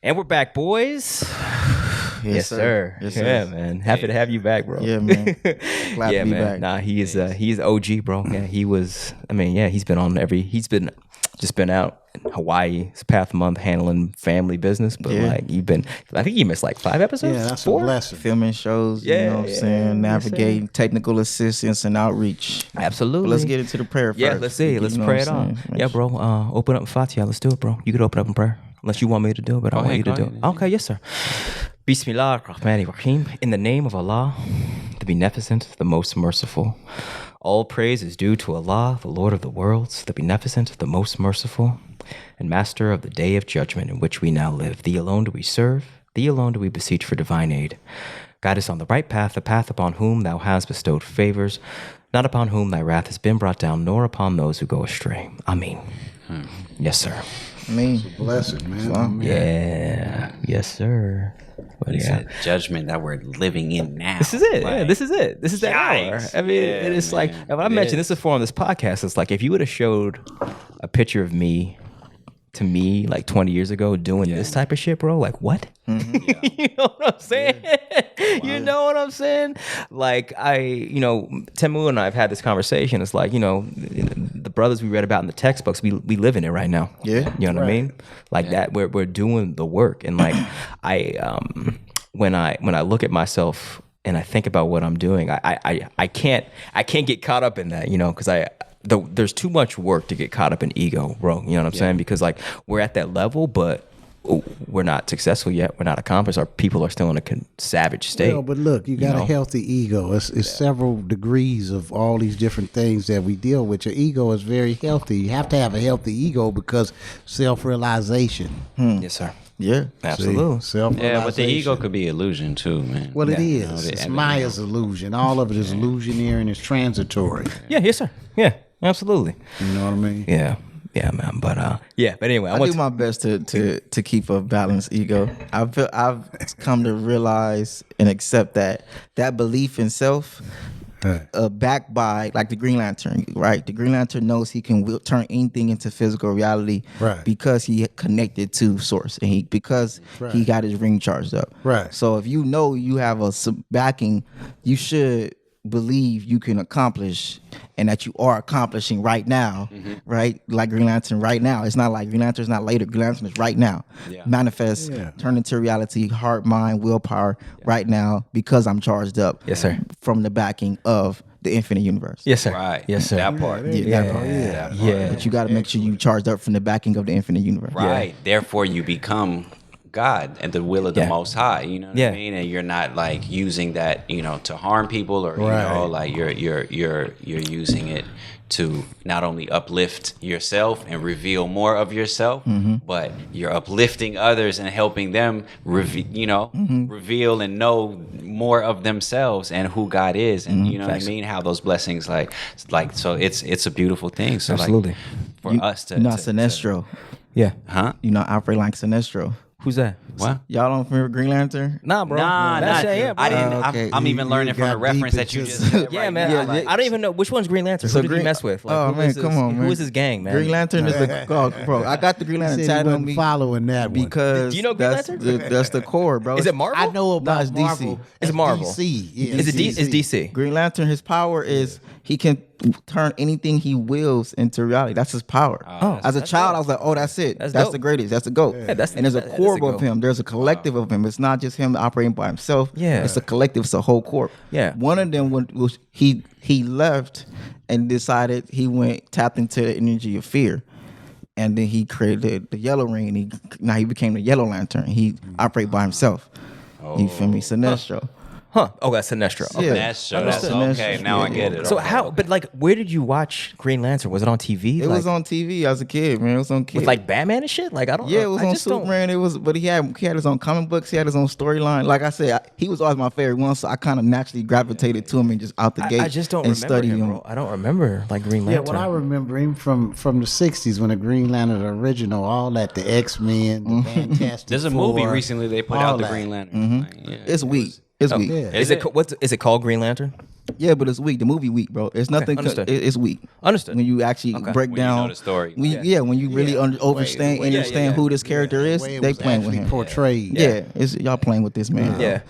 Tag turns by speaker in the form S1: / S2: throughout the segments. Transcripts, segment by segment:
S1: And we're back, boys. Yes, sir.
S2: Yes,
S1: yeah,
S2: sir.
S1: man. Happy to have you back, bro.
S2: Yeah, man. Glad
S1: yeah,
S2: to be
S1: man.
S2: back.
S1: Nah, he's OG, bro. Yeah, he was. I mean, yeah, he's been out in Hawaii. It's past month handling family business, but like I think he missed like 5 episodes.
S3: Yeah, that's
S1: 4?
S3: a blessing.
S2: Filming shows, you know what I'm saying? Navigating technical assistance and outreach.
S1: Absolutely.
S2: But let's get into the prayer first.
S1: Yeah, let's see. Let's pray it on. Yeah, bro. Open up in Fatiha. Let's do it, bro. You could open up in prayer. Unless you want me to do it, but I want you to do it. Okay, yes, sir. Bismillah ar-Rahman ar-Rahim. In the name of Allah, the Beneficent, the Most Merciful. All praise is due to Allah, the Lord of the worlds, the Beneficent, the Most Merciful, and Master of the Day of Judgment in which we now live. Thee alone do we serve. Thee alone do we beseech for divine aid. Guide us on the right path, the path upon whom thou hast bestowed favors, not upon whom thy wrath has been brought down, nor upon those who go astray. Ameen. Yes, sir.
S2: Me.
S3: Blessing, man.
S1: Yeah. Yes, sir. But yeah.
S4: Judgment that we're living in now.
S1: This is it. Yeah, this is it. This is the hour. I mean, it is like, when I mentioned this before on this podcast, it's like if you would have showed a picture of me to me like 20 years ago doing this type of shit, bro, like what? You know what I'm saying? You know what I'm saying? Like Temu and I have had this conversation. It's like, the brothers we read about in the textbooks, we live in it right now.
S2: Yeah.
S1: You know what I mean? Like that, we're doing the work. And like when I look at myself and I think about what I'm doing, I can't get caught up in that, because there's too much work to get caught up in ego, bro. You know what I'm saying? Because like we're at that level, but we're not successful yet. We're not accomplished. Our people are still in a savage state.
S3: Well, but look, you got a healthy ego. It's several degrees of all these different things that we deal with. Your ego is very healthy. You have to have a healthy ego because self-realization.
S1: Yes, sir.
S2: Yeah,
S1: absolutely.
S4: Yeah, but the ego could be illusion too, man.
S3: Well, it is. It's Maya's illusion. All of it is illusionary and it's transitory.
S1: Yeah, yes, sir. Yeah, absolutely.
S3: You know what I mean?
S1: Yeah. Yeah, man. But but anyway,
S2: I do my best to keep a balanced ego. I've come to realize and accept that belief in self, backed by like the Green Lantern, right? The Green Lantern knows he can turn anything into physical reality,
S3: right?
S2: Because he connected to Source and he got his ring charged up,
S3: right?
S2: So if you know you have a backing, you should believe you can accomplish and that you are accomplishing right now, right? Like Green Lantern right now. It's not like Green Lantern's not later. Green Lantern is right now. Manifest, turn into reality, heart, mind, willpower right now because I'm charged up.
S1: Yes, sir.
S2: From the backing of the infinite universe.
S1: Yes, sir.
S4: Right.
S1: Yes, sir.
S4: That part.
S2: Yeah. But you got to make sure you charged up from the backing of the infinite universe.
S4: Right. Therefore, you become God and the will of the Most High, you know what I mean? And you're not like using that, to harm people or like you're using it to not only uplift yourself and reveal more of yourself, but you're uplifting others and helping them reveal and know more of themselves and who God is, and you know what I mean, how those blessings like so it's a beautiful thing. So
S1: absolutely,
S4: like for us to
S2: Sinestro.
S1: Huh?
S2: Operate like Sinestro.
S1: Who's that?
S4: What?
S2: Y'all don't remember Green Lantern?
S1: Nah, bro.
S4: Nah.
S1: Yeah, bro.
S4: I didn't.
S2: Okay.
S4: I'm even learning from the reference that you just said.
S1: Yeah, man. I don't even know which one's Green Lantern. Who did he mess with? Like,
S2: come on, man.
S1: Who is his gang, man?
S2: Green Lantern is bro. I got the Green Lantern tattooed on me.
S3: Following that one.
S2: Because
S1: do you know Green Lantern?
S2: That's the core, bro.
S1: Is it Marvel?
S3: I know about
S2: it's
S3: Marvel.
S2: DC.
S1: It's Marvel.
S3: DC. Yeah,
S1: Is it DC?
S2: Green Lantern, his power is he can turn anything he wills into reality. That's his power. As a child, I was like, oh, that's it. That's the greatest. That's the GOAT.
S1: Yeah,
S2: and there's a core of him. There's a collective of him. It's not just him operating by himself.
S1: Yeah.
S2: It's a collective. It's a whole corp.
S1: Yeah.
S2: One of them was he left and decided he tapped into the energy of fear. And then he created the yellow ring. Now he became the Yellow Lantern. He operated by himself. You feel me? Sinestro.
S1: Huh. Oh, that's Sinestro. Okay.
S2: Yeah.
S4: That's okay. Now I get it.
S1: So how? But like, where did you watch Green Lantern? Was it on TV?
S2: It was on TV as a kid, man. It was on
S1: with like Batman and shit. Like I don't.
S2: Yeah, it was on Superman. It was, but he had his own comic books. He had his own storyline. Like I said, he was always my favorite one, so I kind of naturally gravitated to him and just out the gate.
S1: I just don't
S2: and
S1: remember him, bro. I don't remember like Green Lantern.
S3: Yeah, what I remember him from the '60s when the Green Lantern original, all that, the X-Men, the Fantastic
S4: There's a
S3: Four,
S4: movie recently they put out the
S3: that.
S4: Green Lantern.
S2: It's weak. It's weak.
S3: Yeah.
S1: Is it called Green Lantern?
S2: Yeah, but it's weak. The movie weak, bro. It's nothing. It's weak.
S1: Understood.
S2: When you actually break down
S4: you know the story.
S2: When you really understand who this character is, they playing with him.
S3: Portrayed.
S2: Yeah, it's y'all playing with this man.
S1: Yeah,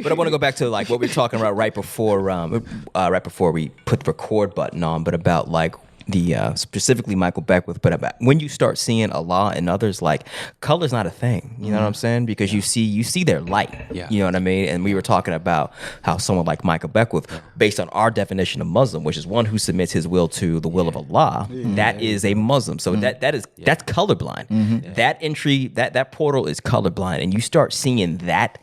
S1: but I want to go back to like what we were talking about right before we put the record button on, but about like the specifically Michael Beckwith, but about when you start seeing Allah and others, like color's not a thing. You know what I'm saying? Because you see their light.
S4: Yeah.
S1: You know what I mean? And we were talking about how someone like Michael Beckwith, based on our definition of Muslim, which is one who submits his will to the will of Allah, that is a Muslim. So that's colorblind. That entry, that portal is colorblind, and you start seeing that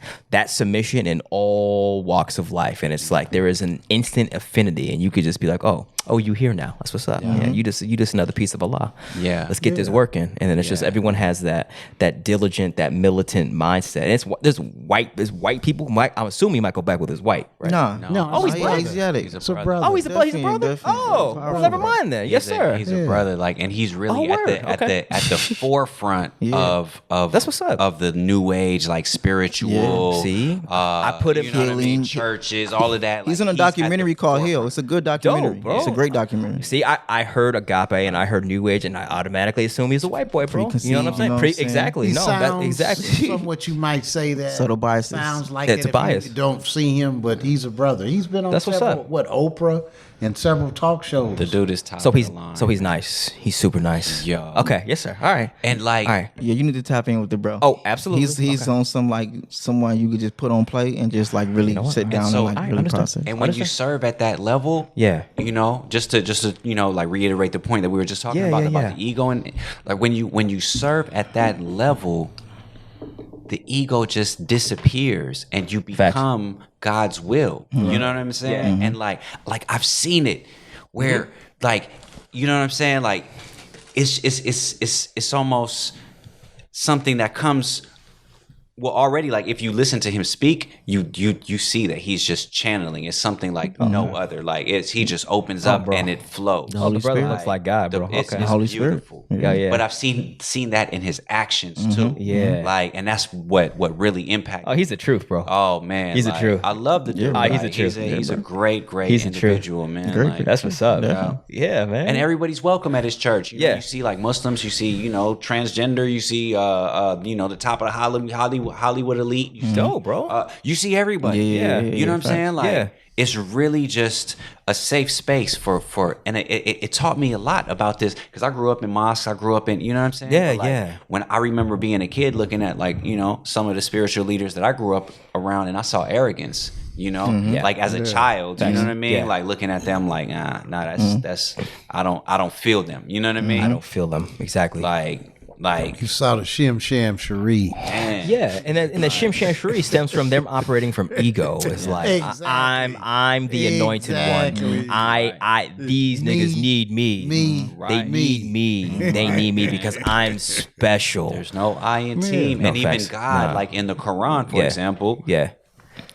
S1: submission in all walks of life, and it's like there is an instant affinity, and you could just be like, oh, you here now? That's what's up. Yeah, you just another piece of Allah.
S4: Yeah,
S1: let's get this working. And then it's just everyone has that diligent, that militant mindset. And there's white people. I'm assuming Michael Beckwith is white, right?
S2: No.
S1: Oh, he's black.
S2: Asiatic.
S3: He's a brother.
S1: Oh, he's a brother. Oh, well, never mind then. Yes, sir.
S4: He's a brother. Like, and he's really at the forefront of
S1: that's what's up.
S4: Of the new age, like spiritual.
S1: Yeah. See, I put him
S2: healing
S4: churches, all of that.
S2: He's in a documentary called Heal. It's a good documentary.
S1: Dope, bro.
S2: It's a great documentary.
S1: See, I heard Agape and I heard New Age, and I automatically assume he's a white boy, bro. You know what I'm saying? Exactly.
S3: He sounds
S1: exactly.
S3: Somewhat you might say that
S2: subtle biases.
S3: Sounds like
S1: it's
S3: it
S1: a bias.
S3: You don't see him, but he's a brother. He's been on several, Oprah and several talk shows.
S4: The dude is top.
S1: So he's nice. He's super nice.
S4: Yeah.
S1: Okay. Yes, sir. All right.
S4: And like,
S1: all right.
S2: Yeah, you need to tap in with the bro.
S1: Oh, absolutely.
S2: He's on someone you could just put on play and just like really sit down and like really process.
S4: And when you serve at that level, just to like reiterate the point that we were just talking about the ego, and like when you serve at that level, the ego just disappears and you become God's will. You know what I'm saying? And like I've seen it where like, you know what I'm saying? Like it's almost something that comes. Well, already, like if you listen to him speak, you see that he's just channeling. It's something like no other. Like he just opens up and it flows.
S1: The brother looks like God, bro.
S4: It's
S2: Holy
S4: beautiful.
S2: Spirit.
S1: Yeah.
S4: But I've seen that in his actions too.
S1: Yeah.
S4: Like, and that's what really impacted.
S1: Oh, he's the truth, bro.
S4: Oh man,
S1: he's the truth.
S4: I love the dude.
S1: He's the truth.
S4: He's a great
S1: he's
S4: individual, man.
S2: Great.
S4: Like,
S1: That's what's up. Yeah, man.
S4: and everybody's welcome at his church. You know, you see like Muslims, you see transgender, you see the top of the Hollywood elite.
S1: Dope, bro.
S4: You see everybody.
S1: Yeah.
S4: You know what I'm saying? Like it's really just a safe space for and it taught me a lot about this because I grew up in mosques. I grew up in, you know what I'm saying?
S1: Yeah,
S4: like, when I remember being a kid looking at like, some of the spiritual leaders that I grew up around, and I saw arrogance, like as a child, you know what I mean? Like looking at them like, that's I don't feel them. You know what I mean?
S1: I don't feel them. Exactly.
S4: Like
S3: you saw the Shim Sham Cherie.
S1: Yeah, and the Shim Sham Cherie stems from them operating from ego. It's like I'm the anointed one. I these niggas need me. Right. They need me. They need me because I'm special.
S4: There's no I in team, and even God, like in the Quran, for example,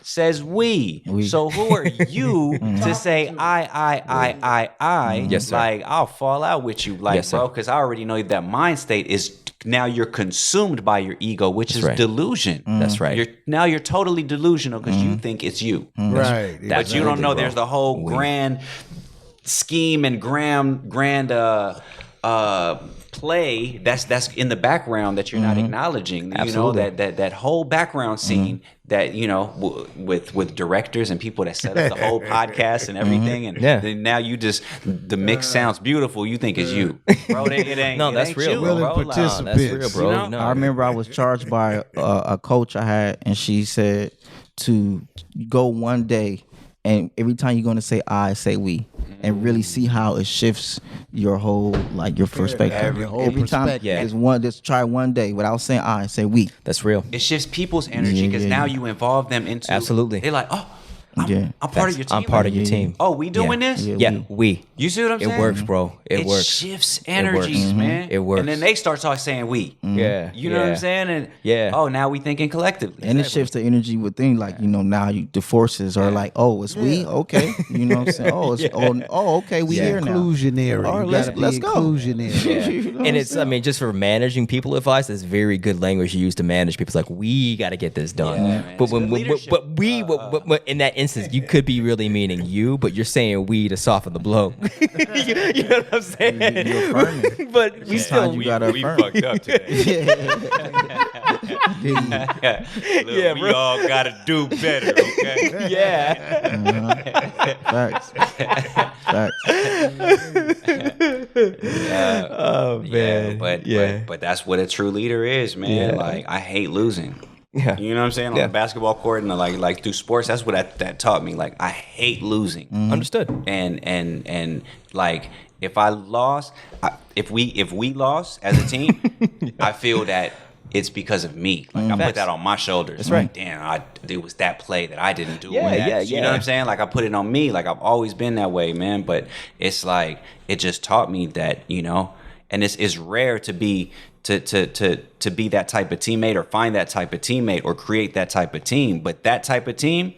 S4: says we. So who are you to say I?
S1: Yes, sir.
S4: Like I'll fall out with you, like bro, because I already know that mind state is now you're consumed by your ego, which is delusion.
S1: That's right.
S4: You're totally delusional because you think it's you.
S3: Right.
S4: But you don't know there's the whole grand scheme and grand play that's in the background that you're not acknowledging.
S1: Absolutely.
S4: You know that whole background scene that with directors and people that set up the whole podcast and everything, and then now you just the mix sounds beautiful. You think it's you, bro? It ain't.
S1: No, that's real,
S3: bro.
S1: That's real, bro.
S2: I remember I was charged by a coach I had, and she said to go one day, and every time you're going to say I, say we, and really see how it shifts your whole your perspective. Every time, just try one day without saying I, say we.
S1: That's real.
S4: It shifts people's energy because now you involve them into.
S1: Absolutely.
S4: They're like, I'm part of your team.
S1: I'm part of your team.
S4: Oh, we doing this?
S1: Yeah, we.
S4: You see what I'm saying?
S1: It works, bro. It works.
S4: Shifts energies, man.
S1: It works.
S4: And then they start saying we.
S1: Yeah.
S4: You know what I'm saying? And now we thinking collectively.
S2: And it shifts the energy within, now the forces are like, oh, it's we? Okay. You know what I'm saying? Oh, it's okay, we here now.
S3: Inclusionary.
S2: All right, let's go.
S3: Inclusionary.
S1: And it's, just for managing people advice, it's very good language you use to manage people. It's like, we got to get this done. But in that instance, you could be really meaning you, but you're saying we to soften the blow. you know what I'm saying?
S2: You're affirming.
S1: But we still
S2: you gotta
S4: we
S2: affirm.
S4: fucked up today. Look, we all gotta do better, okay?
S2: Facts.
S1: Oh man.
S4: But that's what a true leader is, man.
S1: Yeah.
S4: Like I hate losing.
S1: Yeah.
S4: You know what I'm saying? On the basketball court and like through sports, that's what that taught me. Like I hate losing.
S1: Understood.
S4: And like if I lost, if we lost as a team, I feel that it's because of me. Like I put that on my shoulders.
S1: That's right.
S4: Like, damn, it was that play that I didn't do.
S1: Yeah.
S4: You know what I'm saying? Like I put it on me. Like I've always been that way, man. But it's like it just taught me that, you know, and it's rare to be to be that type of teammate or find that type of teammate or create that type of team. But that type of team,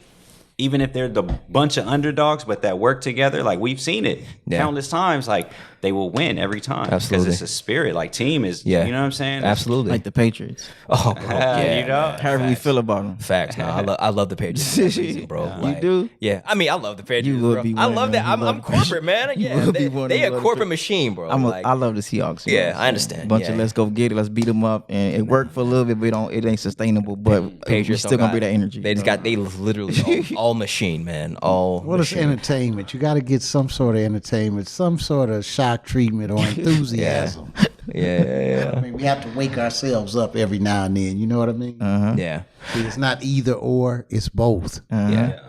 S4: even if they're the bunch of underdogs, but that work together, like we've seen it countless times, like they will win every time.
S1: Absolutely.
S4: Because it's a spirit. Like team is, you know what I'm saying?
S1: Absolutely.
S2: Like the Patriots.
S1: Oh, bro.
S4: You know?
S2: However we feel about them.
S1: Facts. No, I love the Patriots for that reason, bro. Like,
S2: You do?
S1: Yeah. I mean, I love the Patriots,
S2: You would
S1: bro.
S2: be
S1: I
S2: one of
S1: love
S2: them.
S1: that.
S2: You love
S1: I'm
S2: the
S1: corporate, man. Yeah.
S2: would be one
S1: They
S2: of
S1: a
S2: them.
S1: corporate machine, bro.
S2: I love the Seahawks.
S1: Yeah, I understand.
S2: Bunch
S1: Yeah.
S2: of let's go get it, let's beat them up, and it worked for a little bit, but it ain't sustainable. But we
S1: Patriots
S2: still
S1: don't
S2: gonna be
S1: got-
S2: that energy.
S1: They just got literally all machine, man. All
S3: What is
S1: machine.
S3: entertainment? You got to get some sort of entertainment, some sort of shock treatment or enthusiasm.
S1: Yeah.
S3: I mean, we have to wake ourselves up every now and then. You know what I mean?
S1: Yeah.
S3: See, it's not either or; it's both.
S1: Yeah.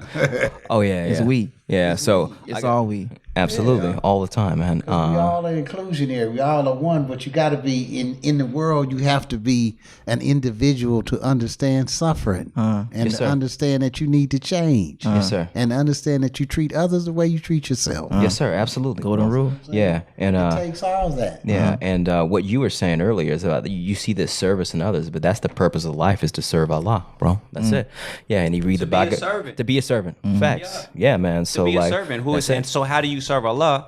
S1: Oh yeah.
S2: It's
S1: yeah.
S2: we.
S1: Yeah. So
S2: It's all we.
S1: absolutely all the time, man.
S3: We all are inclusionary. We all are one, but you got to be in the world. You have to be an individual to understand suffering and
S1: Yes,
S3: to
S1: sir.
S3: understand that you need to change.
S1: Yes, sir.
S3: And understand that you treat others the way you treat yourself.
S1: Yes, sir. Absolutely.
S2: Golden rule.
S1: Yeah. And
S3: It takes all that.
S1: yeah, and what you were saying earlier is about you see this service in others, but that's the purpose of life is to serve Allah, bro. That's it. Yeah, and you read the
S4: be a
S1: Bible
S4: servant.
S1: to be a servant. Facts. Yeah, man. So
S4: To be
S1: like
S4: a servant. Who is
S1: that's it.
S4: and so how do you serve Allah?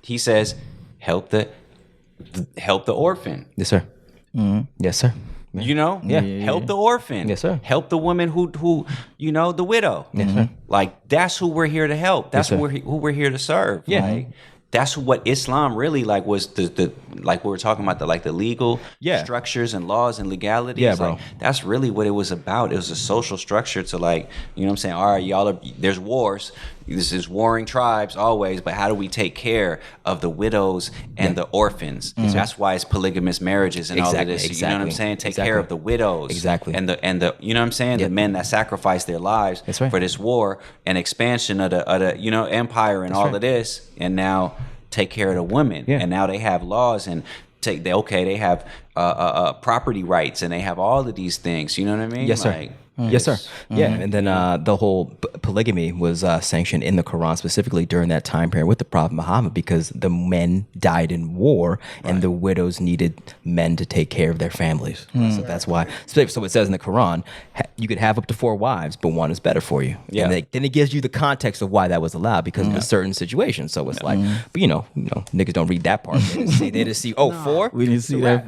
S4: He says, help the orphan.
S1: Yes, sir. Yes, sir.
S4: You know,
S1: Yeah.
S4: help the orphan.
S1: Yes, sir.
S4: Help the woman who you know, the widow.
S1: Yes, sir.
S4: Like that's who we're here to help. That's
S1: Yes, sir.
S4: who we're here to serve.
S1: Yeah.
S4: Like, that's what Islam really like was the like we were talking about the legal structures and laws and legalities.
S1: Yeah, bro.
S4: Like, that's really what it was about. It was a social structure to like, you know what I'm saying? All right, y'all are, there's wars. This is warring tribes always, but how do we take care of the widows and the orphans? That's why it's polygamous marriages and all of this. You know what I'm saying? Take care of the widows.
S1: Exactly.
S4: And the you know what I'm saying? The men that sacrifice their lives
S1: That's right.
S4: for this war and expansion of the you know, empire and all
S1: right.
S4: of this. And now take care of the women.
S1: Yeah.
S4: And now they have laws and they have property rights and they have all of these things. You know what I mean?
S1: Yes, sir.
S4: Like,
S1: Yes, sir. Yeah, and then the whole polygamy was sanctioned in the Quran specifically during that time period with the Prophet Muhammad because the men died in war and the widows needed men to take care of their families. So that's why. So it says in the Quran, you could have up to 4 wives, but one is better for you.
S4: Yeah.
S1: And then it gives you the context of why that was allowed because of a certain situation. So it's like, but you know, niggas don't read that part. They just see, 4?
S2: We didn't see that.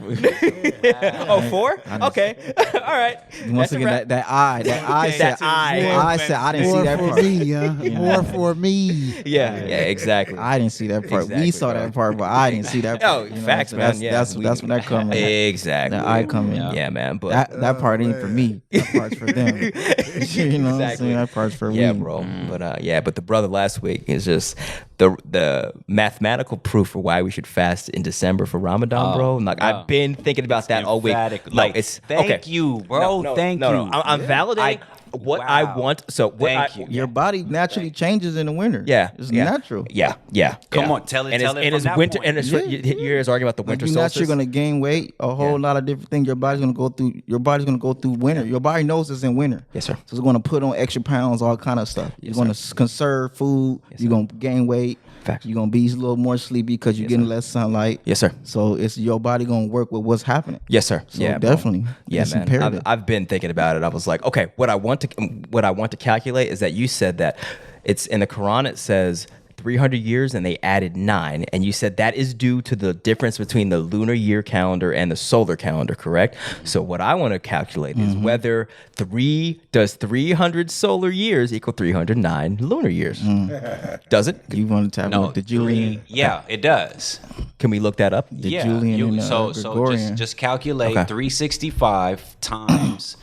S1: Oh, 4? Okay. All right.
S2: Once
S1: That's a
S2: again,
S1: wrap.
S2: that eye said
S1: That's
S2: I said I didn't see
S3: More
S2: that
S3: for
S2: part.
S3: me, huh? More for me.
S1: Yeah, exactly.
S2: I didn't see that part.
S1: Exactly,
S2: We saw
S1: bro.
S2: that part, but I didn't see that part.
S1: Oh,
S2: You know
S1: facts,
S2: what I'm saying?
S1: man.
S2: That's
S1: Yeah,
S2: that's when that comes.
S1: Exactly.
S2: That eye coming.
S1: Yeah, man. But
S2: That part ain't for me. That part's for them. You know what I'm saying? That part's for
S1: yeah,
S2: me.
S1: bro. But the brother last week is just the mathematical proof for why we should fast in December for Ramadan, bro. Like I've been thinking about that all week.
S4: emphatic.
S1: No,
S4: Like,
S1: it's
S4: thank
S1: okay.
S4: you, bro. Thank you.
S1: I'm validating what I want. So what
S4: Thank
S1: I,
S4: you.
S2: Your body naturally changes in the winter.
S1: Yeah,
S2: It's
S1: yeah.
S2: natural.
S1: Yeah.
S4: Come on, tell it
S1: And
S4: from
S1: it's
S4: that
S1: winter,
S4: point.
S1: and it's
S2: Yeah.
S1: you hear us arguing about the
S2: Like
S1: winter
S2: you're
S1: solstice.
S2: naturally gonna gain weight, a whole lot of different things. Your body's gonna go through. Your body's gonna go through winter. Your body knows it's in winter.
S1: Yes, sir.
S2: So it's gonna put on extra pounds, all kind of stuff. You're gonna conserve food. You're gonna gain weight.
S1: Facts.
S2: You're gonna be a little more sleepy because you're getting less sunlight.
S1: Yes, sir.
S2: So it's your body gonna work with what's happening.
S1: Yes, sir.
S2: So
S1: Yeah, bro.
S2: definitely.
S1: Yeah,
S2: It's
S1: man.
S2: imperative.
S1: I've been thinking about it. I was like, okay, what I want to calculate is that you said that it's in the Quran. It says 300 years and they added 9. And you said that is due to the difference between the lunar year calendar and the solar calendar, correct? So what I want to calculate is whether 300 solar years equal 309 lunar years. Does it?
S2: You want to tap the Julian?
S4: Yeah, it does.
S1: Can we look that up?
S2: The Julian and
S4: so
S2: Gregorian.
S4: just calculate 365 times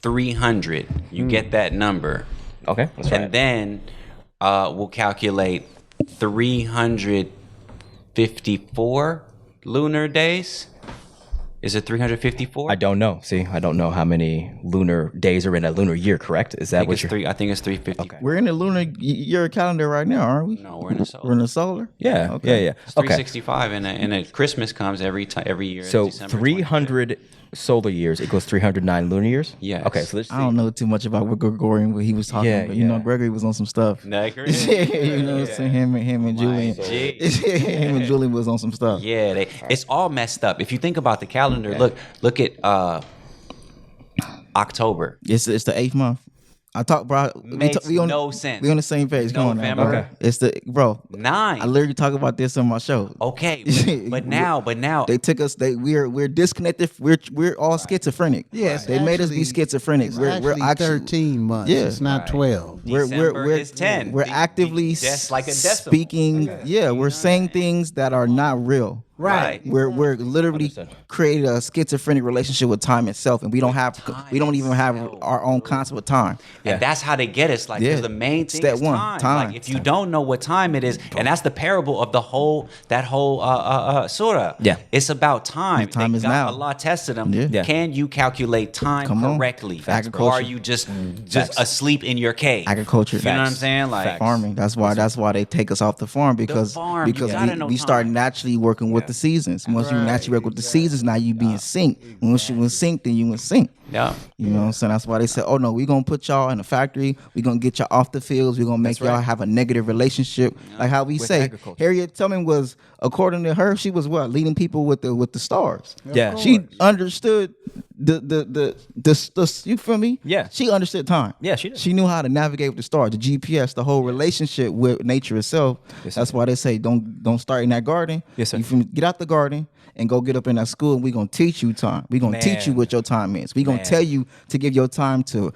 S4: 300. You get that number.
S1: Okay, that's right.
S4: And then we'll calculate 354 lunar days. Is it 354?
S1: I don't know. See, I don't know how many lunar days are in a lunar year, correct? Is that what you're...
S4: I think it's 350.
S1: Okay.
S2: We're in the lunar year calendar right now, aren't we?
S4: No, we're in the solar.
S2: We're in the solar?
S1: Yeah,
S2: Okay.
S1: yeah.
S4: It's 365, and Christmas comes every year.
S1: So
S4: December
S1: 300 solar years equals 309 lunar years?
S4: Yes.
S1: Okay, so let's see.
S2: I don't know too much about what Gregorian, what he was talking about. You know, Gregory was on some stuff.
S4: No,
S2: you know what I'm saying? Him and Julian. Him and Julian was on some stuff.
S4: Yeah, it's all messed up. If you think about the calendar, look at October.
S2: It's the 8th month. I talk, bro.
S4: We on, no sense.
S2: We on the same page. Come on now.
S1: Okay.
S2: It's the
S4: 9.
S2: I literally talk about this on my show.
S4: Okay, but now
S2: they took us. We're disconnected. We're all schizophrenic.
S3: Yes,
S2: they made us be schizophrenic.
S3: We're actually 13 months.
S2: Yeah.
S3: It's not 12.
S4: December is 10.
S2: We're actively
S4: just like a decimal.
S2: speaking. Okay. Yeah, we're saying things that are not real.
S4: Right.
S2: We're literally created a schizophrenic relationship with time itself, and we don't even have our own concept of time.
S4: And that's how they get us. Like, the main thing
S2: Step
S4: is
S2: one,
S4: time. Like, if you don't know what time it is, and that's the parable of that whole surah.
S1: Yeah.
S4: It's about time.
S2: Time is now.
S4: Allah tested them.
S2: Yeah.
S4: Can you calculate time correctly? Or are you just asleep in your cave?
S2: Agriculture.
S4: You know what I'm saying? Like
S2: farming. That's why they take us off the farm because we start naturally working with the seasons. Once you naturally work with the seasons, now you be in sync. Once you in sync, then you in sync.
S4: Yeah.
S2: You know what I'm saying? That's why they said, oh no, we're gonna put y'all in a factory, we're gonna get y'all off the fields, we're gonna make y'all have a negative relationship. Like how we say Harriet Tubman was, according to her, she was what? Leading people with the stars.
S1: Yeah.
S2: She understood the you feel me?
S1: Yeah.
S2: She understood time.
S1: Yeah, she did.
S2: She knew how to navigate with the stars, the GPS, the whole relationship with nature itself.
S1: Yes,
S2: that's why they say don't start in that garden.
S1: Yes, sir.
S2: You feel me? Get out the garden and go get up in that school, and we're gonna teach you time. We're gonna teach you what your time is. We're gonna tell you to give your time to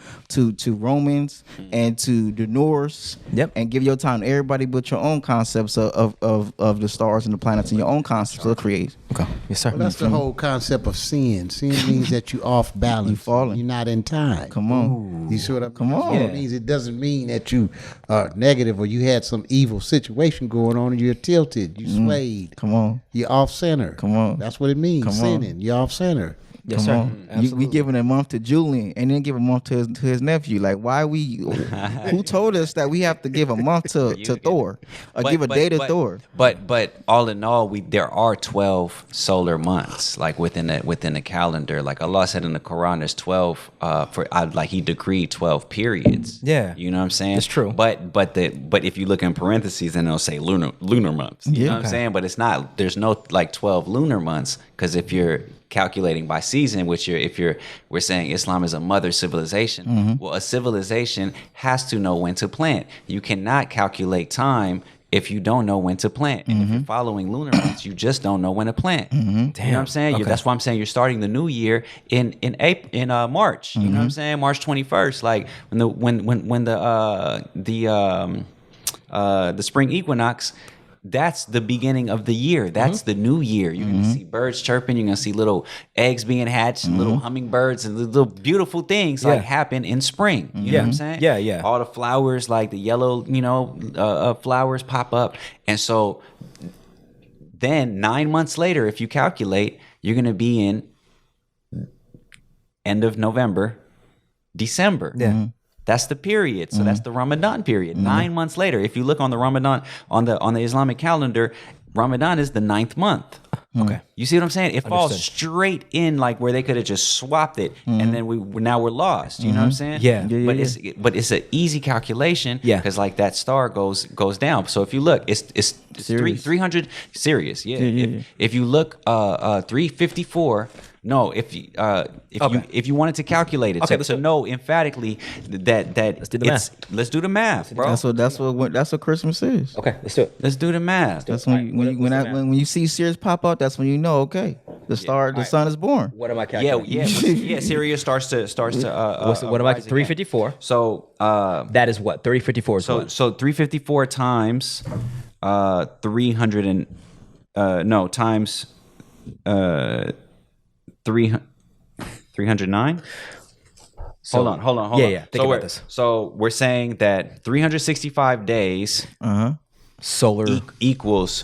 S2: Romans and to the Norse.
S1: Yep.
S2: And give your time to everybody but your own concepts of the stars and the planets and your own concepts of creation.
S1: Okay. Yes, sir.
S3: Well, that's the whole concept of sin. Sin means that you off balance.
S2: You falling.
S3: You're not in time.
S2: Come on.
S3: You see what I mean?
S2: Come on.
S3: It means it doesn't mean that you are negative or you had some evil situation going on and you're tilted. You swayed.
S2: Come on.
S3: You're off center.
S2: Come on.
S3: That's what it means.
S2: Come
S3: sinning. You're off center.
S1: Yes,
S2: Come
S1: sir.
S2: on. We giving a month to Julian and then give a month to his nephew. Like, why who told us that we have to give a month to Thor or give a day to Thor?
S4: But all in all, there are 12 solar months like within the calendar. Like Allah said in the Quran, there's 12 He decreed 12 periods.
S1: Yeah.
S4: You know what I'm saying?
S1: It's true.
S4: But if you look in parentheses, then they'll say lunar months. You know what I'm saying? But it's not. There's no like 12 lunar months because if you're calculating by season, we're saying Islam is a mother civilization. Well, a civilization has to know when to plant. You cannot calculate time if you don't know when to plant. And if you're following lunar months, you just don't know when to plant. Damn. You know what I'm saying?
S1: Okay.
S4: That's why I'm saying you're starting the new year in March. You know what I'm saying? March 21st, like when the spring equinox. That's the beginning of the year. That's the new year. You're going to see birds chirping. You're going to see little eggs being hatched, little hummingbirds, and little beautiful things like happen in spring. You know what I'm saying?
S1: Yeah, yeah.
S4: All the flowers, like the yellow, flowers pop up. And so then 9 months later, if you calculate, you're going to be in end of November, December.
S1: Yeah.
S4: That's the period. So that's the Ramadan period. 9 months later, if you look on the Ramadan on the Islamic calendar, Ramadan is the 9th month.
S1: Okay.
S4: You see what I'm saying? It falls straight in like where they could have just swapped it and then we're lost. You know what I'm saying?
S1: Yeah.
S4: But it's an easy calculation because like that star goes down. So if you look, it's 300 serious. Yeah. If you look 354 No, if you wanted to calculate it, to know emphatically that let's do the math. Let's do the math, bro.
S2: That's what Christmas is.
S1: Okay, let's do it.
S4: Let's do the math.
S2: That's when you see Sirius pop out. That's when you know. Okay, the sun is born.
S1: What am I calculating?
S4: Yeah. Sirius starts to.
S1: What am I? 354.
S4: So
S1: that is what 354 is.
S4: So 354 times 300 and times 309. Hold on.
S1: Yeah. Think about this.
S4: So we're saying that 365 days
S1: solar
S4: equals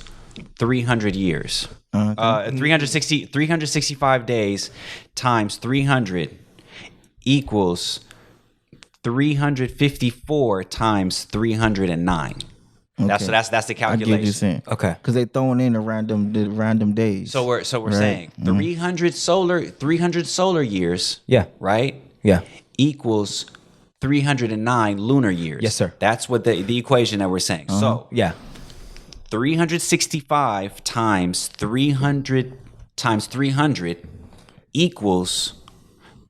S4: 300 years. 365 days times 300 equals 354 times 309. Okay. That's the calculation. I get what you're saying.
S1: Okay,
S2: because they throwing in the random days.
S4: So we're saying 300 solar years.
S1: Yeah.
S4: Right.
S1: Yeah.
S4: Equals 309 lunar years.
S1: Yes, sir.
S4: That's what the equation that we're saying. So
S1: yeah,
S4: 365 times 300 equals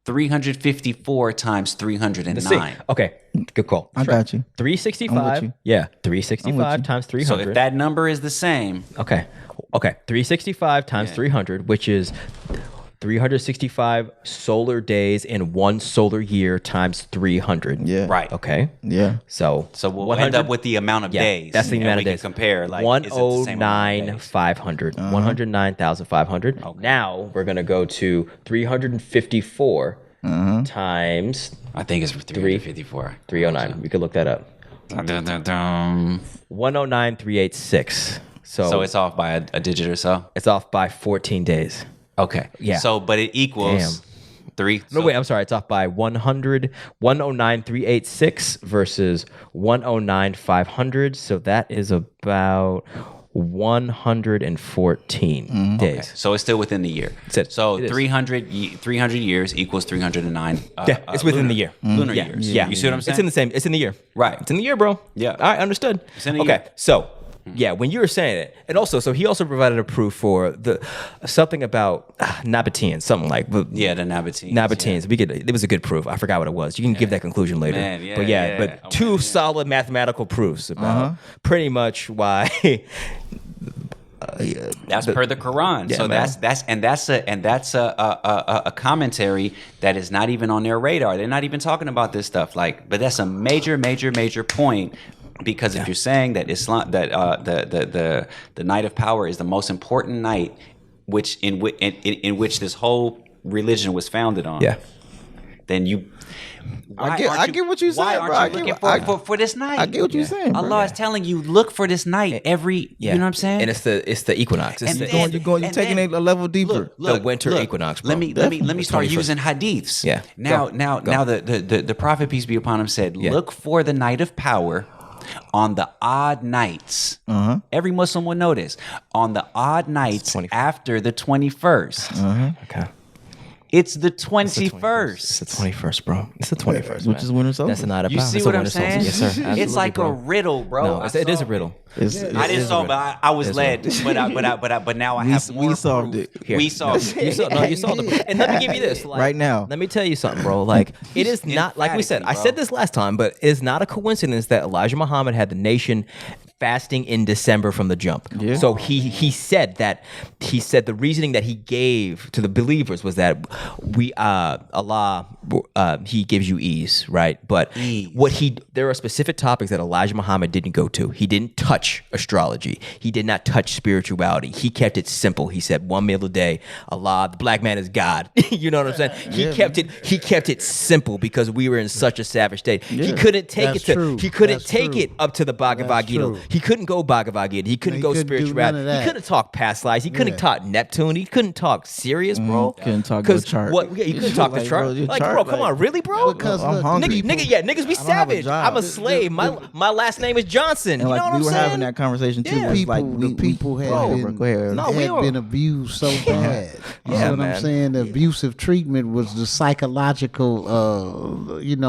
S4: 354 times 309.
S1: Okay, good call.
S2: I got you.
S1: 365. Yeah, 365 times 300.
S4: So if that number is the same.
S1: Okay. 365 times 300, which is 365 solar days in one solar year times 300.
S2: Yeah.
S4: Right.
S1: Okay.
S2: Yeah.
S1: So
S4: we'll end up with the amount of days.
S1: That's the amount of days.
S4: Can compare
S1: 109,500. 109,500. Okay. Now we're gonna go to 354 times.
S4: I think it's 354.
S1: 309. We could look that up. 109,386. So
S4: it's off by a digit or so.
S1: It's off by 14 days.
S4: Okay.
S1: Yeah.
S4: So, but it equals 3.
S1: No, wait. I'm sorry. It's off by 109,386 versus 109,500. So that is about 114 days.
S4: Okay. So it's still within the year. So 300 years equals 309.
S1: It's within the year.
S4: Lunar years.
S1: Yeah.
S4: You see what I'm saying?
S1: It's in the same. It's in the year.
S4: Right.
S1: It's in the year, bro.
S4: Yeah.
S1: All right. Understood.
S4: It's in the year.
S1: So. Yeah, when you were saying it, and also, so he also provided a proof for something about Nabateans, something like
S4: the Nabateans.
S1: Nabateans.
S4: Yeah.
S1: It was a good proof. I forgot what it was. You can give that conclusion later. But two solid mathematical proofs about pretty much why.
S4: That's per the Quran. So that's a commentary that is not even on their radar. They're not even talking about this stuff. But that's a major point. Because if you're saying that Islam, that the night of power is the most important night, in which this whole religion was founded on, then you.
S2: I get what you're saying, bro.
S4: Why aren't you looking for this night?
S2: I get what you're saying, bro.
S4: Allah is telling you, look for this night every. You know what I'm saying?
S1: And it's the equinox.
S2: You're taking it a level deeper.
S1: The winter equinox. Bro.
S4: Let me start using hadiths.
S1: Yeah.
S4: Now the Prophet, peace be upon him, said, look for the night of power on the odd nights. Every Muslim will know this. On the odd nights after the 21st.
S1: Okay.
S4: It's the 21st.
S1: It's the 21st, bro. It's the 21st,
S2: which is winter solstice.
S1: That's the night of
S4: power.
S1: You
S4: see what I'm saying?
S1: Yes, sir. Absolutely,
S4: it's like a riddle, bro.
S1: No, it is a riddle.
S4: I didn't solve it. I was led, but now I have more.
S2: We solved it.
S4: We solved it.
S1: You solved it. And let me give you this.
S2: Right now.
S1: Let me tell you something, bro. It is not, like we said, I said this last time, but it's not a coincidence that Elijah Muhammad had the nation fasting in December from the jump. Yeah. So he said the reasoning that he gave to the believers was that Allah he gives you ease, right? But there are specific topics that Elijah Muhammad didn't go to. He didn't touch astrology. He did not touch spirituality. He kept it simple. He said one meal a day. Allah, the black man is God. You know what I'm saying? He kept it simple because we were in such a savage state. Yeah. He couldn't take it up to the Bhagavad Gita. He couldn't go Bhagavad Gita. He couldn't go spirituality. He couldn't talk past lives. He couldn't talk Neptune. He couldn't talk Sirius, bro.
S2: Couldn't talk the chart.
S1: He couldn't talk the chart. Bro, come on, really, bro?
S3: Because
S1: niggas be savage. I'm a slave. My last name is Johnson.
S2: And
S1: you know what I'm saying?
S2: We were having that conversation too.
S3: Yeah. The people had been abused so bad. You know what I'm saying? The abusive treatment was the psychological,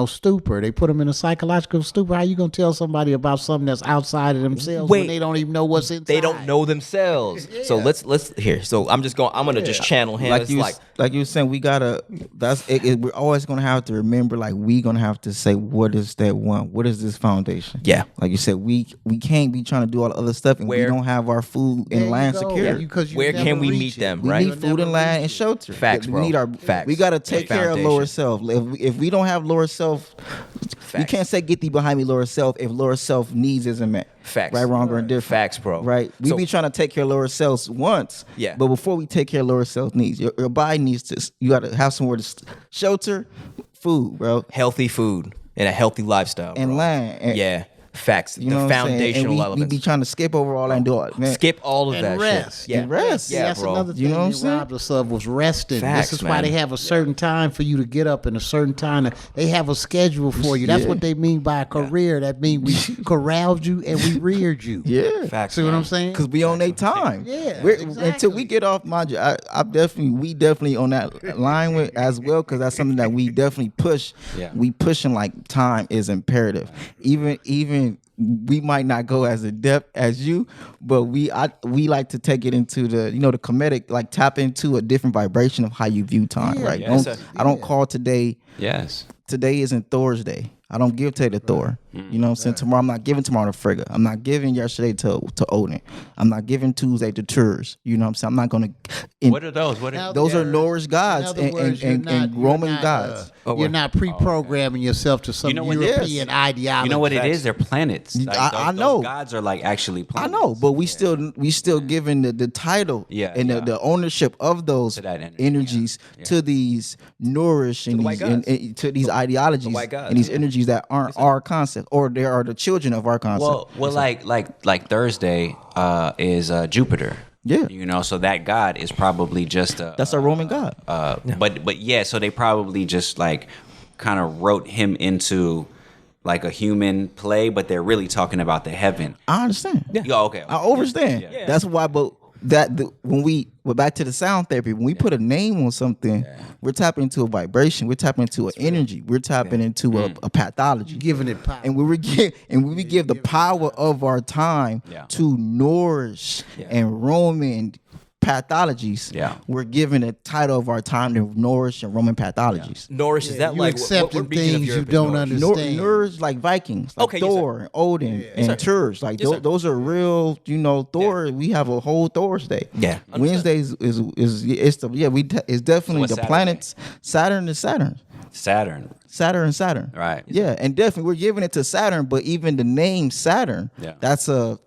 S3: stupor. They put them in a psychological stupor. How you gonna tell somebody about something that's outside of themselves when they don't even know what's inside.
S1: They don't know themselves. So let's here. So I'm gonna just channel him.
S2: Like you were saying, we gotta. We're always gonna have to remember. Like we gonna have to say, what is that one? What is this foundation?
S1: Yeah.
S2: Like you said, we can't be trying to do all the other stuff, and we don't have our food and land secure.
S1: Where can we meet them?
S2: We
S1: right.
S2: need food and land and shelter.
S1: Facts, bro.
S2: We need our
S1: facts.
S2: We gotta take care of lower self. If we don't have lower self, you can't say get thee behind me, lower self. If lower self needs isn't met.
S1: Facts.
S2: Right, wrong, or indifferent.
S1: Facts, bro.
S2: Right. We be trying to take care of lower selves once.
S1: Yeah.
S2: But before we take care of lower self needs, your body needs to. You got to have somewhere to shelter, food, bro,
S1: healthy food and a healthy lifestyle,
S2: and
S1: bro.
S2: land.
S1: Yeah. Facts.
S2: You know
S1: the foundational
S2: elements. We be trying to skip over all that and do it, man.
S1: Skip all of
S3: and
S1: that
S3: rest.
S1: shit. Yeah.
S2: And rest.
S1: Yeah,
S3: that's
S1: bro.
S3: another thing
S2: You know what I'm
S3: that
S2: saying?
S3: robbed us of was resting.
S1: Facts,
S3: this is why
S1: man.
S3: they have a certain time for you to get up and a certain time. They have a schedule for you. That's what they mean by a career. That means we corralled you and we reared you.
S2: Yeah.
S1: Facts.
S3: See what I'm saying?
S2: Because we on their time.
S3: Yeah,
S2: Until we get off, mind you, we definitely on that line with as well, because that's something that we definitely push.
S4: Yeah.
S2: We pushing like time is imperative. Even we might not go as in depth as you, but we like to take it into the the comedic, like tap into a different vibration of how you view time, right?
S4: Yes.
S2: I don't call today.
S4: Yes.
S2: Today isn't Thor's day. I don't give today to Thor. You know what I'm saying? Tomorrow, I'm not giving tomorrow to Frigga. I'm not giving yesterday to Odin. I'm not giving Tuesday to Turs. You know what I'm saying? I'm not going to.
S4: What are those?
S2: Those are Norse gods and Roman gods.
S3: You're not pre-programming yourself to some European ideology.
S4: You know what it is? They're planets. Like,
S2: I know.
S4: Those gods are like actually planets.
S2: I know, but we still giving the title and the ownership of those energies to these Nourish and to these ideologies and these energies that aren't our concept, or they are the children of our concept.
S4: Well, like Thursday is Jupiter.
S2: Yeah.
S4: So that god is probably just
S2: that's a Roman god.
S4: But yeah, so they probably just like kind of wrote him into like a human play, but they're really talking about the heaven.
S2: I understand.
S4: Yeah. Okay.
S2: I understand. Yeah. That's why, but when we're back to the sound therapy, when we put a name on something, we're tapping into a vibration, we're tapping into an energy, we're tapping into a pathology,
S3: giving it power,
S2: and when we give the power of our time to nourish and Roman pathologies, we're giving the title of our time to Nourish and Roman pathologies.
S1: Nourish, is that
S3: you
S1: like
S3: accepting
S1: what region of
S3: things you
S1: Europe is
S3: don't
S1: Nourish?
S3: understand?
S2: Nourish like Vikings, like Thor and Odin and Turs, like those are real. Thor. We have a whole Thor's day.
S1: Yeah,
S2: Wednesdays is it's definitely the planets. Saturn is Saturn. Saturn.
S4: Right.
S2: Yeah, and definitely we're giving it to Saturn, but even the name Saturn, that's a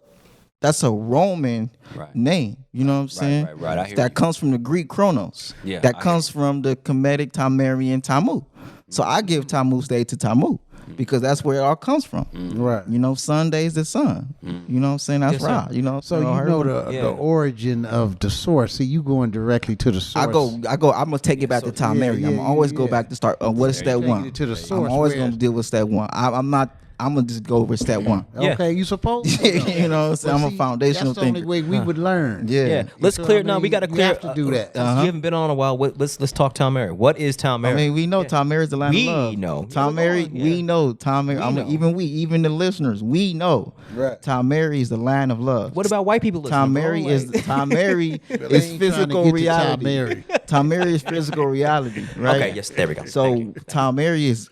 S2: Roman name. You know what I'm saying?
S4: Right. I hear
S2: that
S4: you.
S2: comes from the Greek Chronos.
S4: Yeah,
S2: that comes from the Kemetic, Tamarian, Tamu. So I give Tammuz Day to Tamu because that's where it all comes from.
S3: Right.
S2: Sunday's the sun. You know what I'm saying? That's right.
S3: So the origin of the source. See, you going directly to the source.
S2: I go. I'm gonna take it back to Tom Mary. I'm always go back to start. What is step one?
S3: To the source.
S2: I'm always gonna deal with step one. I'm gonna just go with step one.
S3: Okay, you supposed to.
S2: You know what I'm saying? I'm a foundational thinker.
S3: That's the only way we would learn.
S2: Yeah.
S1: Let's clear. No, we got to clear.
S3: You have to do that.
S1: You haven't been on in a while. Let's talk Tom Mary. What is Tom Mary?
S2: I mean, we know Tom Mary's the land of love.
S1: We know.
S2: Tom Mary. We know Tom Mary. Even the listeners, we know.
S3: Right.
S2: Tom Mary is the land of love.
S1: What about white people listening?
S2: Tom Mary is physical reality. Tom Mary is physical reality. Right.
S1: Okay. Yes. There we go.
S2: So Tom Mary is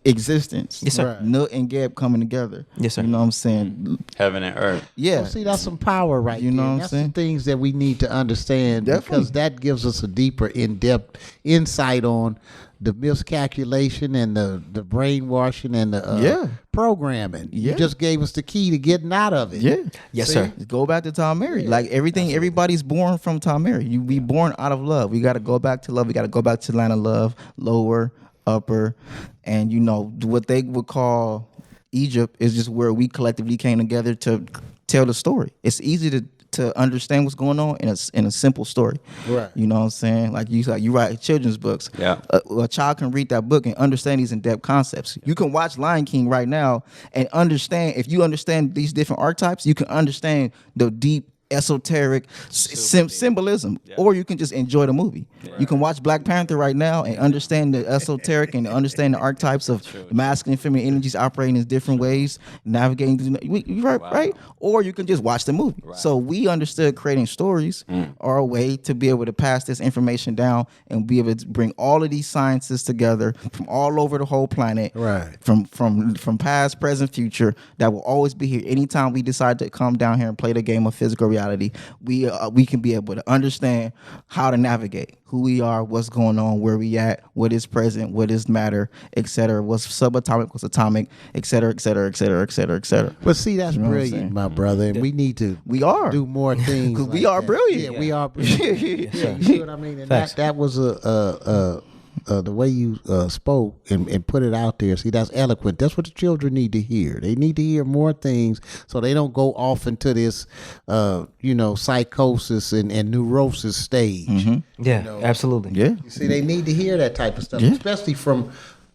S2: existence.
S1: Yes, sir.
S2: Nut and Gab coming together.
S1: Yes, sir.
S2: You know what I'm saying?
S4: Heaven and earth.
S2: Yeah.
S3: See, that's some power right
S2: You know
S3: there.
S2: what I'm
S3: That's
S2: saying?
S3: the things that we need to understand because that gives us a deeper, in-depth insight on the miscalculation and the brainwashing and the programming. You just gave us the key to getting out of it.
S2: Yeah.
S1: Yes, sir.
S2: Go back to Tom Mary. Like everybody's born from Tom Mary. You be born out of love. We got to go back to love. We got to go back to the line of love, lower, upper, and what they would call Egypt is just where we collectively came together to tell the story. It's easy to understand what's going on in a simple story.
S3: Right.
S2: You know what I'm saying? Like you write children's books.
S4: Yeah.
S2: A child can read that book and understand these in-depth concepts. You can watch Lion King right now and understand. If you understand these different archetypes, you can understand the deep esoteric symbolism, or you can just enjoy the movie. You can watch Black Panther right now and understand the esoteric and understand the archetypes of masculine and feminine energies operating in different ways, navigating through, right? Or you can just watch the movie. So we understood creating stories are a way to be able to pass this information down and be able to bring all of these sciences together from all over the whole planet, from past, present, future, that will always be here. Anytime we decide to come down here and play the game of physical reality, we can be able to understand how to navigate who we are, what's going on, where we at, what is present, what is matter, etc. What's subatomic, what's atomic, etc., etc., etc., etc., etc.
S3: But see, that's brilliant, my brother, and we need to do more things
S2: because we are brilliant.
S3: Yeah, we are brilliant. You see what I mean? And that was the way you spoke and put it out there. See, that's eloquent. That's what the children need to hear. They need to hear more things so they don't go off into this, psychosis and neurosis stage.
S1: Mm-hmm. Yeah, absolutely.
S2: Yeah.
S3: You see, they need to hear that type of stuff, especially from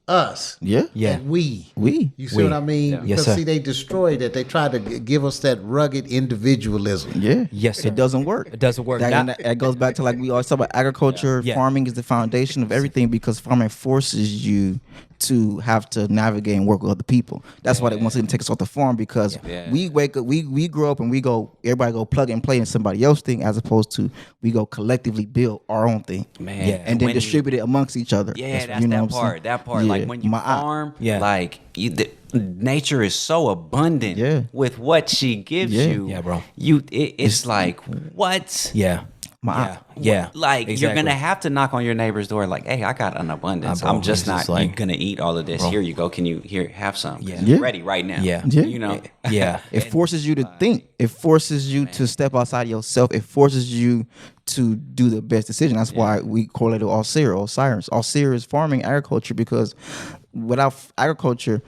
S3: us. And we. You see what I mean?
S1: Yeah.
S3: Because see, they destroyed it. They tried to give us that rugged individualism.
S1: Yes,
S2: it doesn't work.
S1: It doesn't work.
S2: That goes back to, like we always talk about, agriculture. Farming is the foundation of everything, because farming forces you to have to navigate and work with other people. That's why they want to take us off the farm, because we wake up, we grow up and we go, everybody go plug and play in somebody else's thing, as opposed to we go collectively build our own thing, and then distribute it amongst each other.
S4: That's that part. That part, like when you farm, like nature is so abundant with what she gives you.
S1: Yeah, bro.
S4: It's like what? Like you're gonna have to knock on your neighbor's door, like, hey, I got an abundance. I'm just not gonna eat all of this. Bro. Here you go. Can you have some? You're ready right now.
S2: It forces you to think. It forces you to step outside yourself. It forces you to do the best decision. That's why we call it Osiris. Osiris is farming, agriculture, because without agriculture,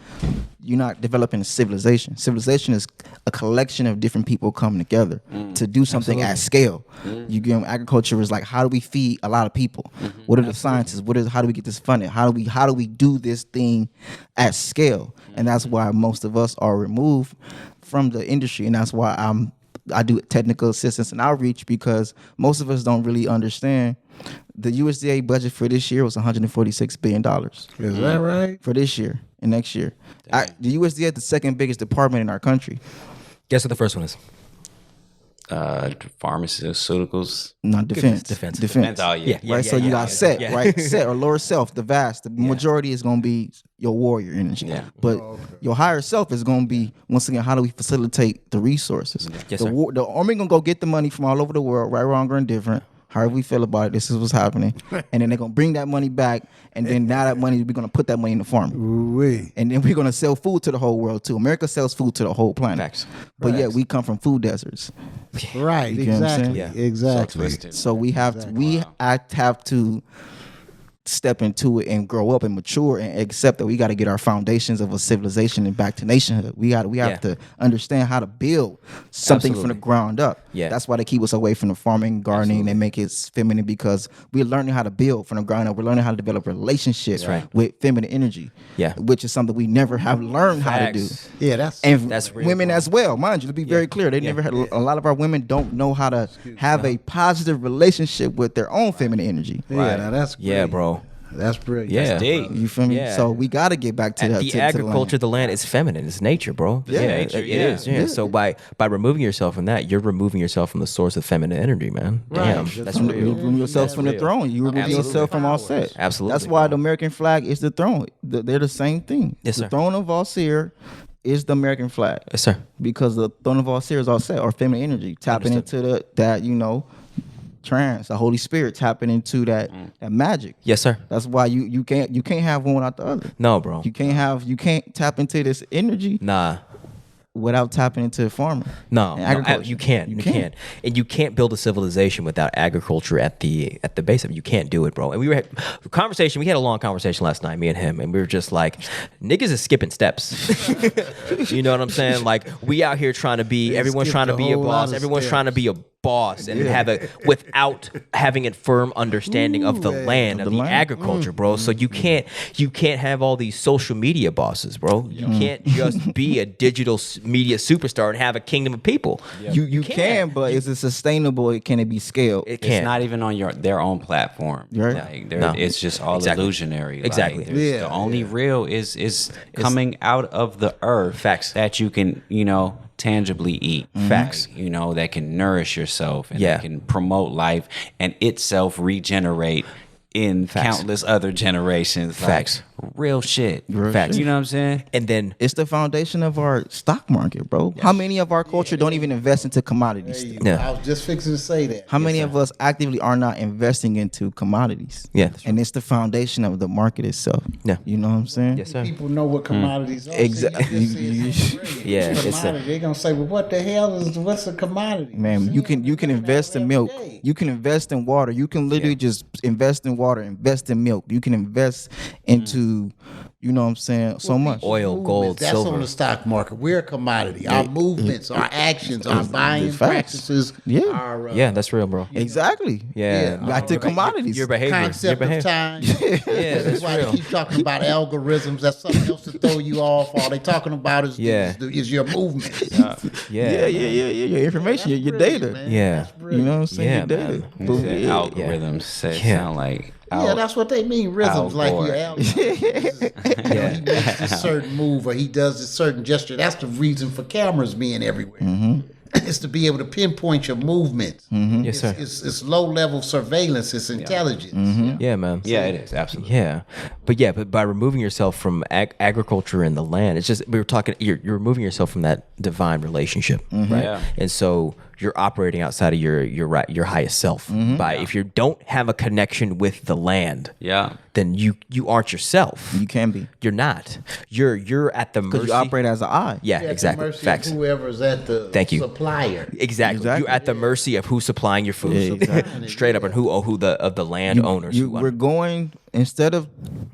S2: you're not developing a civilization. Civilization is a collection of different people coming together to do something at scale. You get agriculture is like, how do we feed a lot of people? What are the sciences? How do we get this funded? How do we do this thing at scale? And that's why most of us are removed from the industry, and that's why I do technical assistance and outreach, because most of us don't really understand. The USDA budget for this year was $146 billion.
S3: Is that right?
S2: For this year and next year. The USDA is the second biggest department in our country.
S1: Guess what the first one is?
S4: Pharmaceuticals.
S2: No, defense.
S4: Oh, yeah.
S2: Right. So you got set, right? Set or lower self, the vast. The majority is going to be your warrior energy. But your higher self is going to be, once again, how do we facilitate the resources? The army going to go get the money from all over the world, right, wrong, or indifferent. However we feel about it, this is what's happening. And then they're going to bring that money back. And then now that money, we're going to put that money in the farming. And then we're going to sell food to the whole world, too. America sells food to the whole planet.
S1: Facts.
S2: But we come from food deserts.
S3: Right,
S2: you
S3: exactly.
S2: Exactly. So we have to step into it and grow up and mature and accept that we got to get our foundations of a civilization and back to nationhood. We have to understand how to build something from the ground up. That's why they keep us away from the farming, gardening, and make it feminine, because we're learning how to build from the ground up. We're learning how to develop relationships with feminine energy, which is something we never have learned how to do. That's women as well, mind you, to be very clear. They never had a lot of our women don't know how to have a positive relationship with their own feminine energy.
S3: Now that's great.
S1: Yeah, bro.
S3: That's brilliant.
S1: Yeah,
S2: you feel me? So we got to get back to that.
S1: The agriculture, the land is feminine. It's nature, bro.
S4: Nature,
S1: it is. Yeah. So by removing yourself from that, you're removing yourself from the source of feminine energy, man. Damn, that's real.
S2: You remove yourself from the throne. You remove yourself from all set.
S1: Absolutely.
S2: That's why the American flag is the throne. They're the same thing.
S1: Yes, sir.
S2: The throne of Asyr is the American flag.
S1: Yes, sir.
S2: Because the throne of Asyr is all set, or feminine energy, tapping into that trance, the Holy Spirit, tapping into that magic.
S1: Yes, sir.
S2: That's why you can't have one without the other.
S1: No, bro.
S2: You can't tap into this energy.
S1: Nah.
S2: Without tapping into farming.
S1: No, you can't. You can't. And you can't build a civilization without agriculture at the base of it. You can't do it, bro. And we had a long conversation last night, me and him, and we were just like, niggas is skipping steps. You know what I'm saying? Like, we out here trying to be, everyone's trying to be a boss, everyone's trying to be a boss and have it without having a firm understanding of the land, of the agriculture, bro. So you can't have all these social media bosses, bro. You can't just be a digital media superstar and have a kingdom of people.
S2: You can, but is it sustainable? Can it be scaled?
S4: It's not even on their own platform.
S2: Right.
S4: Like, it's just all illusionary.
S1: Exactly.
S4: Like, the only real is coming out of the earth.
S1: Facts.
S4: That you can, tangibly eat.
S1: Facts.
S4: Like, that can nourish yourself and that can promote life and itself regenerate in countless other generations.
S1: Facts.
S4: Like, real shit.
S1: Facts.
S4: You know what I'm saying?
S1: And then
S2: it's the foundation of our stock market, bro. How many of our culture don't even invest into commodities?
S3: I was just fixing to say that.
S2: How many of us actively are not investing into commodities?
S1: Yeah.
S2: And it's the foundation of the market itself.
S1: Yeah.
S2: You know what I'm saying?
S1: Yes, sir.
S3: People know what commodities are.
S2: Exactly.
S1: Yeah,
S3: it's they're gonna say, well, what's a commodity?
S2: Man, you can invest in milk. You can invest in water. You can literally just invest in water, invest in milk. You can invest into, you know what I'm saying, so much.
S1: Oil, gold,
S3: That's
S1: silver.
S3: on the stock market. We're a commodity. Our movements, our actions, our buying practices. Our,
S1: that's real, bro.
S2: Exactly.
S1: Yeah.
S2: Back to commodities.
S1: Your behavior.
S3: Concept of time.
S1: That's
S3: why
S1: real.
S3: they keep talking about algorithms. That's something else to throw you off. All they talking about is your movement.
S2: Yeah. Your information, your data.
S3: Man.
S1: Yeah.
S2: You know what I'm saying?
S1: Yeah,
S2: Your data.
S1: man.
S2: Boom.
S4: Algorithms sound like
S3: That's what they mean. Rhythms like
S4: Gore.
S3: your algorithm. He makes a certain move or he does a certain gesture. That's the reason for cameras being everywhere. It's to be able to pinpoint your movements.
S1: Yes, sir.
S3: It's low level surveillance. It's intelligence.
S1: Yeah, man.
S4: Yeah, it is absolutely.
S1: Yeah, but by removing yourself from agriculture and the land, it's just we were talking. You're removing yourself from that divine relationship, right?
S4: Yeah.
S1: And so you're operating outside of your highest self. If you don't have a connection with the land, then you aren't yourself.
S2: You can be.
S1: You're not. You're at the mercy.
S2: Because you operate as an I.
S1: Yeah,
S3: At
S1: exactly.
S3: the mercy
S1: Facts.
S3: of whoever's at the
S1: Thank you.
S3: supplier.
S1: Exactly. You're at the mercy of who's supplying your food.
S2: exactly.
S1: Straight up, and who the landowners.
S2: We're going, instead of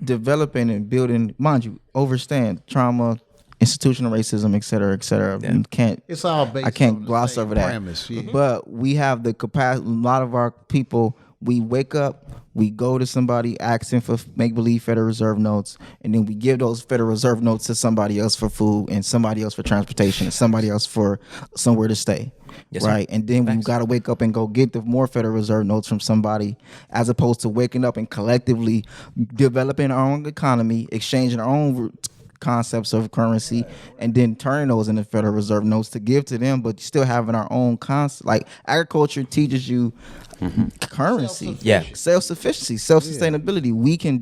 S2: developing and building, mind you, overstand trauma, institutional racism, et cetera, et cetera. You can't.
S3: It's all based
S2: I can't
S3: on the
S2: gloss
S3: same
S2: over that.
S3: premise, yeah.
S2: But we have the capacity. A lot of our people, we wake up, we go to somebody asking for make-believe Federal Reserve notes, and then we give those Federal Reserve notes to somebody else for food, and somebody else for transportation, and somebody else for somewhere to stay.
S1: Yes,
S2: right,
S1: sir.
S2: and then we got to wake up and go get the more Federal Reserve notes from somebody, as opposed to waking up and collectively developing our own economy, exchanging our own concepts of currency, and then turning those into Federal Reserve notes to give to them, but still having our own concept. Like agriculture teaches you currency, self-sufficiency, self-sustainability. We can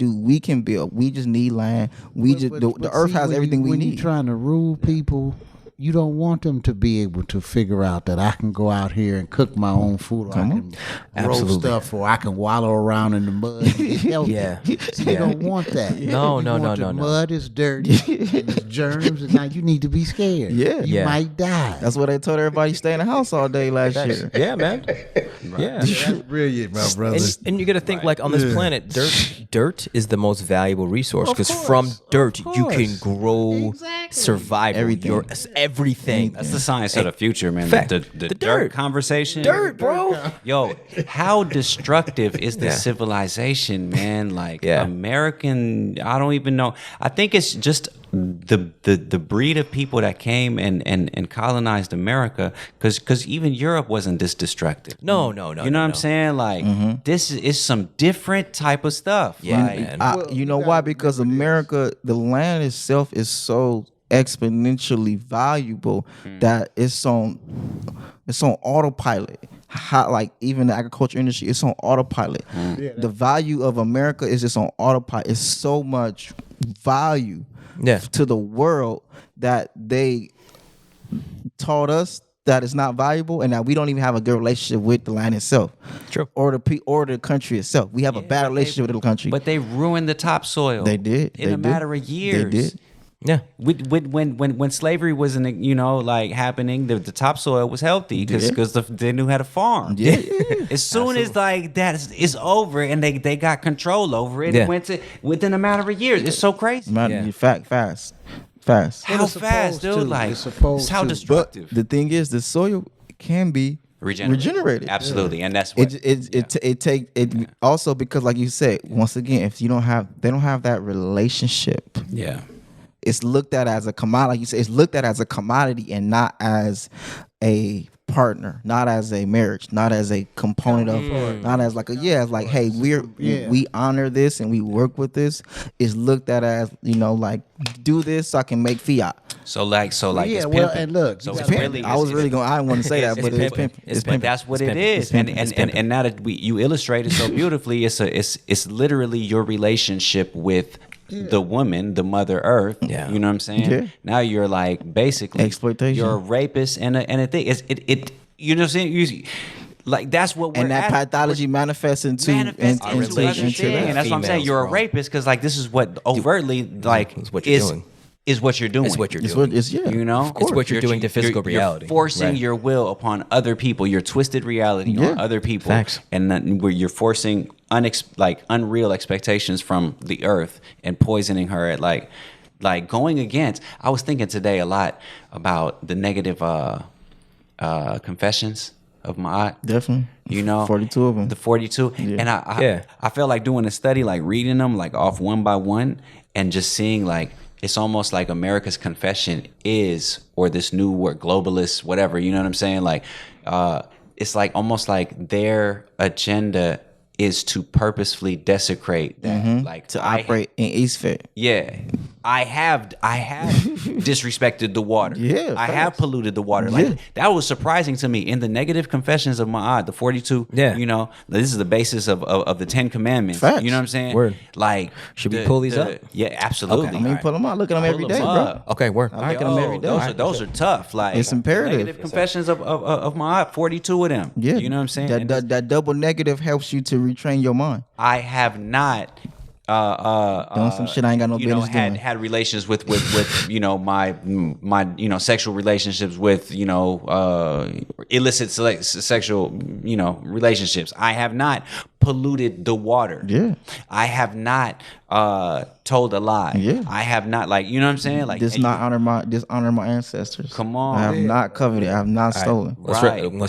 S2: build. We just need land. The earth has everything we need.
S3: When you're trying to rule people, you don't want them to be able to figure out that I can go out here and cook my own food, or I can grow stuff, or I can wallow around in the mud and get healthy. So you don't want that.
S1: No.
S3: Mud is dirty and there's germs, and now you need to be scared. You might die.
S2: That's what they told everybody stay in the house all day last year.
S1: Yeah, man. Yeah,
S3: that's brilliant, my brother.
S1: And you got to think like on this planet, dirt is the most valuable resource because from dirt you can grow survival. Everything.
S4: That's the science of the future, man.
S1: Fact.
S4: The dirt conversation.
S1: Dirt, bro.
S4: Yo, how destructive is the civilization, man? Like American, I don't even know. I think it's just the breed of people that came and colonized America, because even Europe wasn't this destructive.
S1: No.
S4: You know what I'm saying? Like this is some different type of stuff.
S1: Yeah,
S4: like,
S1: man.
S2: You know why? Because America, the land itself is so exponentially valuable that it's on autopilot. Like even the agriculture industry, it's on autopilot. The value of America is just on autopilot. It's so much value to the world that they taught us that it's not valuable, and that we don't even have a good relationship with the land itself.
S1: True.
S2: Or the country itself. We have a bad relationship with the country.
S4: But they ruined the topsoil.
S2: They did.
S4: In a matter of years.
S2: They did.
S1: Yeah.
S4: When slavery wasn't happening, the topsoil was healthy because they knew how to farm.
S2: Yeah.
S4: As soon as like that is over and they got control over it, it went to within a matter of years. It's so crazy.
S2: Fast.
S4: How fast, dude? Like
S3: It's supposed
S4: how
S3: to.
S4: destructive.
S2: But the thing is, the soil can be regenerated.
S4: Absolutely, and that's what
S2: it also, because like you said, once again, if they don't have that relationship, it's looked at as a commodity. Like you said, it's looked at as a commodity and not as a partner, not as a marriage, not as a component of, not as like it's like, hey, we honor this and we work with this. It's looked at as, like, do this so I can make fiat.
S4: So like
S3: yeah, well, and look,
S4: so
S2: it's really, I didn't want to say that, but it's pimping. It's pimping.
S4: That's what it is. And now that you illustrated so beautifully, it's literally your relationship with the woman, the Mother Earth. Yeah. You know what I'm saying? Yeah. Now you're like basically
S2: exploitation.
S4: You're a rapist and a thing. It you know what I'm saying? Like that's what we're
S2: and that pathology manifests into
S4: and that's what I'm saying. You're a rapist because like this is what overtly like is what you're doing. Is what you're doing.
S1: It's what you're doing.
S4: You know?
S1: It's what you're doing to physical reality.
S4: You're forcing your will upon other people, your twisted reality on other people.
S1: Facts.
S4: And then where you're forcing unreal expectations from the earth and poisoning her at like going against. I was thinking today a lot about the negative confessions of Ma'at.
S2: Definitely.
S4: You know?
S2: 42 of them.
S4: The 42. Yeah. And I felt like doing a study, like reading them like off one by one and just seeing like it's almost like America's confession is, or this new word, globalist, whatever, you know what I'm saying? Like, it's like almost like their agenda is to purposefully desecrate that, like
S2: to operate in Eastfit.
S4: Yeah, I have disrespected the water.
S2: Yeah,
S4: I have polluted the water. Like that was surprising to me. In the negative confessions of Ma'at, the 42.
S1: Yeah,
S4: you know, this is the basis of the 10 Commandments.
S2: Facts.
S4: You know what I'm saying?
S1: Word.
S4: Like,
S1: should we pull these up?
S4: Yeah, absolutely.
S2: Okay. I mean, pull them out. Look at them every day, bro.
S1: Okay, word.
S2: I look at them every day.
S4: Those are tough. Like
S2: it's imperative.
S4: Negative confessions of Ma'at, 42 of them.
S2: Yeah,
S4: you know what I'm saying?
S2: That double negative helps you to retrain your mind.
S4: I have not
S2: doing some shit I ain't got no business doing.
S4: Had relations with my sexual relationships with illicit sexual relationships. I have not polluted the water.
S2: Yeah,
S4: I have not told a lie.
S2: Yeah,
S4: I have not, like, you know what I'm saying, like
S2: dishonor my ancestors.
S4: Come on,
S2: I have not coveted. I have not stolen.
S1: Let's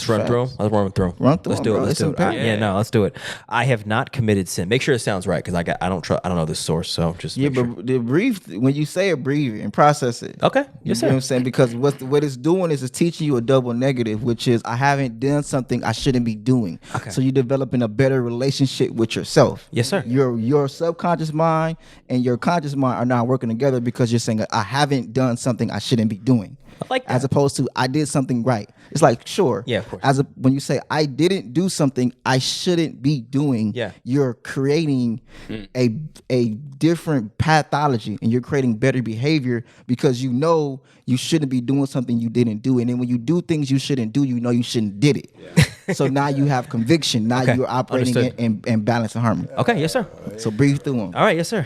S1: run through. Let's run through. Let's do it. Let's do it. Let's do it. I have not committed sin. Make sure it sounds right, because I don't know this source, so just
S2: but breathe when you say it, breathe and process it.
S1: Okay, yes, sir.
S2: You know what I'm saying? Because what it's doing is it's teaching you a double negative, which is I haven't done something I shouldn't be doing.
S1: Okay.
S2: So you're developing a better relationship with yourself.
S1: Yes, sir.
S2: Your subconscious mind and your conscious mind are now working together because you're saying I haven't done something I shouldn't be doing.
S1: I like that.
S2: As opposed to I did something right. It's like, sure.
S1: Yeah, of course.
S2: When you say I didn't do something I shouldn't be doing, you're creating a different pathology and you're creating better behavior because you know you shouldn't be doing something you didn't do. And then when you do things you shouldn't do, you know you shouldn't did it. Yeah. So now you have conviction. Now you're operating in balance and harmony.
S1: Okay, yes, sir.
S2: So breathe through them.
S1: All right, yes, sir.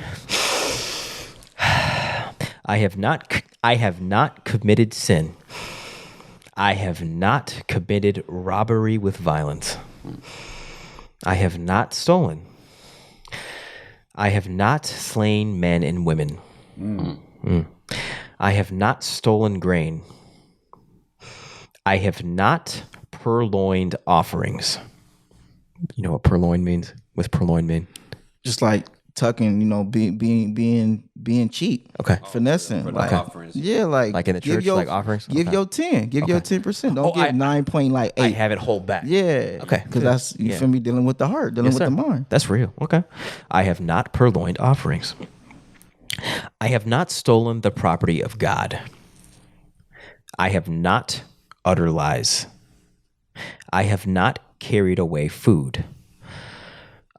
S1: I have not committed sin. I have not committed robbery with violence. I have not stolen. I have not slain men and women. I have not stolen grain. I have not purloined offerings. You know what purloin means? What's purloin mean?
S2: Just like tucking, being cheap.
S1: Okay.
S2: Finessing.
S4: Like offerings.
S2: Yeah, like
S1: in the church, like offerings?
S2: Give your 10. Give your 10%. Don't give 9.8.
S1: I have it hold back.
S2: Yeah.
S1: Okay.
S2: Because that's, you feel me, dealing with the heart, dealing with the mind.
S1: That's real. Okay. I have not purloined offerings. I have not stolen the property of God. I have not uttered lies. I have not carried away food.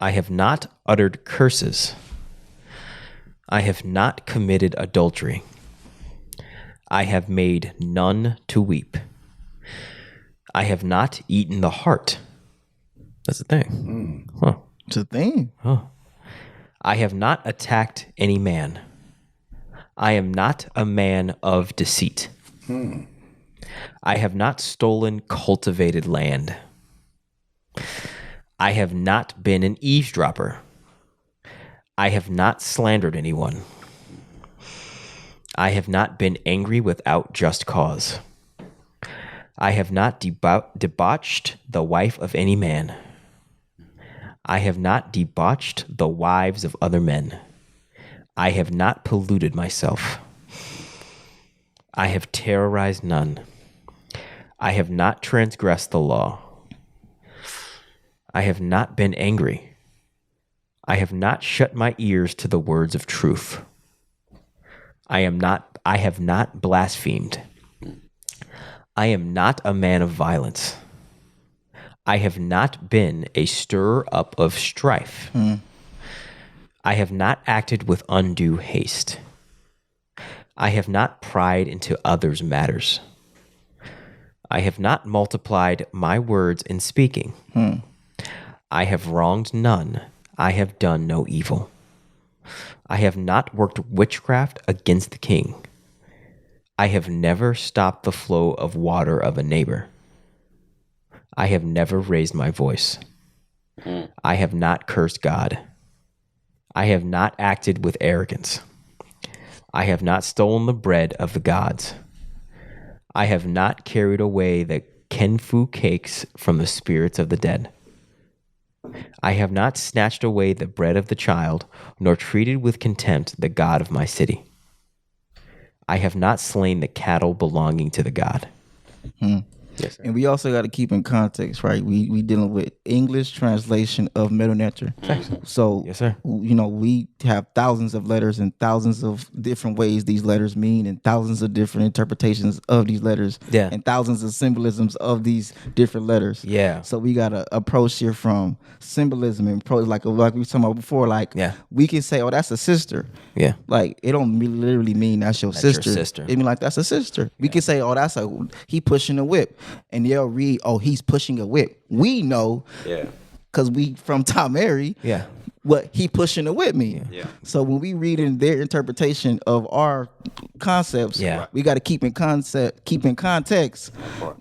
S1: I have not uttered curses. I have not committed adultery. I have made none to weep. I have not eaten the heart. That's the thing. Huh.
S2: It's a thing.
S1: Huh. I have not attacked any man. I am not a man of deceit. I have not stolen cultivated land. I have not been an eavesdropper. I have not slandered anyone. I have not been angry without just cause. I have not debauched the wife of any man. I have not debauched the wives of other men. I have not polluted myself. I have terrorized none. I have not transgressed the law. I have not been angry. I have not shut my ears to the words of truth. I have not blasphemed. I am not a man of violence. I have not been a stirrer up of strife. I have not acted with undue haste. I have not pried into others' matters. I have not multiplied my words in speaking. I have wronged none. I have done no evil. I have not worked witchcraft against the king. I have never stopped the flow of water of a neighbor. I have never raised my voice. I have not cursed God. I have not acted with arrogance. I have not stolen the bread of the gods. I have not carried away the kenfu cakes from the spirits of the dead. I have not snatched away the bread of the child, nor treated with contempt the God of my city. I have not slain the cattle belonging to the God.
S2: Yes, and we also got to keep in context, right? We dealing with English translation of Middle Nature. So,
S1: yes, sir.
S2: We have thousands of letters and thousands of different ways these letters mean, and thousands of different interpretations of these letters, and thousands of symbolisms of these different letters.
S1: Yeah.
S2: So we got to approach here from symbolism and like we were talking about before. Like, we can say, "Oh, that's a sister."
S1: Yeah.
S2: Like, it don't literally mean that's your sister.
S1: Your sister.
S2: It mean like that's a sister. We can say, "Oh, he pushing a whip." And they'll read, "Oh, he's pushing a whip." We know, because we from Tamari, what he pushing a whip mean. So when we read in their interpretation of our concepts, we got to keep in context.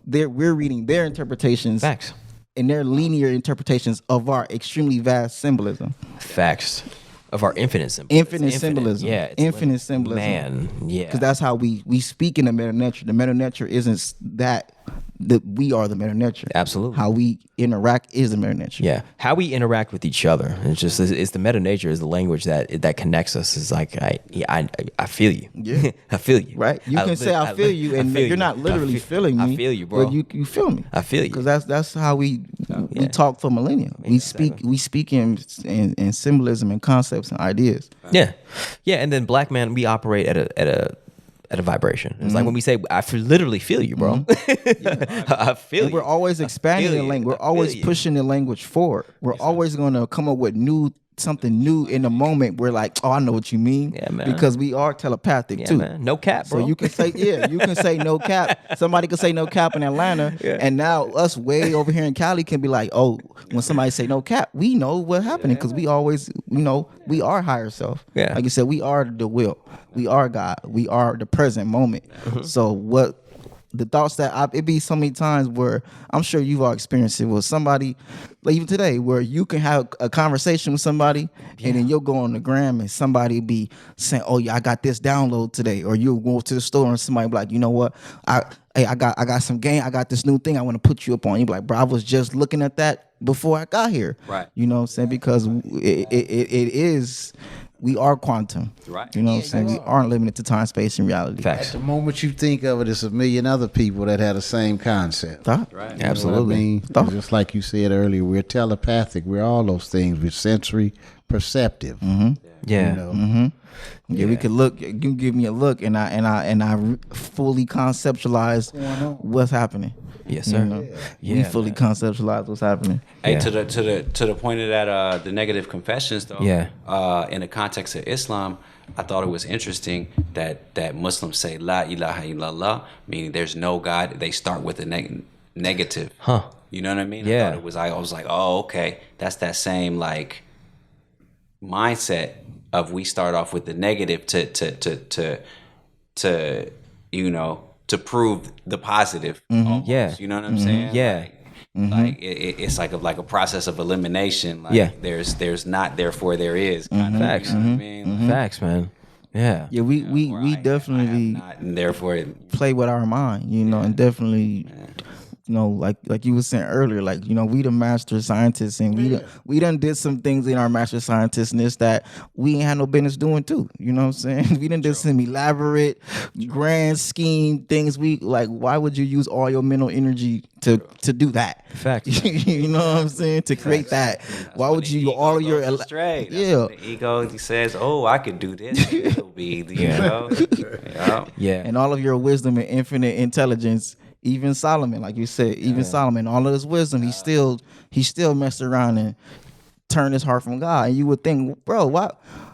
S2: We're reading their interpretations,
S1: facts,
S2: and their linear interpretations of our extremely vast symbolism.
S1: Facts. Of our infinite symbolism.
S2: Infinite symbolism.
S1: Yeah.
S2: Infinite symbolism.
S1: Man, yeah.
S2: Because that's how we speak in the meta nature. The meta nature isn't that we are the meta nature.
S1: Absolutely.
S2: How we interact is the meta nature.
S1: Yeah. How we interact with each other. It's the meta nature is the language that connects us. It's like I feel you.
S2: Yeah.
S1: I feel you.
S2: Right. You can say I feel you, and you're not literally feeling me.
S1: I feel you, bro.
S2: But you feel me.
S1: I feel you.
S2: Because that's how we talk for millennia. We speak in symbolism and concepts and ideas.
S1: Yeah. Yeah. And then black man, we operate at a vibration. It's like when we say, literally feel you, bro. I feel you.
S2: We're always expanding the language. We're always pushing the language forward. We're always going to come up with something new in the moment. We're like, "Oh, I know what you mean."
S1: Yeah, man.
S2: Because we are telepathic too.
S1: Man. No cap, bro.
S2: So you can say, you can say no cap. Somebody can say no cap in Atlanta, and now us way over here in Cali can be like, "Oh, when somebody say no cap, we know what's happening because we always, we are higher self."
S1: Yeah.
S2: Like you said, we are the will. We are God. We are the present moment. So what the thoughts that it be so many times where I'm sure you've all experienced it with somebody, like even today, where you can have a conversation with somebody and then you'll go on the gram and somebody be saying, "Oh yeah, I got this download today," or you'll go to the store and somebody be like, "You know what? I got some game. I got this new thing I want to put you up on." You be like, "Bro, I was just looking at that before I got here."
S4: Right.
S2: You know what I'm saying? Because it is. We are quantum.
S4: Right.
S2: You know what I'm saying? We aren't limited to time, space, and reality.
S1: Facts.
S3: At the moment you think of it, it's a million other people that had the same concept.
S4: Right.
S3: You know
S1: Absolutely.
S3: what I mean? Just like you said earlier, we're telepathic. We're all those things. We're sensory perceptive.
S1: Yeah.
S3: You know?
S2: Yeah, we could look. You can give me a look, and I fully conceptualize what's happening.
S1: Yes, sir.
S2: You know?
S1: Yeah,
S2: we fully conceptualize what's happening.
S4: Hey,
S1: Yeah.
S4: to the point of that, the negative confessions though.
S1: Yeah.
S4: In the context of Islam, I thought it was interesting that Muslims say La ilaha illallah, meaning there's no God. They start with a negative.
S1: Huh.
S4: You know what I mean?
S1: Yeah.
S4: I was like, oh, okay, that's that same like mindset of we start off with the negative to prove the positive. Almost,
S1: Yeah.
S4: you know what I'm saying?
S1: Yeah.
S4: Like it's like a process of elimination. Like there's not, therefore there is. Kind of,
S1: Facts.
S4: you know what I mean?
S1: Facts, man. Yeah.
S2: Yeah, we
S4: I
S2: definitely
S4: am not, and therefore
S2: play with our mind, and definitely like you were saying earlier, like, we the master scientists, and we done did some things in our master scientistness that we ain't had no business doing too. You know what I'm saying? We done did some elaborate, grand scheme things. We like, why would you use all your mental energy to do that?
S1: Fact.
S2: You know what I'm saying? To create that. Why would you all of your
S4: straight? The ego says, "Oh, I could do this." It'll be,
S2: and all of your wisdom and infinite intelligence. Even Solomon, like you said, Solomon, all of his wisdom, he still messed around and turned his heart from God. And you would think, bro, why?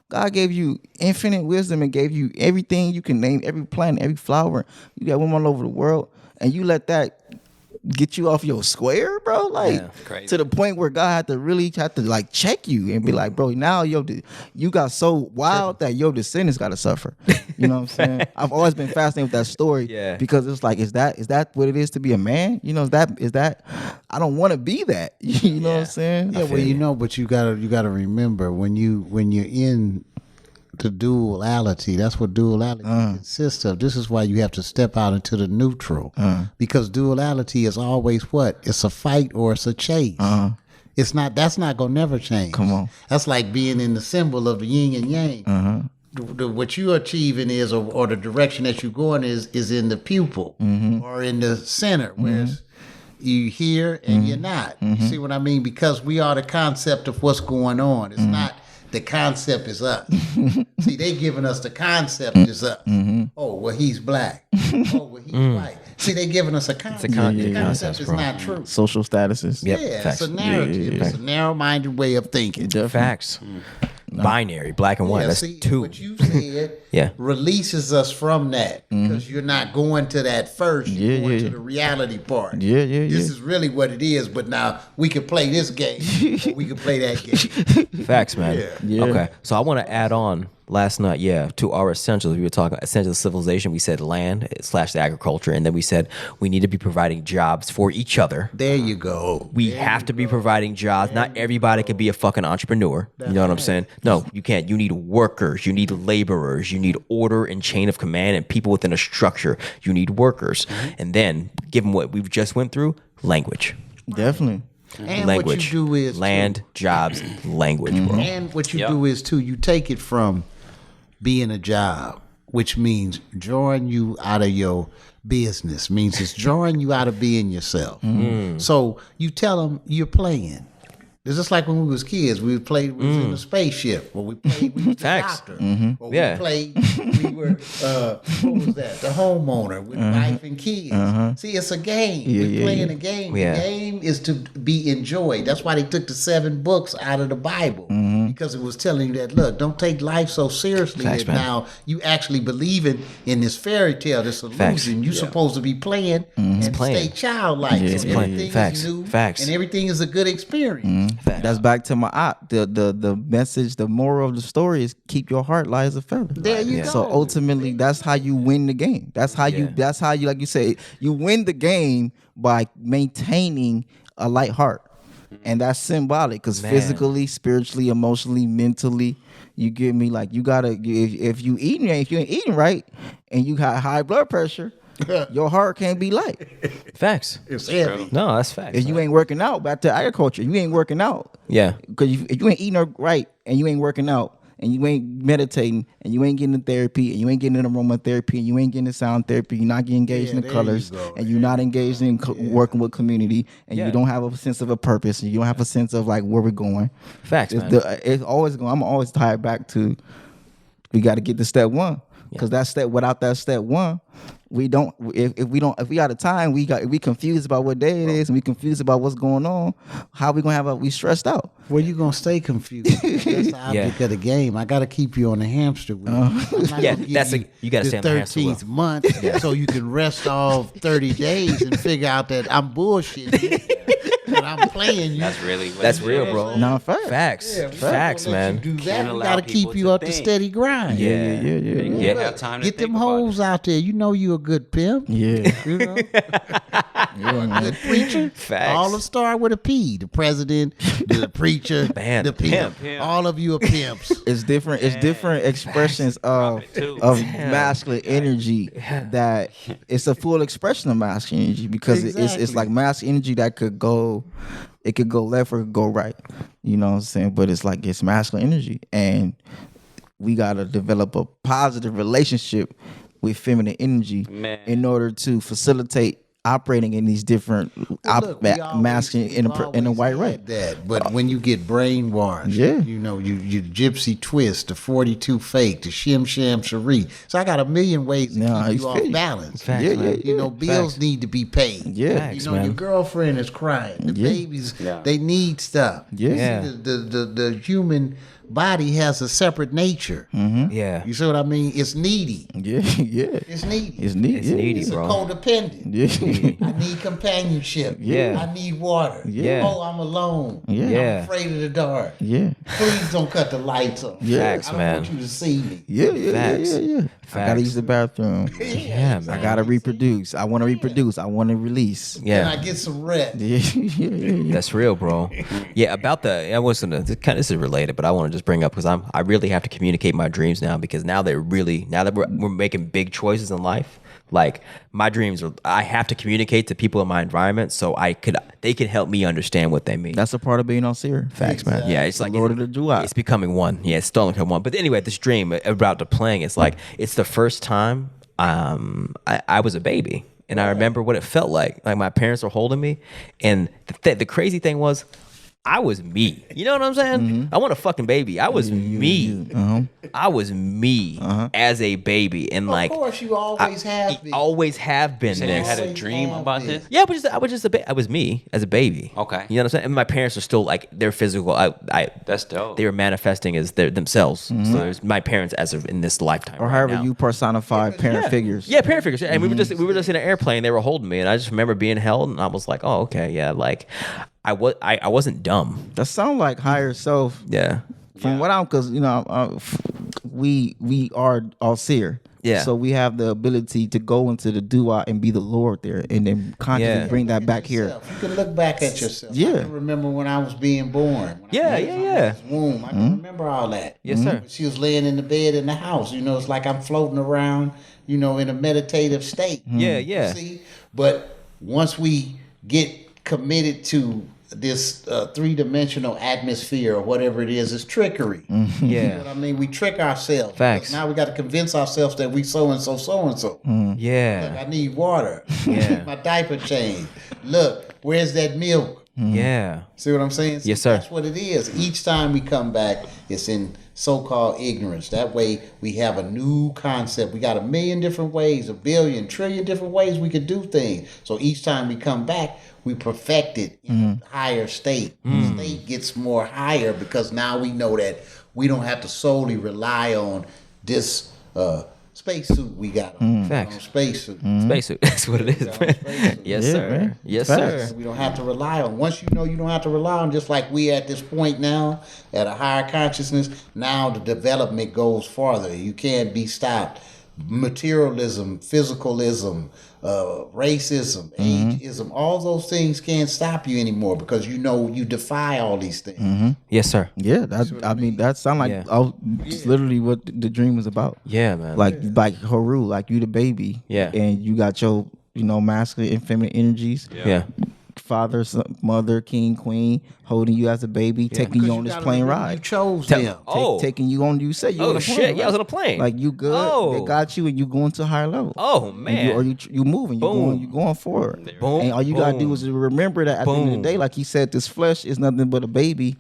S2: God gave you infinite wisdom and gave you everything you can name, every plant, every flower. You got women all over the world, and you let that get you off your square, bro. Like to the point where God had to like check you and be like, bro, now you got so wild that your descendants got to suffer. You know what I'm saying? I've always been fascinated with that story because it's like, is that what it is to be a man? Is that I don't want to be that. You know what I'm saying?
S3: Yeah, well, but you gotta remember when you're in the duality, that's what duality consists of. This is why you have to step out into the neutral, because duality is always what? It's a fight or it's a chase. It's not. That's not gonna never change.
S2: Come on.
S3: That's like being in the symbol of the yin and yang. What you're achieving is, or the direction that you're going is in the pupil or in the center, whereas you here and you're not. You see what I mean? Because we are the concept of what's going on. It's not. The concept is us. See, they giving us the concept is us. Oh, well, he's black. Oh, well, he's white. See, they giving us a concept. The concept is not true.
S2: Social statuses.
S3: Yeah, it's a narrative. It's a narrow-minded way of thinking.
S1: Facts. Binary, black and white. That's two.
S3: What you said releases us from that because you're not going to that first. You're going to the reality part. This is really what it is, but now we can play this game or we can play that game.
S1: Facts, man. Okay, so I want to add on last night, to our essentials. We were talking essential civilization. We said land / agriculture, and then we said we need to be providing jobs for each other.
S3: There you go.
S1: We have to be providing jobs. Not everybody can be a fucking entrepreneur. You know what I'm saying? No, you can't. You need workers. You need laborers. You need order and chain of command and people within a structure. You need workers. And then, given what we've just went through, language.
S2: Definitely.
S3: And
S1: language.
S3: What you do is
S1: land, jobs, language, bro.
S3: And what you do is too, you take it from being a job, which means drawing you out of your business, means it's drawing you out of being yourself. So you tell them you're playing. It's just like when we was kids, we was in a spaceship, or we played, we was the doctor, or we played, we were, what was that, the homeowner with wife and kids. See, it's a game. We're playing a game. The game is to be enjoyed. That's why they took the 7 books out of the Bible, because it was telling you that, look, don't take life so seriously that now you actually believe in this fairy tale, this illusion. You're supposed to be playing and stay childlike. So everything is new and everything is a good experience.
S2: That's back to my the message, the moral of the story is keep your heart light as a feather.
S3: There you go.
S2: So ultimately, that's how you win the game. That's how you like you say, you win the game by maintaining a light heart. And that's symbolic because physically, spiritually, emotionally, mentally, you get me, like you gotta, if you ain't eating right and you got high blood pressure, your heart can't be light.
S1: Facts.
S3: It's heavy.
S1: No, that's facts.
S2: If you ain't working out, back to agriculture, you ain't working out.
S1: Yeah.
S2: Because if you ain't eating right and you ain't working out and you ain't meditating and you ain't getting the therapy and you ain't getting the aromatherapy and you ain't getting the sound therapy, you're not getting engaged in the colors and you're not engaged in working with community and you don't have a sense of a purpose and you don't have a sense of like where we're going.
S1: Facts, man.
S2: It's always going. I'm always tied back to we got to get to step 1 because that step, without that step 1. We don't. If we out of time, we confused about what day it is, and we confused about what's going on. How we gonna we stressed out?
S3: Well, you gonna stay confused. That's the object of the game. I gotta keep you on the hamster wheel.
S1: You gotta stay on the hamster wheel.
S3: 13th month, so you can rest all 30 days and figure out that I'm bullshitting. But I'm playing you.
S4: That's real,
S1: bro.
S2: No, facts.
S1: Facts, man.
S3: You do that. We gotta keep you up the steady grind.
S2: Yeah.
S3: Get them hoes out there. You know you a good pimp.
S2: Yeah.
S3: You know. Good preacher.
S1: Facts.
S3: All of start with a P. The president, the preacher, the pimp. All of you are pimps.
S2: It's different. It's different expressions of masculine energy. That it's a full expression of masculine energy because it's like masculine energy that could go. It could go left or it could go right. You know what I'm saying? But it's like it's masculine energy, and we gotta develop a positive relationship with feminine energy in order to facilitate operating in these different masculine in a white right.
S3: That, but when you get brainwashed, you know, you gypsy twist, the 42 fake, the shim sham cherie. So I got a million ways to keep you off balance.
S1: Facts,
S3: you know, bills need to be paid.
S1: Facts,
S3: you know, your girlfriend is crying. The babies, they need stuff. The human body has a separate nature. You see what I mean? It's needy. It's needy.
S1: It's needy,
S3: it's
S1: bro.
S3: It's codependent. I need companionship. I need water. Oh, I'm alone. I'm afraid of the dark. Please don't cut the lights on.
S1: Facts,
S3: I don't
S1: man.
S3: want you to see me.
S1: Facts.
S2: I gotta use the bathroom.
S1: Man.
S2: I gotta reproduce. I want to reproduce. I want to release.
S3: Can I get some rest?
S1: That's real, bro. About the, I wasn't, this is related, but I want to just bring up because I really have to communicate my dreams now because now that we're making big choices in life, like my dreams are, I have to communicate to people in my environment so they can help me understand what they mean.
S2: That's a part of being on seer.
S1: Facts, man. Yeah, it's like
S2: Lord of the July.
S1: It's becoming one. Yeah, it's starting to become one. But anyway, this dream about the playing, it's like it's the first time I was a baby. And I remember what it felt like. Like my parents were holding me. And the crazy thing was, I was me. You know what I'm saying? I want a fucking baby. I was me. I was me as a baby. And like,
S3: of course, you always have been.
S1: Always have been
S4: You
S1: this.
S4: had a dream about this?
S1: Yeah, but I was me as a baby.
S4: Okay.
S1: You know what I'm saying? And my parents are still like, they're physical.
S4: That's dope.
S1: They were manifesting as themselves. So there's my parents as of in this lifetime.
S2: Or
S1: right
S2: however
S1: now.
S2: you personify parent figures.
S1: Yeah, parent figures. And we were just in an airplane. They were holding me, and I just remember being held, and I was like, oh, okay, yeah. Like, I wasn't dumb.
S2: That sound like higher self.
S1: Yeah.
S2: From what I'm, because you know, we are all seer.
S1: Yeah.
S2: So we have the ability to go into the dua and be the Lord there, and then consciously bring that back here.
S3: You can look back at yourself.
S2: Yeah.
S3: I can remember when I was being born. Womb. I can remember all that.
S1: Yes, sir.
S3: She was laying in the bed in the house. You know, it's like I'm floating around, you know, in a meditative state.
S1: Yeah.
S3: See? But once we get committed to this three-dimensional atmosphere or whatever it is, it's trickery. You know what I mean? We trick ourselves.
S1: Facts.
S3: Now we got to convince ourselves that we so-and-so, so-and-so.
S1: Yeah.
S3: Look, I need water.
S1: Yeah.
S3: My diaper changed. Look, where's that milk?
S1: Yeah.
S3: See what I'm saying?
S1: Yes, sir.
S3: That's what it is. Each time we come back, it's in so-called ignorance. That way we have a new concept. We got a million different ways, a billion, trillion different ways we could do things. So each time we come back, we perfect it in a higher state. The state gets more higher because now we know that we don't have to solely rely on this spacesuit we got on.
S1: Facts.
S3: Spacesuit.
S1: Spacesuit. That's what it is, man. Yes,
S2: Yeah,
S1: sir.
S2: man.
S1: Yes,
S2: Facts.
S1: sir.
S3: We don't have to rely on. Once you know you don't have to rely on, just like we at this point now, at a higher consciousness, now the development goes farther. You can't be stopped. Materialism, physicalism, racism, ageism, all those things can't stop you anymore because you know you defy all these things.
S1: Yes, sir.
S2: Yeah, that sound like it's literally what the dream was about.
S1: Yeah, man.
S2: Like Haru, like you the baby.
S1: Yeah.
S2: And you got your, you know, masculine and feminine energies.
S1: Yeah.
S2: Father, mother, king, queen, holding you as a baby, taking you on this plane
S3: You
S2: ride.
S3: chose them.
S2: Taking you on, you said you on a plane.
S1: Shit. Yeah, I was on a plane.
S2: Like you good, they got you, and you going to a higher level.
S1: Oh, man.
S2: You moving, you going forward.
S1: Boom.
S2: And all you gotta do is remember that at the end of the day, like he said, this flesh is nothing but a baby,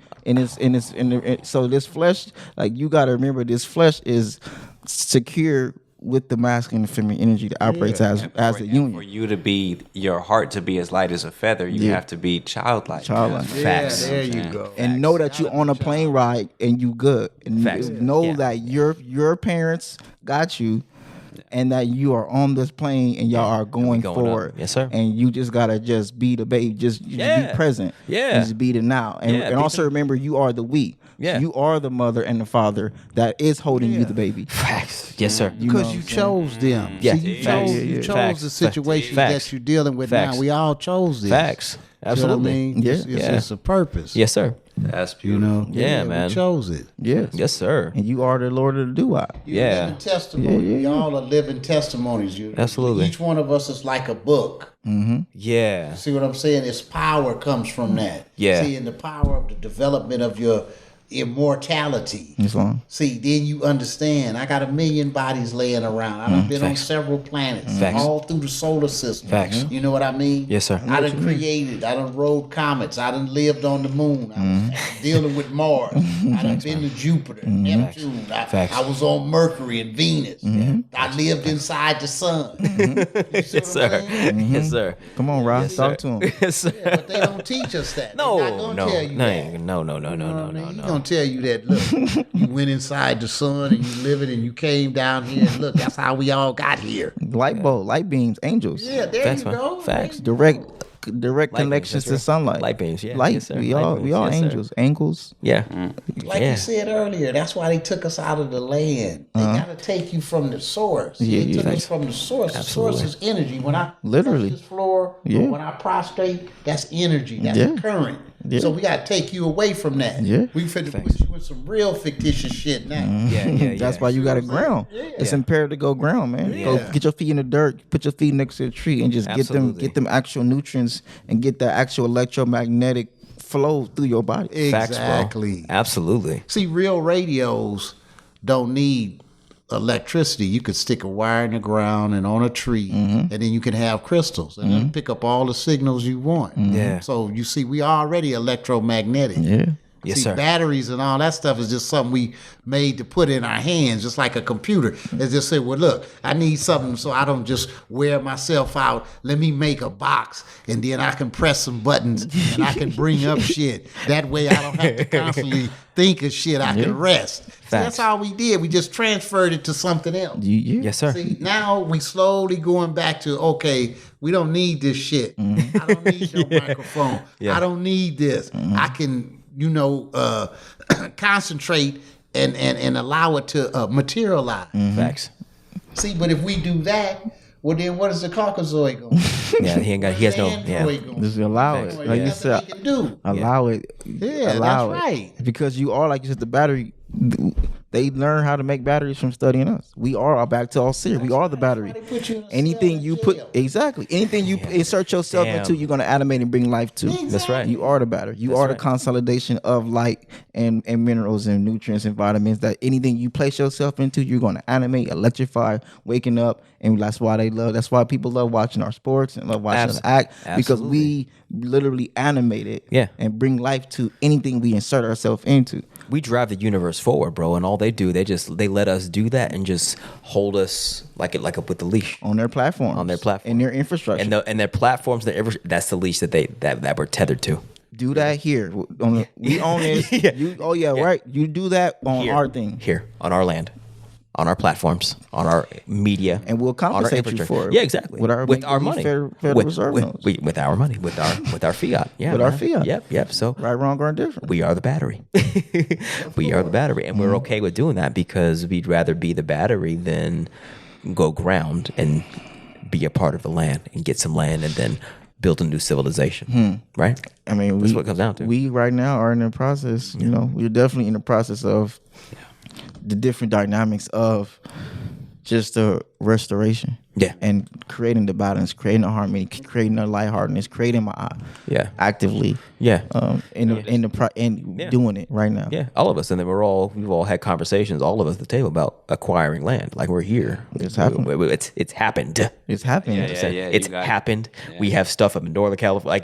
S2: so this flesh, like you gotta remember, this flesh is secure with the masculine and feminine energy that operates as a union.
S4: For you to be, your heart to be as light as a feather, you have to be childlike.
S1: Facts.
S3: There you go.
S2: And know that you're on a plane ride and you good. And
S1: Facts.
S2: know that your parents got you, and that you are on this plane and y'all are going forward.
S1: Up. Yes, sir.
S2: And you just gotta just be the baby, just be present.
S1: Yeah.
S2: Just be the now. And also remember, you are the we.
S1: Yeah.
S2: You are the mother and the father that is holding you the baby.
S1: Facts. Yes, sir.
S3: Because you chose them.
S1: Yeah.
S3: See, you chose the situation that you're dealing with now. We all chose this.
S1: Facts. Absolutely.
S3: You know what I mean? It's a purpose.
S1: Yes, sir.
S4: That's beautiful.
S1: Yeah, man.
S3: We chose it.
S1: Yes, sir.
S2: And you are the Lord of the do-I.
S3: You're living testimony. We all are living testimonies.
S1: Absolutely.
S3: Each one of us is like a book.
S1: Yeah.
S3: See what I'm saying? Its power comes from that.
S1: Yeah.
S3: See, in the power of the development of your immortality. See, then you understand. I got 1 million bodies laying around. I've been on several planets, all through the solar system.
S1: Facts.
S3: You know what I mean?
S1: Yes, sir.
S3: I done created. I done rode comets. I done lived on the moon. I was dealing with Mars. I done been to Jupiter, Neptune. I was on Mercury and Venus. I lived inside the sun.
S1: Yes, sir. Yes, sir.
S2: Come on, Ross. Talk to him.
S1: Yes, sir.
S3: Yeah, but they don't teach us that.
S1: No.
S3: Tell you that, look, you went inside the sun and you live it and you came down here and look, that's how we all got here.
S2: Light bulb, light beams, angels.
S3: Yeah, there you go.
S1: Facts.
S2: Direct
S1: Light
S2: connections
S1: beams,
S2: to sunlight.
S1: Light beams, yeah.
S2: Light.
S1: Yes, sir.
S2: We
S1: Light
S2: all
S1: beams, yes,
S2: angels.
S1: sir.
S2: Angles.
S1: Yeah.
S3: Like you said earlier, that's why they took us out of the land. They gotta take you from the source. They took us from the source.
S1: Absolutely.
S3: The source is energy. When I
S2: Literally.
S3: touch this floor, or when I prostrate, that's energy. That's a current. So we gotta take you away from that.
S2: Yeah.
S3: We finna put you in some real fictitious shit now.
S2: That's why you got to ground. It's imperative to go ground, man. Go get your feet in the dirt, put your feet next to a tree, and just get them actual nutrients and get that actual electromagnetic flow through your body.
S3: Exactly.
S1: Facts, bro. Absolutely.
S3: See, real radios don't need electricity. You could stick a wire in the ground and on a tree, and then you can have crystals and then pick up all the signals you want.
S1: Yeah.
S3: So you see, we already electromagnetic.
S2: Yeah.
S1: Yes,
S3: See,
S1: sir.
S3: batteries and all that stuff is just something we made to put in our hands, just like a computer. They just say, well, look, I need something so I don't just wear myself out. Let me make a box, and then I can press some buttons, and I can bring up shit. That way I don't have to constantly think of shit. I can rest. See, that's all we did. We just transferred it to something else.
S1: Yes, sir.
S3: See, now we slowly going back to, okay, we don't need this shit. I don't need your microphone. I don't need this. I can... concentrate and allow it to materialize.
S1: Facts.
S3: See, but if we do that, well, then what is the Caucasoid going to do?
S1: Yeah, he has no. Yeah.
S2: Just allow it. Like you said, allow it.
S3: Yeah,
S2: allow
S3: that's
S2: it.
S3: right.
S2: Because you are, like you said, the battery. They learn how to make batteries from studying us. We are back to Asyr. We are the battery. Anything you put anything you insert yourself into, you're gonna animate and bring life to.
S3: Exactly.
S1: That's right.
S2: You are the battery. You are the consolidation of light and minerals and nutrients and vitamins. That anything you place yourself into, you're gonna animate, electrify, waking up, and that's why people love watching our sports and love watching us act because we literally animate it and bring life to anything we insert ourselves into.
S1: We drive the universe forward, bro, and all they do, they let us do that and just hold us like with the leash
S2: on their platform, and their infrastructure,
S1: and their platforms. That's the leash that we're tethered to.
S2: Do that here. We own this. Right. You do that on our thing
S1: here on our land. On our platforms, on our media,
S2: and we'll compensate you for it.
S1: Yeah, exactly.
S2: With our money, Federal Reserve notes.
S1: With our money, with our fiat. Yeah,
S2: with our fiat.
S1: Yep. So
S2: right, wrong, or indifferent.
S1: We are the battery. We are the battery, and we're okay with doing that because we'd rather be the battery than go ground and be a part of the land and get some land and then build a new civilization. Right?
S2: I mean,
S1: that's what it comes down to.
S2: We right now are in the process. You know, we're definitely in the process of. The different dynamics of just the restoration, and creating the balance, creating the harmony, creating the lightheartedness, creating my actively, doing it right now.
S1: Yeah, all of us, and then we've all had conversations, all of us at the table about acquiring land. Like we're here,
S2: it's happened.
S1: It's happened.
S2: It's happened.
S1: It's happened. We have stuff up in Northern California. Like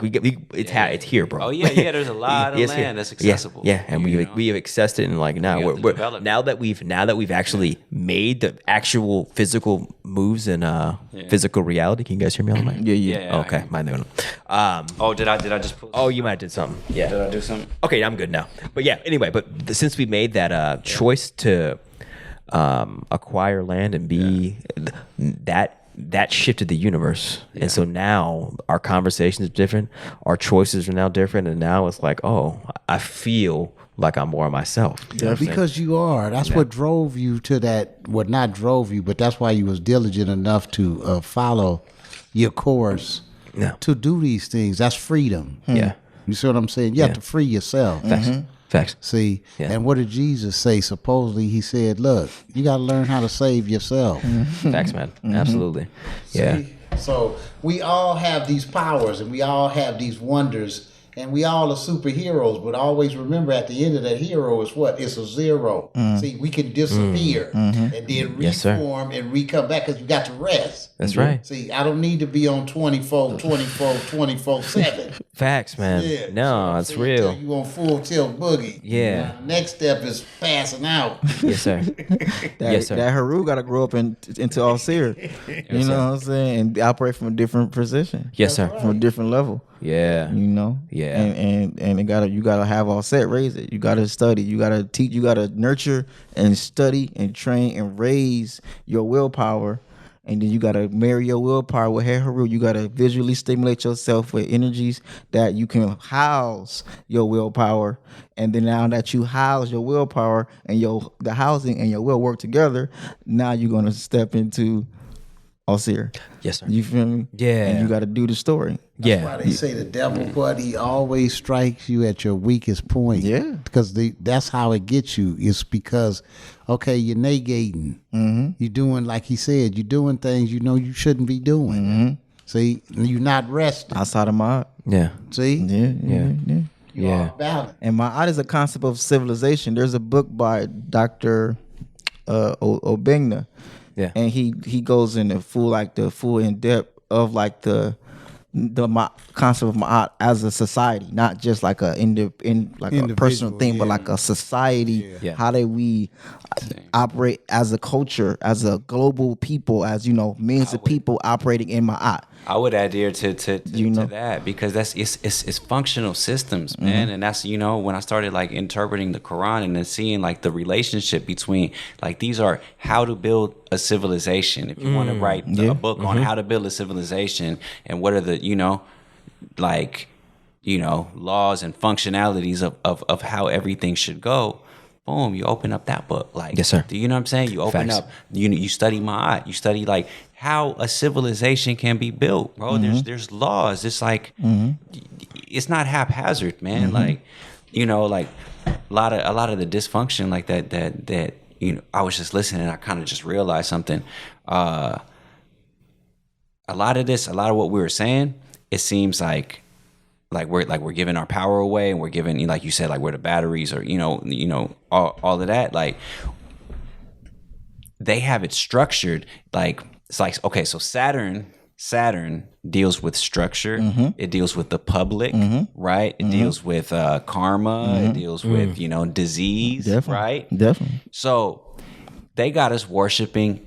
S1: it's here, bro.
S4: Oh yeah. There's a lot of land that's accessible.
S1: Yeah, and we have accessed it, and like now now that we've actually made the actual physical moves and physical reality. Can you guys hear me on the mic?
S2: Yeah.
S1: Okay, mine.
S4: Did I just pull?
S1: Oh, you might have did something. Yeah.
S4: Did I do something?
S1: Okay, I'm good now. But yeah, anyway, since we made that choice to acquire land and be that shifted the universe. And so now our conversations are different, our choices are now different, and now it's like, oh, I feel like I'm more myself.
S3: Yeah, because you are. That's what drove you to that. What not drove you, but that's why you was diligent enough to follow your course to do these things. That's freedom.
S1: Yeah.
S3: You see what I'm saying? You have to free yourself.
S1: Facts.
S3: See, and what did Jesus say? Supposedly, he said, "Look, you got to learn how to save yourself."
S1: Facts, man. Absolutely. Yeah.
S3: See? So we all have these powers, and we all have these wonders. And we all are superheroes, but always remember at the end of that hero is what? It's a zero. See, we can disappear and then reform and re-come back because you got to rest.
S1: That's right.
S3: See, I don't need to be on 24/7.
S1: Facts, man.
S3: Yeah.
S1: No, it's real.
S3: You on full tilt boogie.
S1: Yeah.
S3: Now, the next step is passing out.
S1: Yes, sir. Yes, sir.
S2: That Haru got to grow up into Asyr. You know what I'm saying? And operate from a different position.
S1: Yes, sir.
S2: From a different level.
S1: Yeah.
S2: You know?
S1: Yeah.
S2: And you gotta have all set, raise it. You gotta study, you gotta teach, you gotta nurture and study and train and raise your willpower. And then you gotta marry your willpower with Haru. You gotta visually stimulate yourself with energies that you can house your willpower. And then now that you house your willpower and the housing and your will work together, now you're gonna step into Asyr.
S1: Yes, sir.
S2: You feel me?
S1: Yeah.
S2: And you got to do the story.
S3: That's why they say the devil, buddy, always strikes you at your weakest point.
S2: Yeah.
S3: Because that's how it gets you. It's because, okay, you're negating. You're doing, like he said, you're doing things you know you shouldn't be doing. See, you're not resting.
S2: Outside of my
S3: See?
S2: Yeah.
S3: You are balanced.
S2: And Ma'at is a concept of civilization. There's a book by Dr. Obengna.
S1: Yeah.
S2: And he goes in the full in depth of like the concept of Ma'at as a society, not just like a personal thing, but like a society.
S1: Yeah.
S2: How do we operate as a culture, as a global people, as millions of people operating in Ma'at?
S4: I would adhere to that because it's functional systems, man. And that's, when I started like interpreting the Quran and then seeing like the relationship between like these are how to build a civilization. If you want to write a book on how to build a civilization and what are the, laws and functionalities of how everything should go. Boom, you open up that book. Like,
S1: yes, sir.
S4: Do you know what I'm saying? You open up, you study Ma'at, you study like how a civilization can be built, bro. There's laws. It's like it's not haphazard, man. Like, like a lot of the dysfunction like that I was just listening and I kind of just realized something. A lot of what we were saying, it seems like we're giving our power away and we're giving, like you said, like we're the batteries or all of that. Like they have it structured like it's like, okay, so Saturn deals with structure. It deals with the public, right? It deals with karma. It deals with disease, right?
S2: Definitely.
S4: So they got us worshiping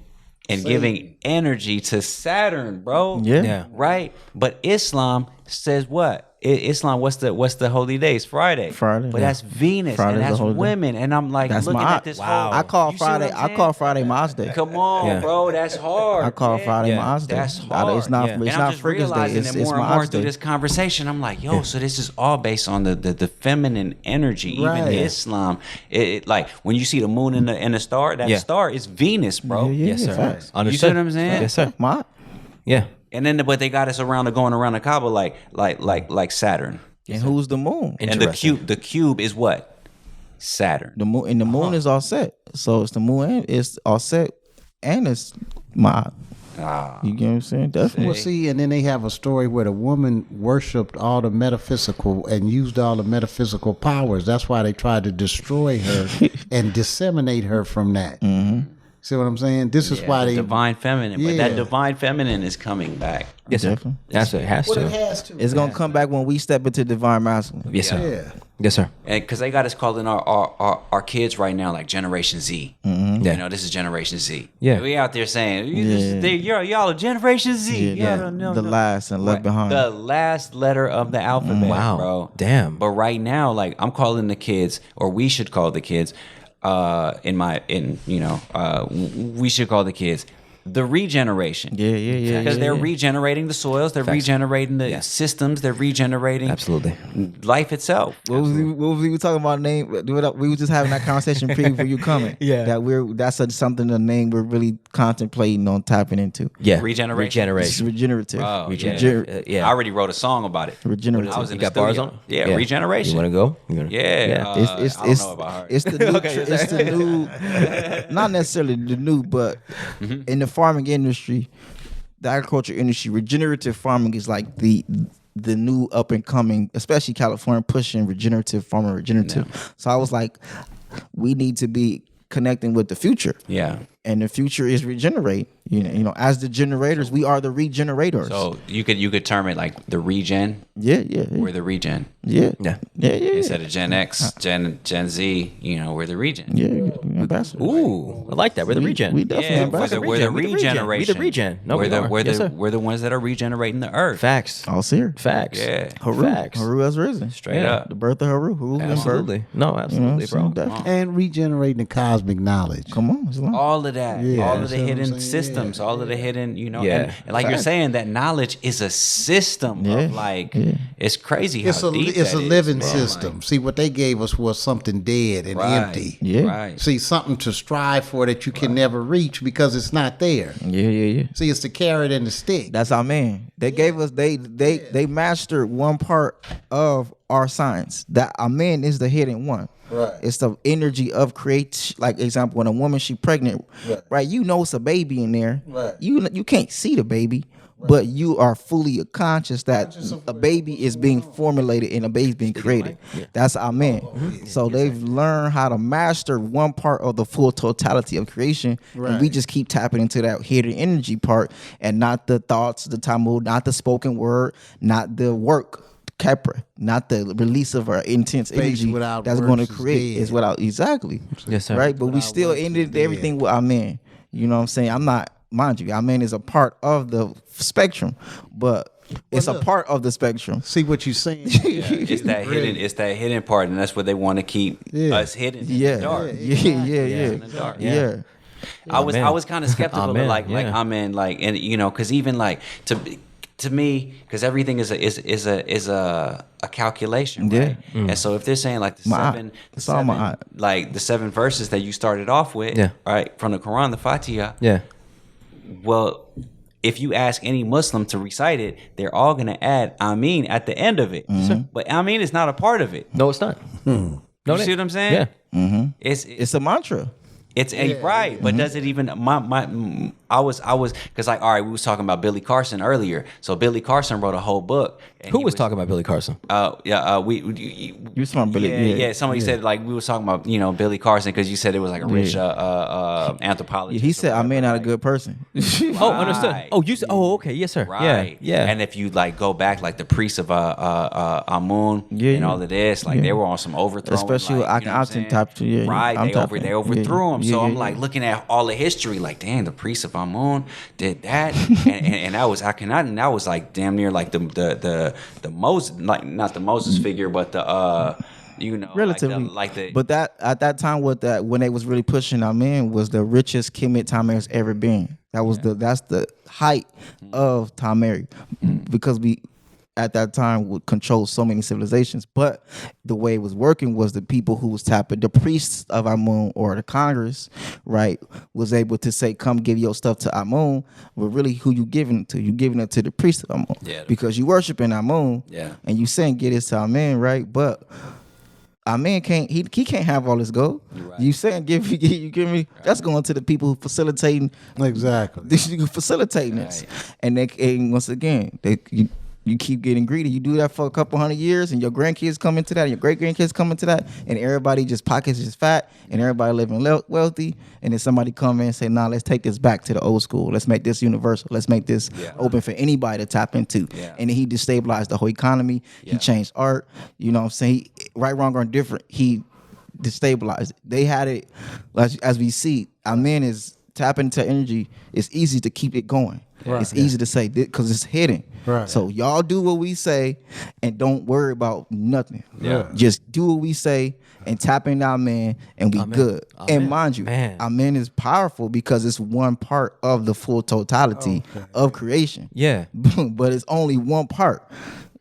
S4: and giving energy to Saturn, bro.
S2: Yeah.
S4: Right? But Islam says what? Islam, what's the holy days? Friday.
S2: But
S4: that's Venus
S2: Friday's
S4: and that's
S2: women.
S4: women. And I'm like
S2: That's
S4: looking
S2: my,
S4: at this.
S2: wow. I call Friday Mars Day.
S4: Come on, bro. That's hard.
S2: I call Friday Mars Day.
S4: That's hard.
S2: It's not.
S4: Yeah.
S2: It's
S4: and
S2: not
S4: I'm just
S2: Friggin' Day.
S4: realizing
S2: It's
S4: that more and more
S2: Mars
S4: through
S2: Day.
S4: this conversation. I'm like, so this is all based on the feminine energy. Even Islam, it like when you see the moon and the star, that star is Venus, bro.
S1: Yes, sir.
S2: Facts.
S4: You see what I'm saying?
S1: Yes, sir.
S2: Ma?
S1: Yeah.
S4: And then, but they got us going around the Kaaba like Saturn.
S2: And who's the moon?
S4: And the cube is what? Saturn.
S2: The moon and the moon is all set. So it's the moon and it's all set and it's Ma. You get what I'm saying? Definitely.
S3: Well, see, and then they have a story where the woman worshipped all the metaphysical and used all the metaphysical powers. That's why they tried to destroy her and disseminate her from that. See what I'm saying? This is why they
S4: divine feminine, but that divine feminine is coming back.
S1: Yes, sir. That's what it has to.
S3: It has to.
S2: It's gonna come back when we step into divine masculine.
S1: Yes, sir.
S3: Yeah.
S1: Yes, sir.
S4: And because they got us calling our kids right now like Generation Z.
S1: Yeah.
S4: This is Generation Z.
S1: Yeah.
S4: We out there saying, y'all are Generation Z.
S2: The last and left behind.
S4: The last letter of the alphabet,
S1: Wow.
S4: bro.
S1: Damn.
S4: But right now, like I'm calling the kids, or we should call the kids, we should call the kids the regeneration.
S2: Yeah.
S4: Because they're regenerating the soils, they're regenerating the systems, they're regenerating life itself.
S2: What was we talking about? Name? We were just having that conversation before you coming. That's something the name we're really contemplating on tapping into.
S1: Yeah,
S4: regeneration.
S2: It's regenerative.
S4: Oh, I already wrote a song about it.
S2: Regenerative.
S4: I was in
S1: you
S4: the
S1: got bars
S4: studio.
S1: on?
S4: Yeah, regeneration.
S1: You want to go?
S2: It's
S4: I don't know about her.
S2: It's the new, it's the new, not necessarily the new, but in the farming industry, the agriculture industry, regenerative farming is like the new up and coming, especially California, pushing regenerative farming, So I was like, we need to be connecting with the future.
S4: Yeah.
S2: And the future is regenerate. You know, as the generators, we are the regenerators.
S4: So you could term it like the regen.
S2: Yeah.
S4: We're the regen.
S2: Yeah.
S4: Instead of Gen X, Gen Z, we're the regen.
S2: Yeah. Ambassador.
S1: Ooh, I like that. We're the regen.
S2: We definitely
S4: we're the regeneration.
S1: We the regen. No,
S4: we're the ones that are regenerating the earth.
S1: Facts.
S2: All here.
S1: Facts.
S4: Yeah.
S2: Haru has risen.
S4: Straight up.
S2: The birth of Haru.
S1: Absolutely. No, absolutely, bro.
S3: And regenerating the cosmic knowledge.
S2: Come on.
S4: All of that.
S3: Yeah,
S4: all of the hidden
S3: saying?
S4: systems.
S3: Yeah.
S4: All of the hidden,
S1: Yeah.
S4: and like you're saying, that knowledge is a system of it's crazy how deep
S3: it's
S4: that
S3: a
S4: is,
S3: living
S4: bro.
S3: system.
S4: Like,
S3: See, what they gave us was something dead and empty.
S2: Yeah.
S4: Right.
S3: See, something to strive for that you can never reach because it's not there.
S2: Yeah.
S3: See, it's the carrot and the stick.
S2: That's our man. They gave us they mastered one part of our science. That our man is the hidden one.
S3: Right.
S2: It's the energy of create. Like example, when a woman she pregnant, right? You know it's a baby in there.
S3: Right.
S2: You can't see the baby, but you are fully conscious that a baby is being formulated and a baby's being created. That's our man. So they've learned how to master one part of the full totality of creation, and we just keep tapping into that hidden energy part, and not the thoughts, the Talmud, not the spoken word, not the work. Kepra, not the release of our intense energy that's going to create is without exactly.
S1: Yes, sir.
S2: Right, but we still ended everything with our man. You know what I'm saying? I'm not, mind you, our man is a part of the spectrum, but it's a part of the spectrum.
S3: See what you're saying?
S4: It's that hidden. It's that hidden part, and that's what they want to keep us hidden in the dark.
S2: Yeah.
S4: I was kind of skeptical, but I'm in and because even to me, because everything is a calculation, right? And so if they're saying like the seven verses that you started off with, right, from the Quran, the Fatiha, well, if you ask any Muslim to recite it, they're all going to add Ameen at the end of it. But Ameen is not a part of it.
S1: No, it's not.
S4: You see what I'm saying?
S1: Yeah.
S2: It's a mantra.
S4: It's right, but does it even? I was because all right, we was talking about Billy Carson earlier. So Billy Carson wrote a whole book.
S1: Who was talking about Billy Carson?
S2: You was talking Billy?
S4: Yeah. Somebody said we was talking about Billy Carson because you said it was like a rich anthropologist.
S2: He said, "I may not a good person."
S1: Oh, understood. Oh, you said, oh, okay, yes, sir.
S4: Right.
S1: Yeah.
S4: And if you go back the priests of Amun and all of this, they were on some overthrow,
S2: especially with Akhenaten type.
S4: Right. They overthrew him. So I'm looking at all the history, damn, the priests of Amun did that, and that was Akhenaten. That was damn near the Moses, not the Moses figure, but the
S2: relatively, but that at that time, when they was really pushing our man was the richest Kemet Tamer's ever been. That was that's the height of Tamer, because we at that time would control so many civilizations. But the way it was working was the people who was tapping, the priests of Amun or the Congress, right, was able to say, come give your stuff to Amun. But really, who you giving it to? You giving it to the priest of Amun. Because you worshiping Amun. And you saying, get this to Amun, right? But Amun can't, he can't have all this gold. Right. You saying, you give me, that's going to the people who facilitating.
S3: Exactly.
S2: Facilitating this. And once again, you keep getting greedy. You do that for a couple hundred years, and your grandkids come into that, and your great grandkids come into that, and everybody just pockets is fat, and everybody living wealthy. And then somebody come in and say, "Nah, let's take this back to the old school. Let's make this universal. Let's make this open for anybody to tap into." And then he destabilized the whole economy. He changed art. You know what I'm saying? Right, wrong, or indifferent. He destabilized it. They had it, as we see. Our man is tapping into energy, it's easy to keep it going. Right. It's easy to say because it's hidden. Right. So y'all do what we say and don't worry about nothing. Yeah. Just do what we say and tap into our man and we good. And mind you, our man is powerful because it's one part of the full totality of creation. Yeah. But it's only one part.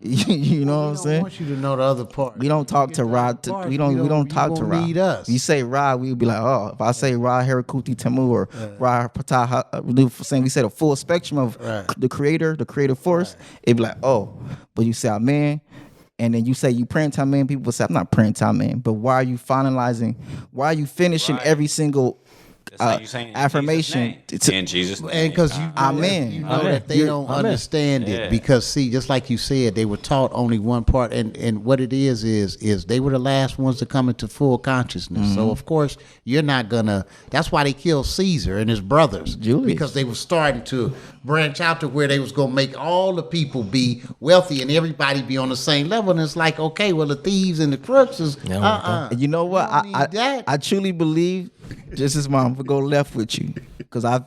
S2: You know what I'm saying?
S3: I want you to know the other part.
S2: We don't talk to Rod. We don't talk to Rod. Need us. You say Rod, we'll be like, oh. If I say Rod Harakuti Temu or Rod Patah, saying we say the full spectrum of the creator, the creative force, it'd be like, oh. But you say, man. And then you say you praying time man. People say, I'm not praying time man. But why are you finalizing? Why are you finishing every single affirmation
S4: in Jesus' name?
S3: And because you know that they don't understand it. Because see, just like you said, they were taught only one part, and what it is they were the last ones to come into full consciousness. So of course you're not gonna. That's why they killed Caesar and his brothers, because they were starting to branch out to where they was gonna make all the people be wealthy and everybody be on the same level. And it's like, okay, well the thieves and the crooks is
S2: You know what? I truly believe. Just as mom would go left with you, because I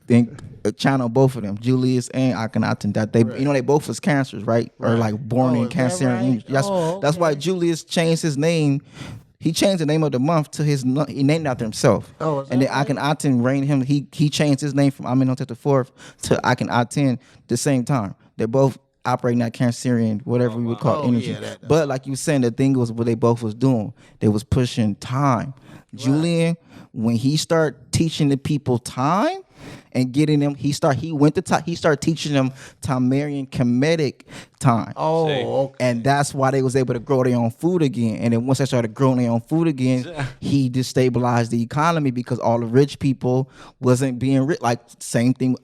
S2: think channel both of them, Julius and Akhenaten, that they they both was cancers, right? Or like born in cancer. Right? That's why Julius changed his name. He changed the name of the month to he named after himself. And then Akhenaten reigned him. He changed his name from Amenhotep IV to Akhenaten the same time. They're both operating that Cancerian, whatever we would call energy. But like you were saying, the thing was what they both was doing. They was pushing time. Julian, when he started teaching the people time and getting them, he started teaching them Tamarian Kemetic time. And that's why they was able to grow their own food again. And then once they started growing their own food again, he destabilized the economy because all the rich people wasn't being rich. Like same thing.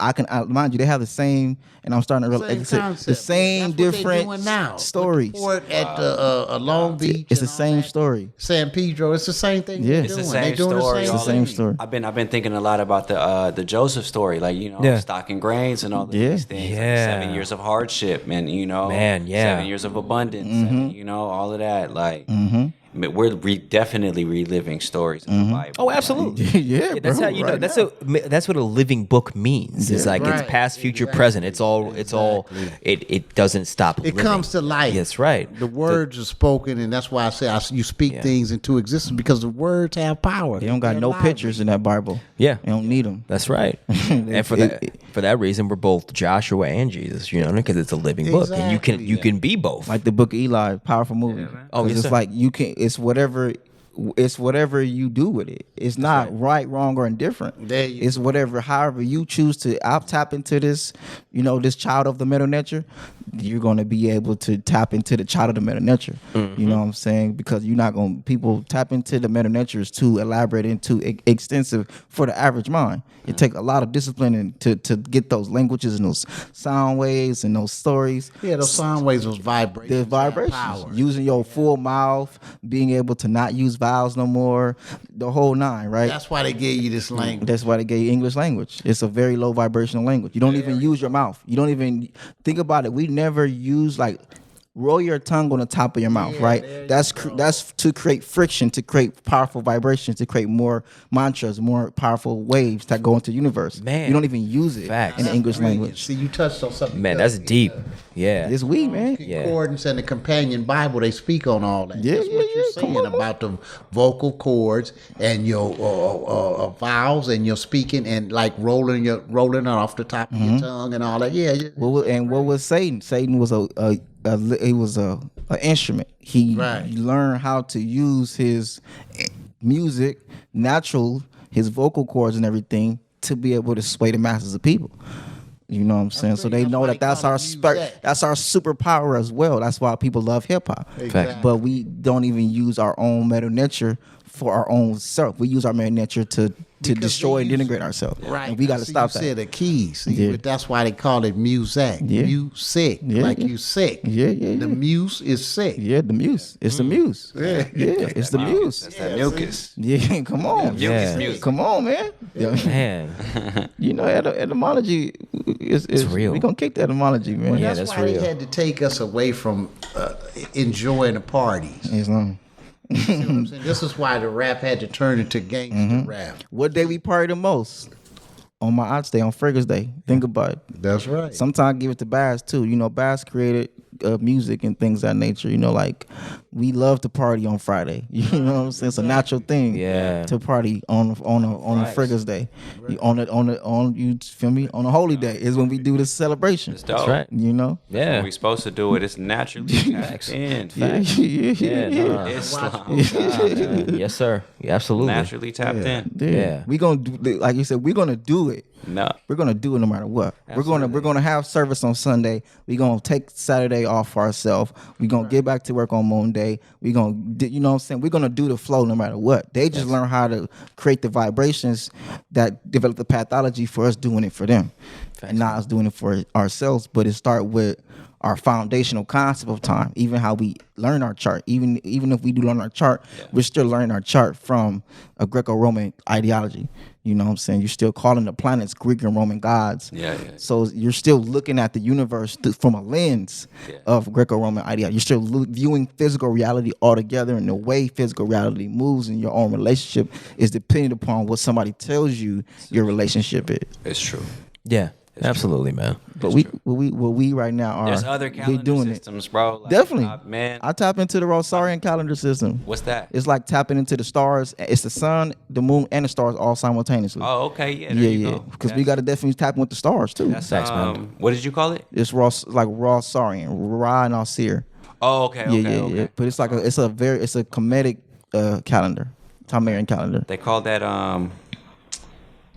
S2: Mind you, they have the same. And I'm starting to realize the same different stories.
S3: At Long Beach,
S2: it's the same story.
S3: San Pedro, it's the same thing. Yeah,
S4: it's the same story.
S2: It's the same story.
S4: I've been thinking a lot about the Joseph story, like stock and grains and all these things. Like 7 years of hardship, and 7 years of abundance, and all of that. Like we're definitely reliving stories in the Bible.
S1: Oh, absolutely. That's how you know. That's what a living book means. It's like it's past, future, present. It's all. It doesn't stop.
S3: It comes to life.
S1: That's right.
S3: The words are spoken, and that's why I say you speak things into existence, because the words have power.
S2: They don't got no pictures in that Bible.
S1: Yeah,
S2: you don't need them.
S1: That's right. And for that reason, we're both Joshua and Jesus. Because it's a living book, and you can be both.
S2: Like the Book of Eli, powerful movie. It's like you can. It's whatever you do with it. It's not right, wrong, or indifferent. It's however you choose to tap into this, this child of the meta nature, you're going to be able to tap into the child of the meta nature. You know what I'm saying? Because you're not going to, people tap into the meta nature is too elaborate and too extensive for the average mind. It takes a lot of discipline to get those languages and those sound waves and those stories.
S3: Yeah, those sound waves, those vibrations.
S2: The vibrations. Using your full mouth, being able to not use vowels no more, the whole nine, right?
S3: That's why they gave you this language.
S2: That's why they gave you English language. It's a very low vibrational language. You don't even use your mouth. You don't even think about it. We never use roll your tongue on the top of your mouth, right? That's to create friction, to create powerful vibrations, to create more mantras, more powerful waves that go into the universe. Man, you don't even use it in the English language.
S3: See, you touched on something.
S1: Man, that's deep.
S2: It's weak, man.
S3: Concordance and the companion Bible, they speak on all that. That's what you're saying about the vocal cords and your vowels and your speaking and like rolling it off the top of your tongue and all that.
S2: What was Satan? Satan was an instrument. He learned how to use his music, his vocal cords and everything to be able to sway the masses of people. You know what I'm saying? So they know that's our superpower as well. That's why people love hip hop. Exactly. But we don't even use our own meta nature for our own self. We use our meta nature to destroy and integrate ourselves.
S3: Right.
S2: And we got to stop that.
S3: You said the keys. But that's why they call it music. Music. Like you sick. The muse is sick.
S2: Yeah, the muse. It's the muse. It's the muse.
S4: That's that mucus.
S2: Yeah, come on.
S4: Mucus music.
S2: Come on, man.
S1: Man.
S2: Etymology is
S1: real.
S2: We're going to kick the etymology, man.
S3: Well, that's why they had to take us away from enjoying the parties.
S2: Islam.
S3: This is why the rap had to turn into gangster rap.
S2: What day we party the most? on my Ox Day, on Friggers Day. Think about it.
S3: That's right.
S2: Sometimes I give it to Bass too. You know, Bass created music and things of that nature. You know, like we love to party on Friday. You know what I'm saying? It's a natural thing. To party on a Friggers Day. Right. You feel me? On a holy day is when we do this celebration.
S4: That's right.
S2: You know?
S4: Yeah. We're supposed to do it. It's naturally tapped in.
S1: Islam. Yes, sir. Yeah, absolutely.
S4: Naturally tapped in.
S2: Yeah. We gonna do, like you said, we're gonna do it.
S4: No.
S2: We're gonna do it no matter what.
S4: Absolutely.
S2: We're gonna have service on Sunday. We're gonna take Saturday off for ourselves. We're gonna get back to work on Monday. We're gonna, you know what I'm saying? We're gonna do the flow no matter what. They just learn how to create the vibrations that develop the pathology for us doing it for them. And not us doing it for ourselves, but it start with our foundational concept of time, even how we learn our chart. Even if we do learn our chart, we're still learning our chart from a Greco-Roman ideology. You know what I'm saying? You're still calling the planets Greek and Roman gods. So you're still looking at the universe from a lens of Greco-Roman ideology. You're still viewing physical reality altogether, and the way physical reality moves in your own relationship is dependent upon what somebody tells you your relationship is.
S4: It's true.
S1: Yeah. Absolutely, man.
S2: But we right now are.
S4: There's other calendar systems, bro.
S2: Like, definitely,
S4: man.
S2: I tap into the Rosarian calendar system.
S4: What's that?
S2: It's like tapping into the stars. It's the sun, the moon, and the stars all simultaneously.
S4: Oh, okay, yeah.
S2: Because we got to definitely tap in with the stars too.
S4: That's man. What did you call it?
S2: It's Rosarian, Ra and Asyr.
S4: Oh, okay. Okay.
S2: But it's like it's a Kemetic calendar, Tamarian calendar.
S4: They call that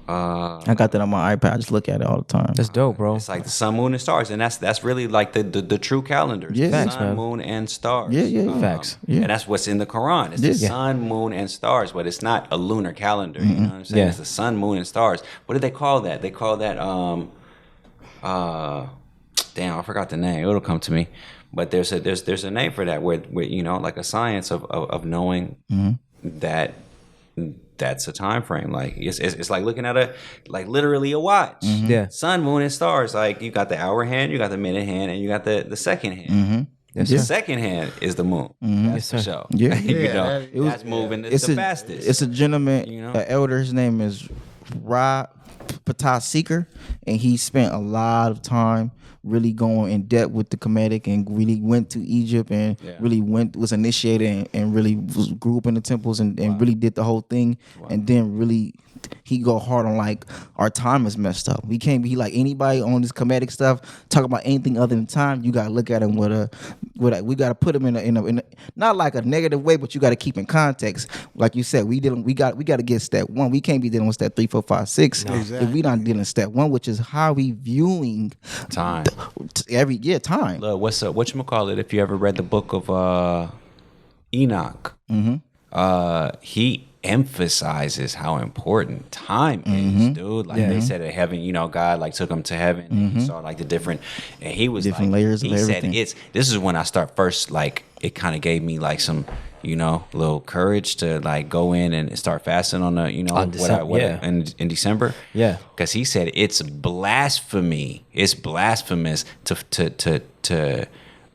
S2: I got that on my iPad. I just look at it all the time.
S1: That's dope, bro.
S4: It's like the sun, moon, and stars, and that's really like the true calendars.
S2: Yeah,
S4: the sun, moon, and stars.
S2: Yeah.
S1: Facts.
S2: Yeah.
S4: And that's what's in the Quran. It's the sun, moon, and stars, but it's not a lunar calendar. You know what I'm saying? It's the sun, moon, and stars. What do they call that? They call that damn, I forgot the name. It'll come to me. But there's a name for that where you know, like a science of knowing that. That's a time frame. Like it's like looking at literally a watch.
S1: Yeah.
S4: Sun, moon, and stars. Like you got the hour hand, you got the minute hand, and you got the second hand. The second hand is the moon. That's for sure.
S2: Yeah.
S4: You know, that's moving the fastest.
S2: It's a gentleman, an elder. His name is Ra Patah Seeker, and he spent a lot of time really going in depth with the Kemetic, and really went to Egypt and really was initiated and really grew up in the temples and really did the whole thing. And then really he go hard on like our time is messed up. We can't be like anybody on this Kemetic stuff talk about anything other than time. You gotta look at him we gotta put him in a not like a negative way, but you gotta keep in context. Like you said, we gotta get step one. We can't be dealing with step 3, 4, 5, 6 if we not dealing with step one, which is how we viewing
S4: time.
S2: Time.
S4: Look, whatchamacallit, if you ever read the book of Enoch, he emphasizes how important time is, dude. Like they said at heaven, you know, God like took him to heaven and he saw like the different, and he was
S2: different
S4: like,
S2: layers of
S4: he
S2: everything.
S4: said this is when I start first, like it kind of gave me like some, you know, little courage to like go in and start fasting on the, you know, in December.
S1: Yeah.
S4: Because he said it's blasphemy. It's blasphemous to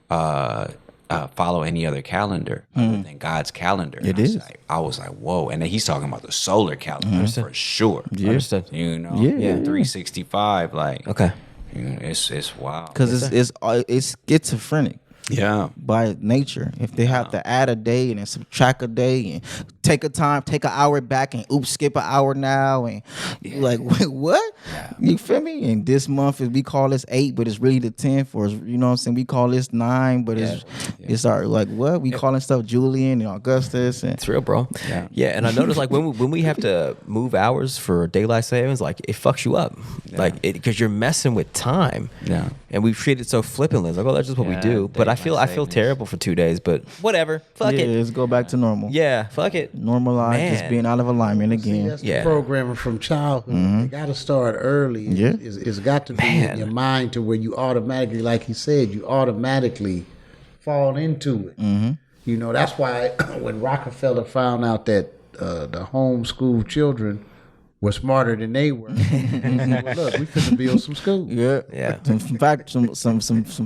S4: follow any other calendar other than God's calendar.
S2: It is.
S4: I was like, whoa. And then he's talking about the solar calendar for sure.
S2: Yeah.
S1: Understood.
S4: You know, 365. Like,
S1: okay,
S4: you know, it's wild.
S2: Because it's schizophrenic.
S4: Yeah.
S2: By nature. If they have to add a day and then subtract a day and take an hour back and skip an hour now and like, wait, what? Yeah. You feel me? And this month we call this 8, but it's really the 10th, or you know what I'm saying? We call this 9, but it's our like what? We calling stuff Julian and Augustus, and
S1: it's real, bro. Yeah, and I noticed like when we have to move hours for daylight savings, like it fucks you up. Like because you're messing with time.
S4: Yeah.
S1: And we treat it so flippantly. It's like, oh, that's just what we do. But I feel terrible for 2 days, but whatever. Fuck it.
S2: Let's go back to normal.
S1: Yeah, fuck it.
S2: Normalize just being out of alignment again.
S3: See, that's the programming from childhood. You got to start early. It's got to be in your mind to where you automatically, like he said, you automatically fall into it. You know, that's why when Rockefeller found out that the homeschool children were smarter than they were. Well, look, we finna build some schools.
S2: Yeah. Some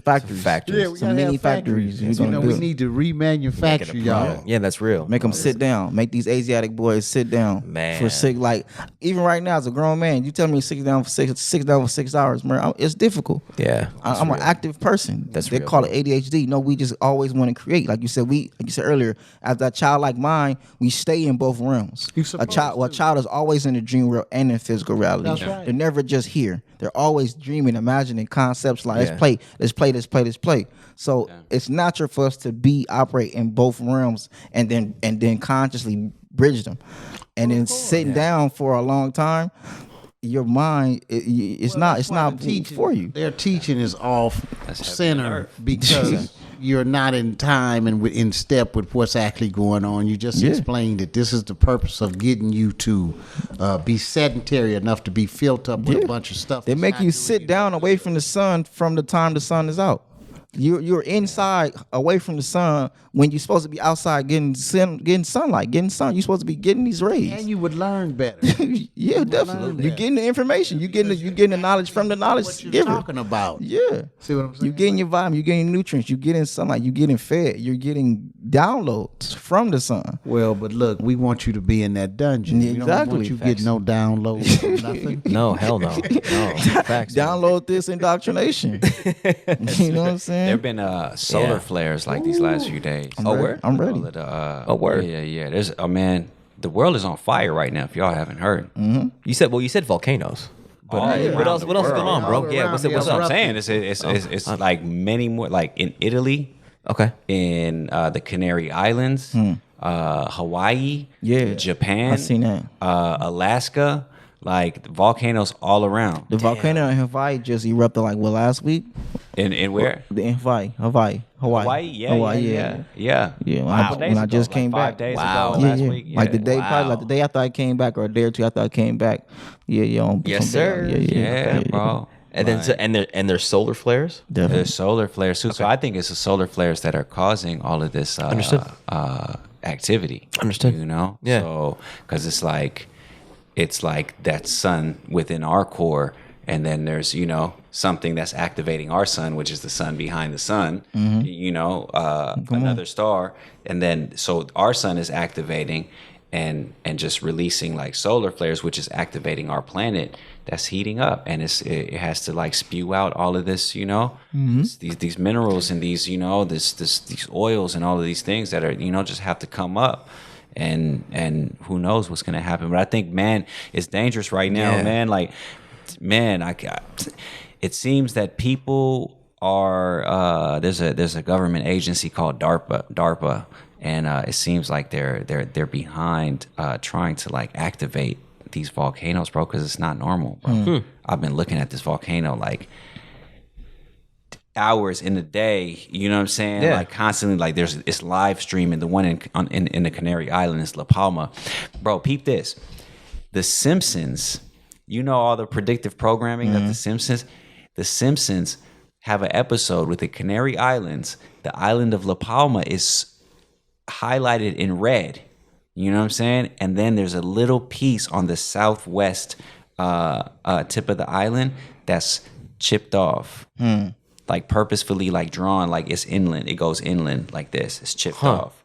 S2: factories.
S3: Yeah, we
S2: some mini factories.
S3: We need to remanufacture y'all.
S1: Yeah, that's real.
S2: Make them sit down. Make these Asiatic boys sit down.
S1: Man.
S2: For six, like even right now as a grown man, you tell me sit down for 6 hours, man. It's difficult.
S1: Yeah.
S2: I'm an active person. They
S1: real,
S2: call it ADHD. No, we just always want to create. Like you said earlier, as that childlike mind, we stay in both realms. A child is always in the dream world and in physical reality.
S3: That's right.
S2: They're never just here. They're always dreaming, imagining concepts like let's play. So it's natural for us to operate in both realms and then consciously bridge them. And then sitting down for a long time, your mind it's not for you.
S3: Their teaching is off center because you're not in time and in step with what's actually going on. You just explained that this is the purpose of getting you to be sedentary enough to be filled up with a bunch of stuff.
S2: They make you sit down away from the sun from the time the sun is out. You're inside away from the sun when you're supposed to be outside getting sunlight, getting sun. You're supposed to be getting these rays.
S3: And you would learn better.
S2: Yeah, definitely. You're getting the information. You're getting the knowledge from the knowledge
S3: What you're
S2: giver.
S3: talking about.
S2: Yeah.
S3: See what I'm saying?
S2: You're getting your vitamin, you're getting nutrients, you're getting sunlight, you're getting fed, you're getting downloads from the sun.
S3: Well, but look, we want you to be in that dungeon. We don't want you getting no downloads or nothing.
S1: No, hell no. Facts.
S2: Download this indoctrination. You know what I'm saying?
S4: There have been solar flares like these last few days.
S1: Word?
S2: I'm ready.
S1: Word?
S4: Yeah. There's man. The world is on fire right now. If y'all haven't heard,
S1: You said volcanoes. But what else? What else is going on, bro? Yeah, what's
S4: that's
S1: up?
S4: what I'm saying. It's like many more. Like in Italy,
S1: Okay.
S4: in the Canary Islands, Hawaii, Japan,
S2: I seen that.
S4: Alaska, like volcanoes all around.
S2: The volcano in Hawaii just erupted last week?
S4: In where?
S2: In Hawaii.
S4: Hawaii, yeah.
S2: When I just came back.
S4: 5 days
S1: Wow.
S4: ago, last week.
S2: Like the day, probably like the day after I came back, or a day or two after I came back.
S1: Yes, sir.
S4: Yeah, bro.
S1: And then there's solar flares.
S2: Definitely.
S4: There's solar flares too. So I think it's the solar flares that are causing all of this activity.
S1: Understood.
S4: You know?
S1: Yeah.
S4: So, because it's like that sun within our core, and then there's, something that's activating our sun, which is the sun behind the sun, another star. And then, so our sun is activating and just releasing like solar flares, which is activating our planet that's heating up. And it has to spew out all of this, these minerals and these, these oils and all of these things that are, just have to come up. And who knows what's going to happen. But I think, man, it's dangerous right now, man. It seems that people are there's a government agency called DARPA, and it seems like they're behind trying to activate these volcanoes, bro, because it's not normal, bro. I've been looking at this volcano hours in the day, you know what I'm saying?
S1: Yeah.
S4: Constantly, it's live streaming. The one in the Canary Islands, La Palma, bro. Peep this: The Simpsons. You know all the predictive programming of The Simpsons have an episode with the Canary Islands. The island of La Palma is highlighted in red. You know what I'm saying? And then there's a little piece on the southwest tip of the island that's chipped off. Purposefully drawn, it's inland. It goes inland like this. It's chipped off.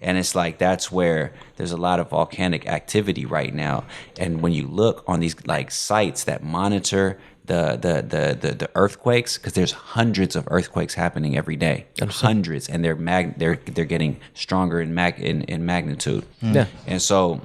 S4: And it's that's where there's a lot of volcanic activity right now. And when you look on these sites that monitor the earthquakes, because there's hundreds of earthquakes happening every day, hundreds, and they're getting stronger in magnitude.
S1: Yeah.
S4: And so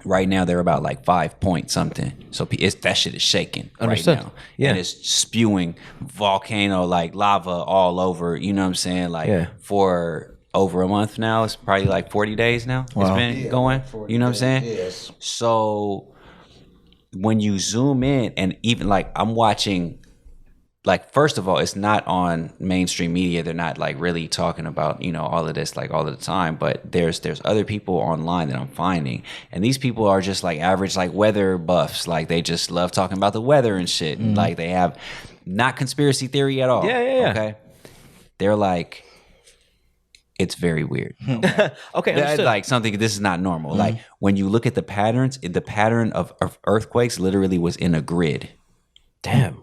S4: right now they're about 5 point something. So that shit is shaking right now.
S1: Yeah.
S4: And it's spewing volcano lava all over. You know what I'm saying? For over a month now. It's probably 40 days now. Wow. It's been going. You know what I'm saying?
S3: Yes.
S4: So when you zoom in, and even I'm watching, first of all, it's not on mainstream media. They're not really talking about, all of this all the time. But there's other people online that I'm finding. And these people are just average weather buffs. They just love talking about the weather and shit. And they have not conspiracy theory at all.
S1: Yeah.
S4: Okay. They're it's very weird.
S1: Okay, understood.
S4: Like something, this is not normal. Like when you look at the patterns, the pattern of earthquakes literally was in a grid.
S1: Damn.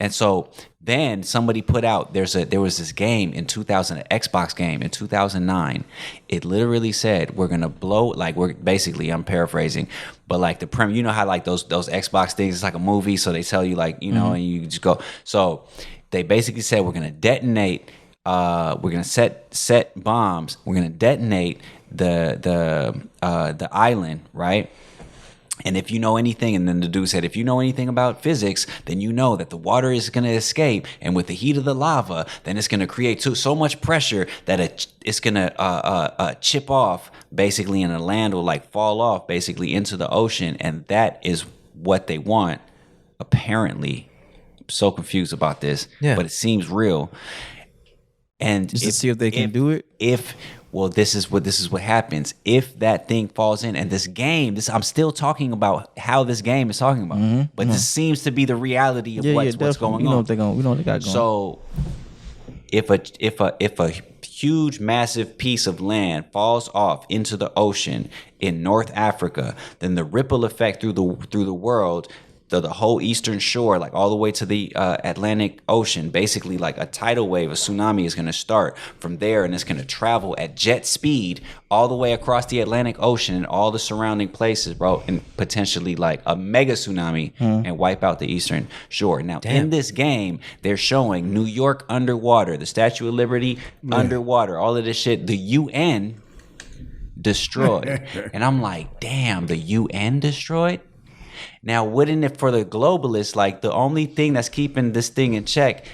S4: And so then somebody put out, there was this game in 2000, an Xbox game in 2009. It literally said, we're going to blow, like we're basically, I'm paraphrasing, but like the premise, you know how like those Xbox things, it's like a movie. So they tell you like, you know, and you just go. So they basically said, we're going to detonate, we're going to set bombs. We're going to detonate the island, right? And if you know anything, and then the dude said, if you know anything about physics, then you know that the water is going to escape. And with the heat of the lava, then it's going to create so much pressure that it's going to chip off basically, and the land will like fall off basically into the ocean. And that is what they want, apparently. I'm so confused about this, but it seems real. And
S2: just to see if they can do it.
S4: Well, this is what happens if that thing falls in. And this game, I'm still talking about how this game is talking about, but this seems to be the reality of what's going on.
S2: We know what they got going.
S4: So, if a huge, massive piece of land falls off into the ocean in North Africa, then the ripple effect through the world. The whole eastern shore, like all the way to the Atlantic Ocean, basically like a tidal wave, a tsunami is going to start from there, and it's going to travel at jet speed all the way across the Atlantic Ocean and all the surrounding places, bro, and potentially like a mega tsunami and wipe out the eastern shore. Now, in this game, they're showing New York underwater, the Statue of Liberty underwater, all of this shit, the UN destroyed. And I'm like, damn, the UN destroyed? Now, wouldn't it for the globalists, like the only thing that's keeping this thing in check,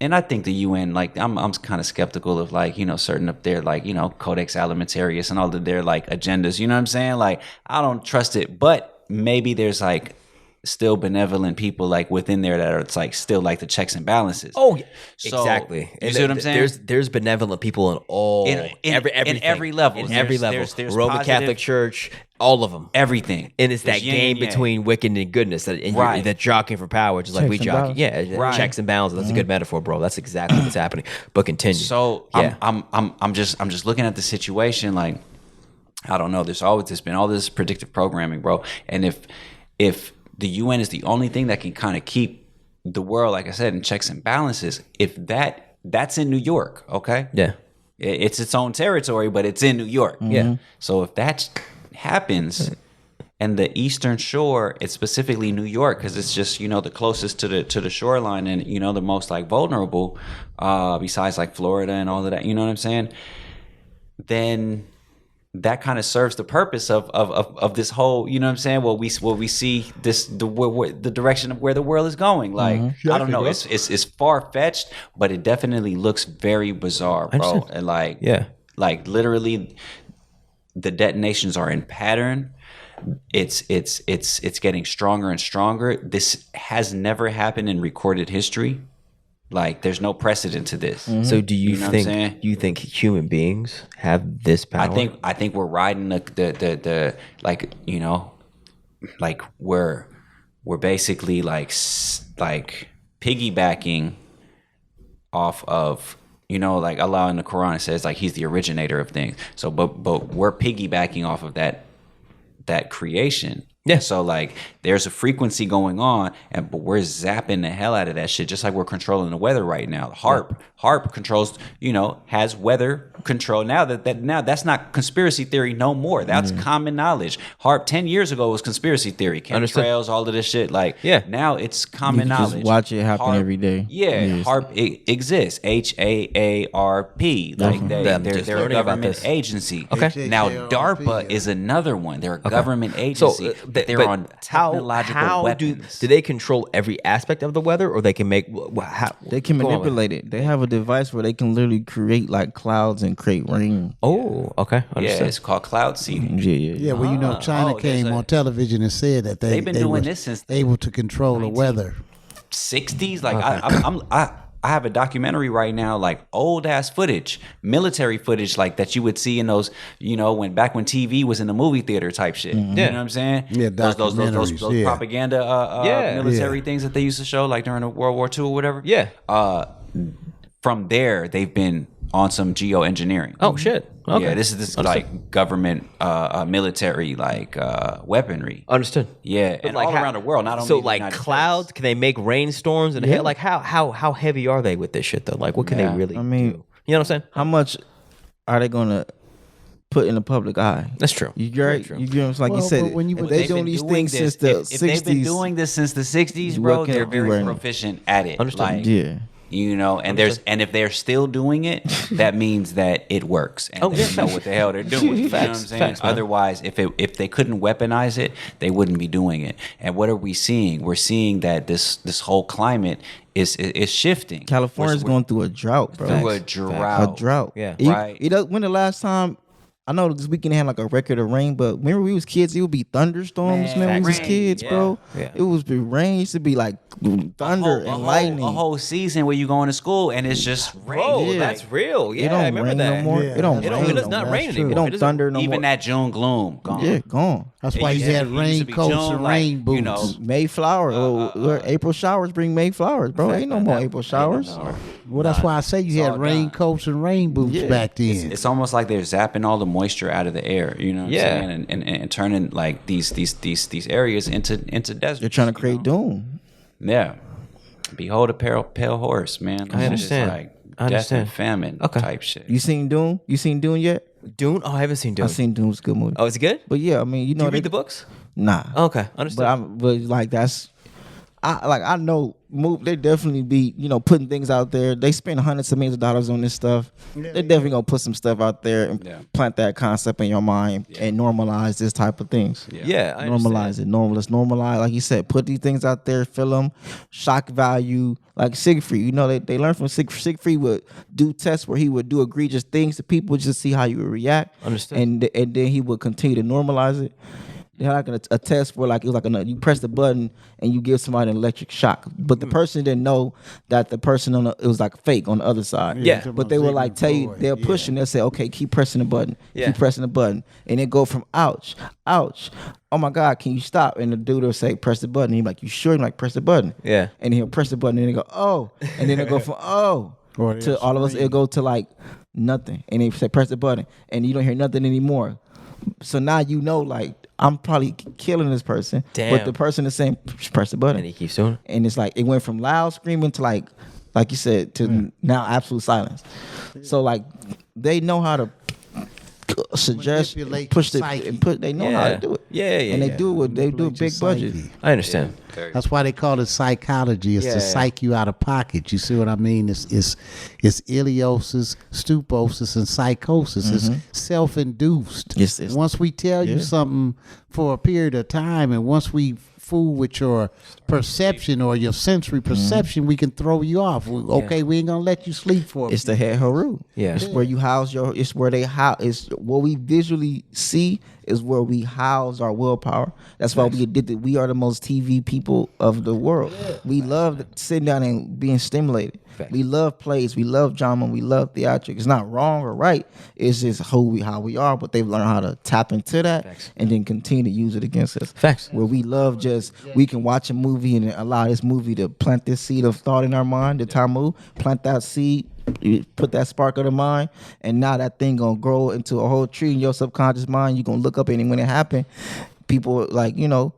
S4: and I think the UN, like I'm kind of skeptical of like, you know, certain of their like, you know, Codex Alimentarius and all of their like agendas, you know what I'm saying? Like, I don't trust it, but maybe there's like still benevolent people like within there that are, it's like still like the checks and balances.
S1: Oh, yeah.
S4: So,
S1: exactly.
S4: You see what I'm saying?
S1: There's benevolent people in all
S4: every level.
S1: In every level. There's Roman positive, Catholic Church, all of them.
S4: Everything.
S1: And it's that game between wicked and goodness, that jockeying for power, just like we jockey. Yeah, checks and balances. That's a good metaphor, bro. That's exactly what's happening. But continue.
S4: So I'm just looking at the situation like, I don't know. There's been all this predictive programming, bro. And if the UN is the only thing that can kind of keep the world, like I said, in checks and balances, if that's in New York, okay?
S1: Yeah.
S4: It's its own territory, but it's in New York.
S1: Yeah.
S4: So if that happens, and the Eastern Shore, it's specifically New York, because it's just, you know, the closest to the shoreline, and, you know, the most like vulnerable, besides like Florida and all of that, you know what I'm saying? Then that kind of serves the purpose of this whole, you know what I'm saying? Well, we see this the direction of where the world is going. Like, I don't know, it's far fetched, but it definitely looks very bizarre, bro. And like literally, the detonations are in pattern. It's getting stronger and stronger. This has never happened in recorded history. Like, there's no precedent to this.
S1: So do you think human beings have this power?
S4: I think we're riding the like, you know, like we're basically like piggybacking off of, you know, like Allah in the Quran says like he's the originator of things. So but we're piggybacking off of that creation. Yeah. So like there's a frequency going on, but we're zapping the hell out of that shit, just like we're controlling the weather right now. HARP controls, you know, has weather control. Now that's not conspiracy theory no more. That's common knowledge. HARP 10 years ago was conspiracy theory. Chemtrails, all of this shit. Like, now it's common knowledge.
S2: Just watch it happen every day.
S4: Yeah, HARP exists. HAARP. Like they're a government agency.
S1: Okay.
S4: Now DARPA is another one. They're a government agency. But they're on technological weapons.
S1: Do they control every aspect of the weather, or they can make?
S2: They can manipulate it. They have a device where they can literally create like clouds and create rain.
S1: Oh, okay.
S4: Yeah, it's called cloud seeding.
S2: Yeah.
S3: Well, you know, China came on television and said that they've been doing this since able to control the weather.
S4: 60s. Like I have a documentary right now, like old ass footage, military footage, like that you would see in those, you know, when TV was in the movie theater type shit. You know what I'm saying?
S3: Yeah,
S4: those propaganda military things that they used to show like during World War II or whatever.
S1: Yeah.
S4: From there, they've been on some geoengineering.
S1: Oh shit. Okay.
S4: Yeah, this is like government, military, like weaponry.
S1: Understood.
S4: Yeah, but and like all around the world, not only
S1: so
S4: the
S1: like
S4: United
S1: clouds.
S4: States.
S1: Can they make rainstorms and like how heavy are they with this shit though? Like what can they really?
S2: I mean,
S1: do? You know what I'm saying?
S2: How much are they gonna put in the public eye?
S1: That's true.
S2: You right? You know, like you said,
S3: when
S2: they've doing these things since the 60s.
S4: If they've been doing this since the 60s, bro, they're very proficient at it.
S1: Understood.
S4: Like, you know, and if they're still doing it, that means that it works and they know what the hell they're doing. You know what I'm saying? Otherwise, if they couldn't weaponize it, they wouldn't be doing it. And what are we seeing? We're seeing that this whole climate is shifting.
S2: California's going through a drought, bro.
S4: Through a drought.
S2: A drought.
S1: Yeah.
S2: Right. When the last time? I know this weekend had like a record of rain, but remember we was kids, it would be thunderstorms, man. We was kids, bro. Yeah. It was the rain. It used to be like thunder and lightning.
S4: A whole season where you going to school and it's just rain.
S1: Bro, that's real. Yeah, I remember that.
S2: No more.
S1: Yeah.
S2: It does
S1: not rain anymore.
S2: It don't thunder no more.
S4: Even that June gloom, gone.
S2: Yeah, gone.
S3: That's why you had raincoats and rain boots.
S4: You know,
S2: May flowers. April showers bring May flowers, bro. Ain't no more April showers.
S3: Well, that's why I say you had raincoats and rain boots back then.
S4: It's almost like they're zapping all the moisture out of the air, you know what I'm saying? And turning like these areas into desert.
S2: They're trying to create doom.
S4: Yeah. Behold a pale horse, man.
S1: I understand.
S4: Like death and famine type shit.
S2: You seen Dune? You seen Dune yet?
S1: Dune? Oh, I haven't seen Dune.
S2: I seen Dune. It's a good movie.
S1: Oh, is it good?
S2: But yeah, I mean, you know,
S1: do you read the books?
S2: Nah.
S1: Okay, understood.
S2: But like I know they definitely be, you know, putting things out there. They spend hundreds of millions of dollars on this stuff. They're definitely gonna put some stuff out there and plant that concept in your mind and normalize this type of things.
S1: Yeah, I
S2: normalize it. Let's normalize, like you said, put these things out there, fill them, shock value. Like Siegfried, you know, they learned from Siegfried would do tests where he would do egregious things to people just to see how you would react.
S1: Understood.
S2: And then he would continue to normalize it. They had like a test where like it was like you press the button and you give somebody an electric shock, but the person didn't know that the person it was like fake on the other side.
S1: Yeah,
S2: but they would like tell you they'll push and they'll say, okay, keep pressing the button, keep pressing the button, and it go from ouch, oh my God, can you stop? And the dude will say, press the button. He's like, you sure? I'm like, press the button.
S1: Yeah, and
S2: he'll press the button and they go, oh, and then it'll go from to all of us. It'll go to like nothing, and they say press the button, and you don't hear nothing anymore. So now you know, like, I'm probably killing this person.
S1: Damn.
S2: But the person is saying, press the button.
S1: And he keeps doing it.
S2: And it's like, it went from loud screaming to like you said, to now absolute silence. So like, they know how to suggest, push it, and they know how to do it.
S1: Yeah.
S2: And they do it. They do a big budget.
S1: I understand.
S3: That's why they call it psychology. It's to psych you out of pocket. You see what I mean? It's ileosis, stuposis, and psychosis. It's self-induced. Once we tell you something for a period of time, and once we fool with your perception or your sensory perception, we can throw you off. Okay, we ain't gonna let you sleep for a
S2: It's the head haru.
S1: Yeah.
S2: It's where you house it's where they house. It's what we visually see is where we house our willpower. That's why we are the most TV people of the world. We love sitting down and being stimulated. We love plays. We love drama. We love theatrics. It's not wrong or right. It's just how we are. But they've learned how to tap into that and then continue to use it against us.
S1: Facts.
S2: Where we love we can watch a movie and allow this movie to plant this seed of thought in our mind. The Temu, plant that seed. You put that spark of the mind, and now that thing gonna grow into a whole tree in your subconscious mind. You gonna look up, and when it happen, people like, you know.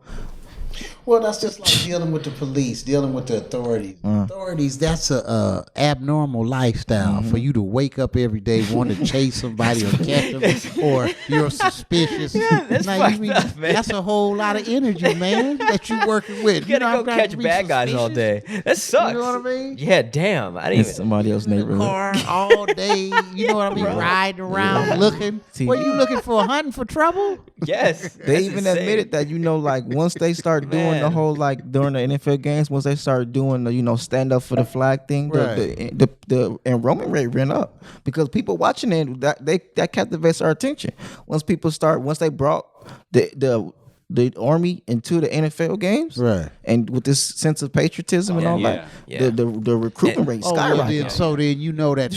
S3: Well, that's just like dealing with the police, dealing with the authorities. Authorities, that's a abnormal lifestyle for you to wake up every day, want to chase somebody or catch them, or you're suspicious.
S1: That's man.
S3: That's a whole lot of energy, man, that you're working with.
S1: You gotta go catch bad guys all day. That sucks.
S3: You know what I mean?
S1: Yeah, damn. I didn't even
S2: somebody else's neighborhood.
S3: Car all day. You know what I mean? Riding around looking. What you looking for? Hunting for trouble?
S1: Yes.
S2: They even admitted that, you know, like once they start doing the whole, like during the NFL games, once they start doing the, you know, stand up for the flag thing, the enrollment rate ran up because people watching it, that captivates our attention. Once they brought the Army into the NFL games, and with this sense of patriotism and all that, the recruitment rate skyrocketed.
S3: So then you know that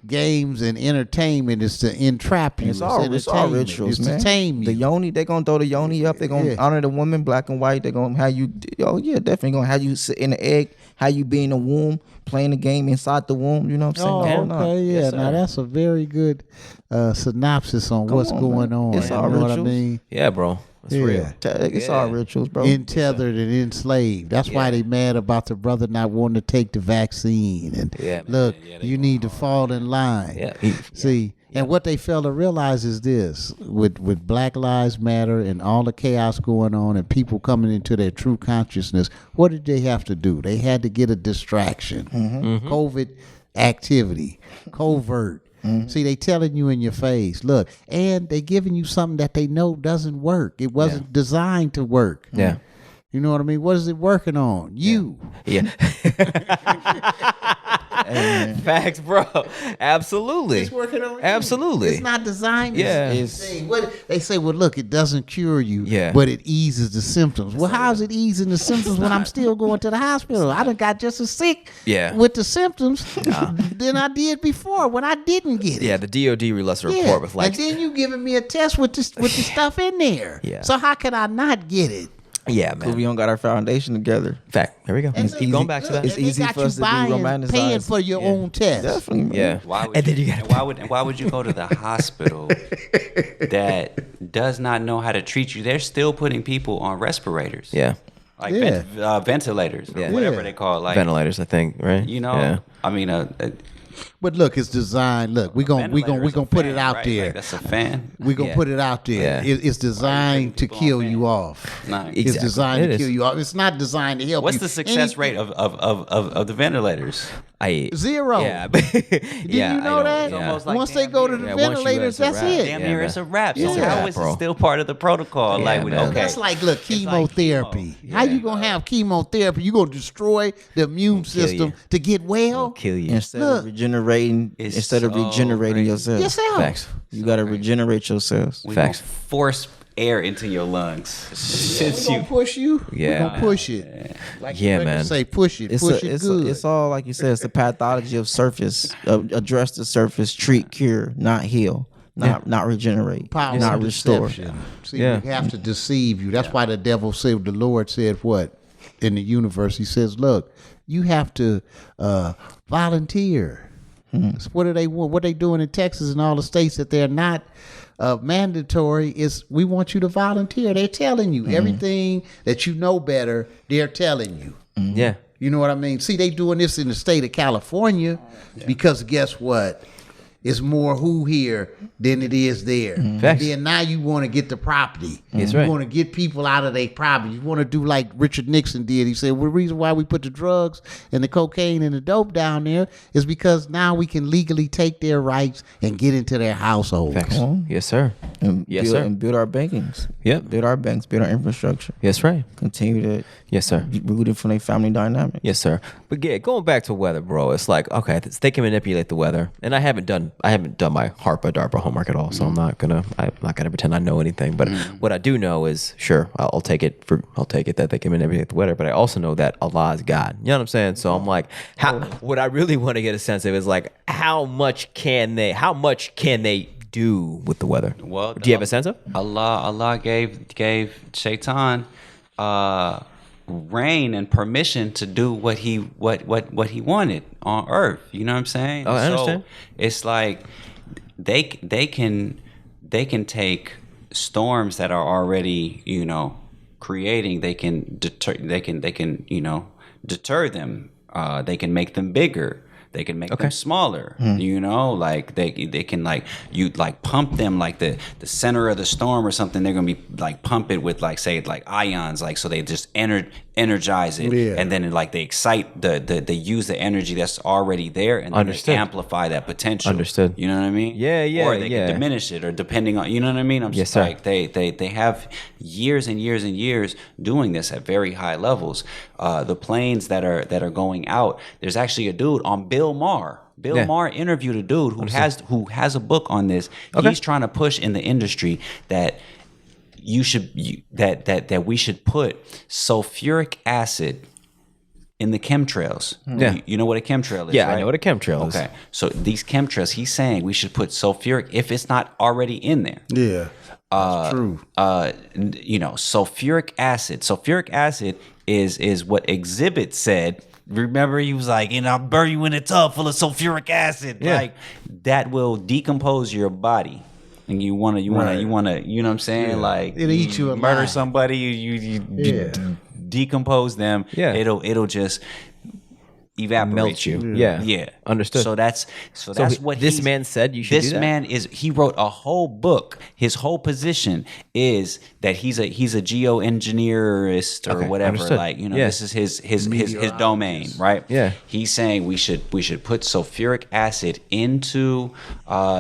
S3: games and entertainment is to entrap you.
S2: It's all rituals, man.
S3: To tame you.
S2: The yoni, they're gonna throw the yoni up. They're gonna honor the woman, black and white. They're gonna have you. Oh yeah, definitely gonna have you sit in the egg. How you be in the womb, playing the game inside the womb. You know what I'm saying?
S3: Okay, yeah. Yes, now that's a very good synopsis on what's going on.
S2: It's all rituals.
S3: What I mean?
S1: Yeah, bro. It's real.
S2: It's all rituals, bro.
S3: Untethered and enslaved. That's why they mad about the brother not wanting to take the vaccine. And look, you need to fall in line.
S1: Yeah.
S3: See, and what they fail to realize is this: with Black Lives Matter and all the chaos going on and people coming into their true consciousness, what did they have to do? They had to get a distraction. COVID activity, covert. See, they telling you in your face, look, and they giving you something that they know doesn't work. It wasn't designed to work.
S1: Yeah.
S3: You know what I mean? What is it working on? You.
S1: Yeah. Facts, bro. Absolutely.
S3: It's working on you.
S1: Absolutely.
S3: It's not designed.
S1: Yeah.
S3: They say, well, look, it doesn't cure you, but it eases the symptoms. Well, how's it easing the symptoms when I'm still going to the hospital? I done got just as sick with the symptoms than I did before when I didn't get it.
S1: Yeah, the DOD released a report with like...
S3: And then you giving me a test with the stuff in there.
S1: Yeah.
S3: So how could I not get it?
S1: Yeah, man.
S2: We don't got our foundation together.
S1: Fact. Here we go.
S2: It's easy.
S1: Going back to that.
S2: It's easy for us to be romanticized.
S3: Paying for your own test.
S2: Definitely, man.
S1: Yeah.
S4: Why would you go to the hospital that does not know how to treat you? They're still putting people on respirators.
S1: Yeah.
S4: Like ventilators or whatever they call it. Like
S1: ventilators, I think, right?
S4: You know, I mean,
S3: but look, it's designed. Look, we're gonna put it out there.
S4: Like that's a fan.
S3: We're gonna put it out there.
S1: Yeah.
S3: It's designed to kill you off.
S4: Nice.
S3: It's designed to kill you off. It's not designed to help you.
S4: What's the success rate of the ventilators?
S3: 0.
S1: Yeah.
S3: Did you know that?
S4: Yeah.
S3: Once they go to the ventilators, that's it.
S4: Damn near it's a wrap. So
S3: Yeah.
S4: how is it still part of the protocol?
S1: Yeah, man.
S3: That's like, look, chemotherapy. How you gonna have chemotherapy? You gonna destroy the immune system to get well?
S1: Kill you.
S2: Instead of regenerating yourself.
S1: Facts.
S2: You gotta regenerate yourselves.
S4: We
S1: Facts.
S4: gonna force air into your lungs.
S3: Since you push you,
S1: Yeah.
S3: we're gonna push it. Like
S1: Yeah,
S3: you
S1: man.
S3: say push it, push it good.
S2: It's all like you said. It's the pathology of surface. Address the surface. Treat, cure, not heal. Not regenerate.
S3: Power
S2: not
S3: of
S2: restore.
S3: deception. See, we have to deceive you. That's why the devil said, the Lord said what? In the universe, he says, look, you have to volunteer. So what do they want? What they doing in Texas and all the states that they're not mandatory is we want you to volunteer. They're telling you everything that you know better. They're telling you.
S1: Yeah.
S3: You know what I mean? See, they doing this in the state of California because guess what? It's more who here than it is there. And then now you want to get the property.
S1: That's
S3: you
S1: right.
S3: want to get people out of their property. You want to do like Richard Nixon did. He said, well, the reason why we put the drugs and the cocaine and the dope down there is because now we can legally take their rights and get into their households.
S1: Facts. Yes, sir.
S2: And
S1: Yes, sir.
S2: And build our bankings.
S1: Yep.
S2: Build our banks. Build our infrastructure.
S1: Yes, right.
S2: Continue to
S1: Yes, sir.
S2: be rooted from their family dynamic.
S1: Yes, sir. But yeah, going back to weather, bro, it's like, okay, they can manipulate the weather, and I haven't done my HARPA DARPA homework at all, so I'm not gonna pretend I know anything. But what I do know is, sure, I'll take it that they can manipulate the weather, but I also know that Allah is God. You know what I'm saying? So I'm like, what I really want to get a sense of is like, how much can they do with the weather?
S4: Well,
S1: do you have a sense of?
S4: Allah gave Shaitan reign and permission to do what he wanted on earth. You know what I'm saying?
S1: Oh, I understand.
S4: So it's like they can take storms that are already, creating. They can deter them. They can make them bigger. They can make them smaller, like they can you pump them like the center of the storm or something. They're gonna be like pump it with ions, so they just energize it, and then they excite they use the energy that's already there and then they amplify that potential.
S1: Understood.
S4: You know what I mean?
S1: Yeah.
S4: Or they can diminish it, or depending on, you know what I mean? I'm just like they have years and years and years doing this at very high levels. The planes that are going out. There's actually a dude on Bill Maher. Bill Maher interviewed a dude who has a book on this. Okay. He's trying to push in the industry that that we should put sulfuric acid in the chemtrails.
S1: Yeah.
S4: You know what a chemtrail is,
S1: Yeah,
S4: right?
S1: I know what a chemtrail is.
S4: Okay. So these chemtrails, he's saying we should put sulfuric if it's not already in there.
S3: Yeah. That's true.
S4: Sulfuric acid. Sulfuric acid is what Exhibit said. Remember, he was like, I'll bury you in a tub full of sulfuric acid.
S1: Yeah.
S4: Like that will decompose your body. And you wanna, you know what I'm saying? Yeah. Like
S3: it'll eat you alive.
S4: Murder somebody, you decompose them.
S1: Yeah.
S4: It'll just evaporate
S1: melt you. Yeah. Understood.
S4: So that's what
S1: this man said you should do that?
S4: This man he wrote a whole book. His whole position is that he's a geoengineerist or whatever.
S1: Understood.
S4: Like, this is his domain, right?
S1: Yeah.
S4: He's saying we should put sulfuric acid into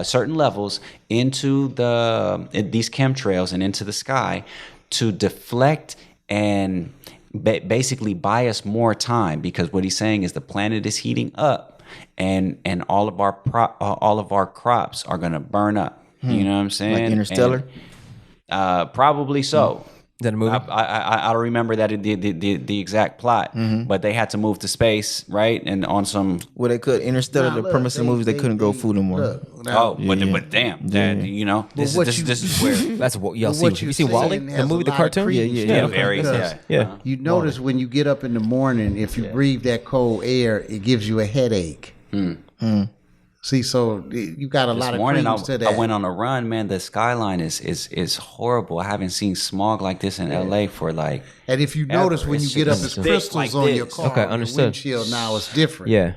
S4: certain levels into these chemtrails and into the sky to deflect and basically buy us more time, because what he's saying is the planet is heating up and all of our crops are going to burn up. You know what I'm saying?
S2: Like Interstellar?
S4: And, probably so.
S1: Is that a movie?
S4: I don't remember that the exact plot, but they had to move to space, right? And on some
S2: they could Interstellar. The premise of the movies they couldn't grow food no more.
S4: But damn, this is where
S1: that's what y'all see. You see Wall-E, the movie, the cartoon?
S4: Yeah.
S3: You notice when you get up in the morning, if you breathe that cold air, it gives you a headache. See, so you got a lot of creams to that.
S4: I went on a run, man. The skyline is horrible. I haven't seen smog like this in LA for like.
S3: And if you notice when you get up, it's crystals
S4: like
S3: on
S4: this.
S3: your car.
S1: Okay, understood.
S3: Windshield now is different.
S1: Yeah,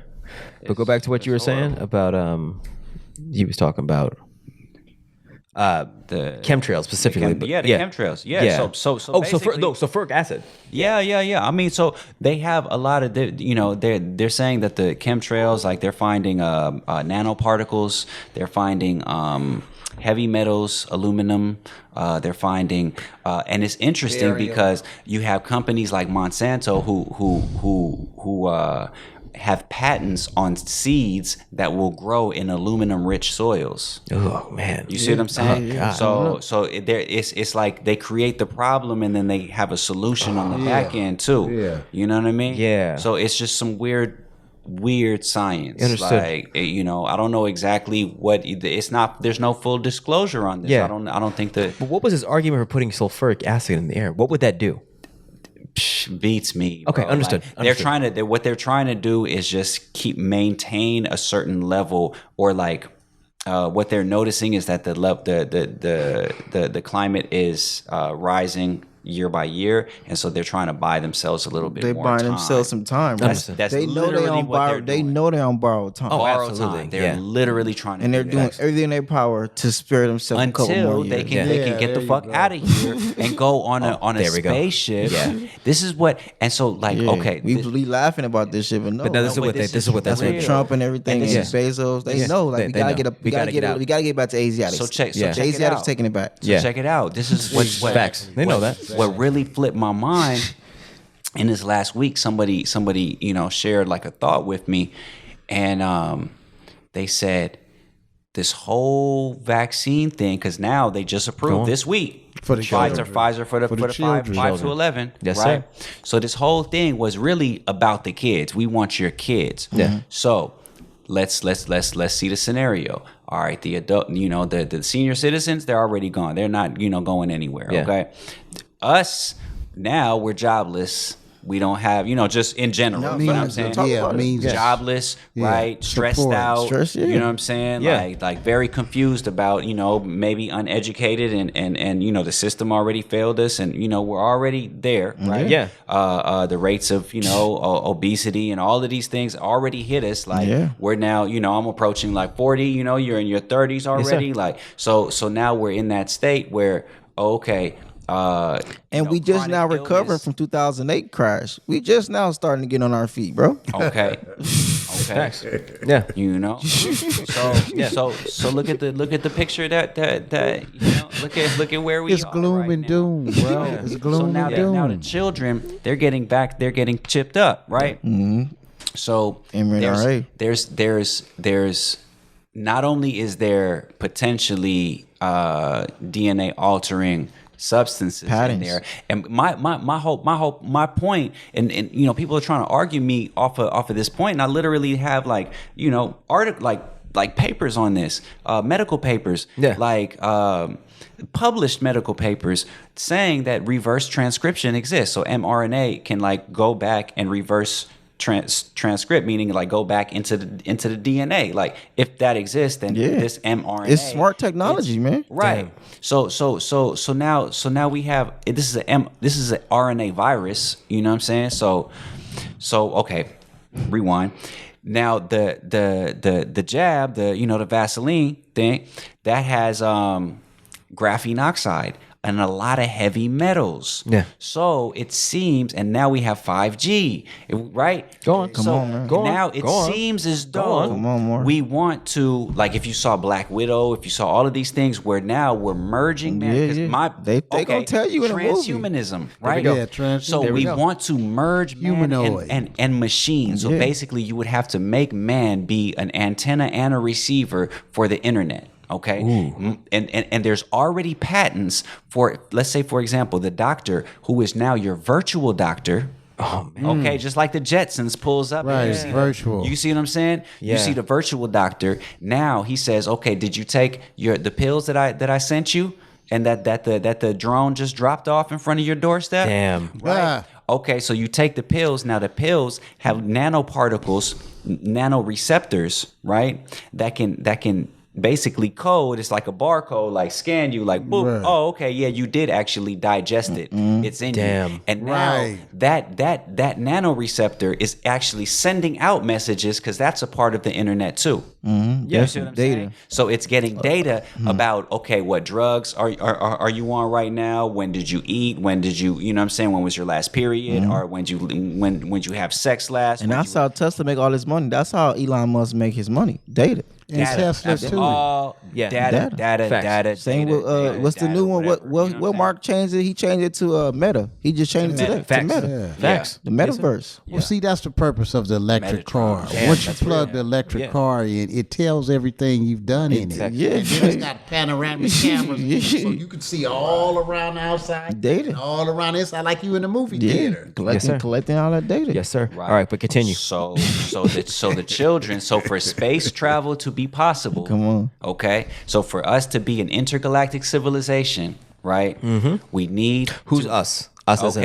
S1: but go back to what you were saying about he was talking about the chemtrails specifically.
S4: The chemtrails. Yeah. So
S1: sulfuric acid.
S4: Yeah. I mean, so they have a lot of they're saying that the chemtrails, like they're finding nanoparticles, they're finding heavy metals, aluminum. They're finding, and it's interesting because you have companies like Monsanto who have patents on seeds that will grow in aluminum-rich soils.
S1: Oh man,
S4: you see what I'm saying? It's like they create the problem and then they have a solution on the back end too.
S3: Yeah.
S4: You know what I mean?
S1: Yeah.
S4: So it's just some weird science.
S1: Understood.
S4: Like, I don't know exactly what it's not. There's no full disclosure on this.
S1: Yeah.
S4: I don't think that.
S1: But what was his argument for putting sulfuric acid in the air? What would that do?
S4: Beats me.
S1: Okay,
S4: bro.
S1: understood.
S4: Like, what they're trying to do is just maintain a certain level, or like what they're noticing is that the climate is rising year by year, and so they're trying to buy themselves a little bit more time.
S2: They buy themselves some time.
S4: That's
S2: they know
S4: literally what they're doing.
S2: They know they're on borrowed time.
S4: Borrowed time. They're literally trying to,
S2: and they're doing everything in their power to spare themselves a couple more years.
S4: They can get the fuck out of here and go on a spaceship.
S1: Yeah.
S4: This is what, and so like okay,
S2: we laughing about this shit, but no.
S1: But this is what
S2: that's what Trump and everything and Bezos. They know like we gotta get back to Asiatics.
S4: So check
S2: Asiatics taking it back.
S4: So check it out. This is what
S1: facts. They know that.
S4: What really flipped my mind in this last week, somebody shared like a thought with me, and they said this whole vaccine thing, because now they just approved this week
S3: for the
S4: Pfizer for the 5 to 11.
S1: Yes,
S4: right?
S1: sir.
S4: So this whole thing was really about the kids. We want your kids.
S1: Yeah.
S4: So let's see the scenario. All right, the adult, the senior citizens, they're already gone. They're not going anywhere.
S1: Yeah.
S4: Okay, us. Now we're jobless. We don't have, just in general.
S2: No,
S4: you know what I'm saying?
S3: Means
S4: jobless, right? Stressed out.
S2: Yeah.
S4: You know what I'm saying?
S1: Yeah.
S4: Like very confused about, maybe uneducated and the system already failed us, and we're already there, right?
S1: Yeah.
S4: The rates of obesity and all of these things already hit us. Like we're now, I'm approaching like 40. You're in your 30s already.
S1: Yes,
S4: like so now we're in that state where okay.
S2: And we just now recovering from 2008 crash. We just now starting to get on our feet, bro.
S4: Okay.
S1: Yeah.
S4: So look at the picture that look at where we
S3: it's
S4: are.
S3: Gloom
S4: right
S3: and
S4: now.
S3: doom, bro. It's gloom and doom.
S4: Now the children, they're getting chipped up, right? Mm-hmm. So there's not only is there potentially DNA altering substances in there. And my point, and you know, people are trying to argue me off of this point, and I literally have like, you know, like papers on this, medical papers, like published medical papers saying that reverse transcription exists. So mRNA can like go back and reverse transcript, meaning like go back into the DNA. Like if that exists, then this mRNA,
S2: it's smart technology, man.
S4: Right. Damn. So now we have this is an RNA virus. You know what I'm saying? So okay, rewind. Now the jab, the Vaseline thing, that has graphene oxide and a lot of heavy metals. Yeah. So it seems, and now we have 5G, right?
S1: Go on. Come on, man. Go on.
S4: Now it seems as though we want to, like if you saw Black Widow, if you saw all of these things, where now we're merging, man.
S2: They gonna tell you in a movie.
S4: Transhumanism, right?
S3: Yeah,
S4: so we want to merge humanoid and machines. So basically you would have to make man be an antenna and a receiver for the internet. Okay. And there's already patents for, let's say, for example, the doctor who is now your virtual doctor. Oh, man. Okay, just like the Jetsons pulls up.
S3: Right,
S4: virtual. You see what I'm saying? Yeah. You see the virtual doctor. Now he says, okay, did you take the pills that I sent you? And that the drone just dropped off in front of your doorstep?
S1: Damn.
S4: Right. Okay, so you take the pills. Now the pills have nanoparticles, nanoreceptors, right? That can basically code. It's like a barcode, like scan you, like boop. Right. Oh, okay, yeah, you did actually digest it. It's in you. And now that nanoreceptor is actually sending out messages, because that's a part of the internet too.
S2: Yeah,
S4: you see what I'm saying? So it's getting data about, okay, what drugs are you on right now? When did you eat? When did you know what I'm saying? When was your last period? Or when you have sex last?
S2: And that's how Tesla make all this money. That's how Elon Musk make his money. Data.
S3: And Tesla too.
S4: Data.
S2: Same with what's the new one? What Mark changed it? He changed it to Meta. He just changed it to Meta.
S3: Yeah.
S2: Facts. The metaverse.
S3: Well, see, that's the purpose of the electric car. Once you plug the electric car in, it tells everything you've done in it.
S2: Yeah.
S3: And then it's got panoramic cameras, so you can see all around the outside,
S2: data,
S3: all around the inside, like you in the movie theater.
S2: Collecting all that data.
S1: Yes, sir. Right. All right, but continue.
S4: So the children. So for space travel to be possible,
S2: come on.
S4: Okay. So for us to be an intergalactic civilization, right? We need
S1: us. Us as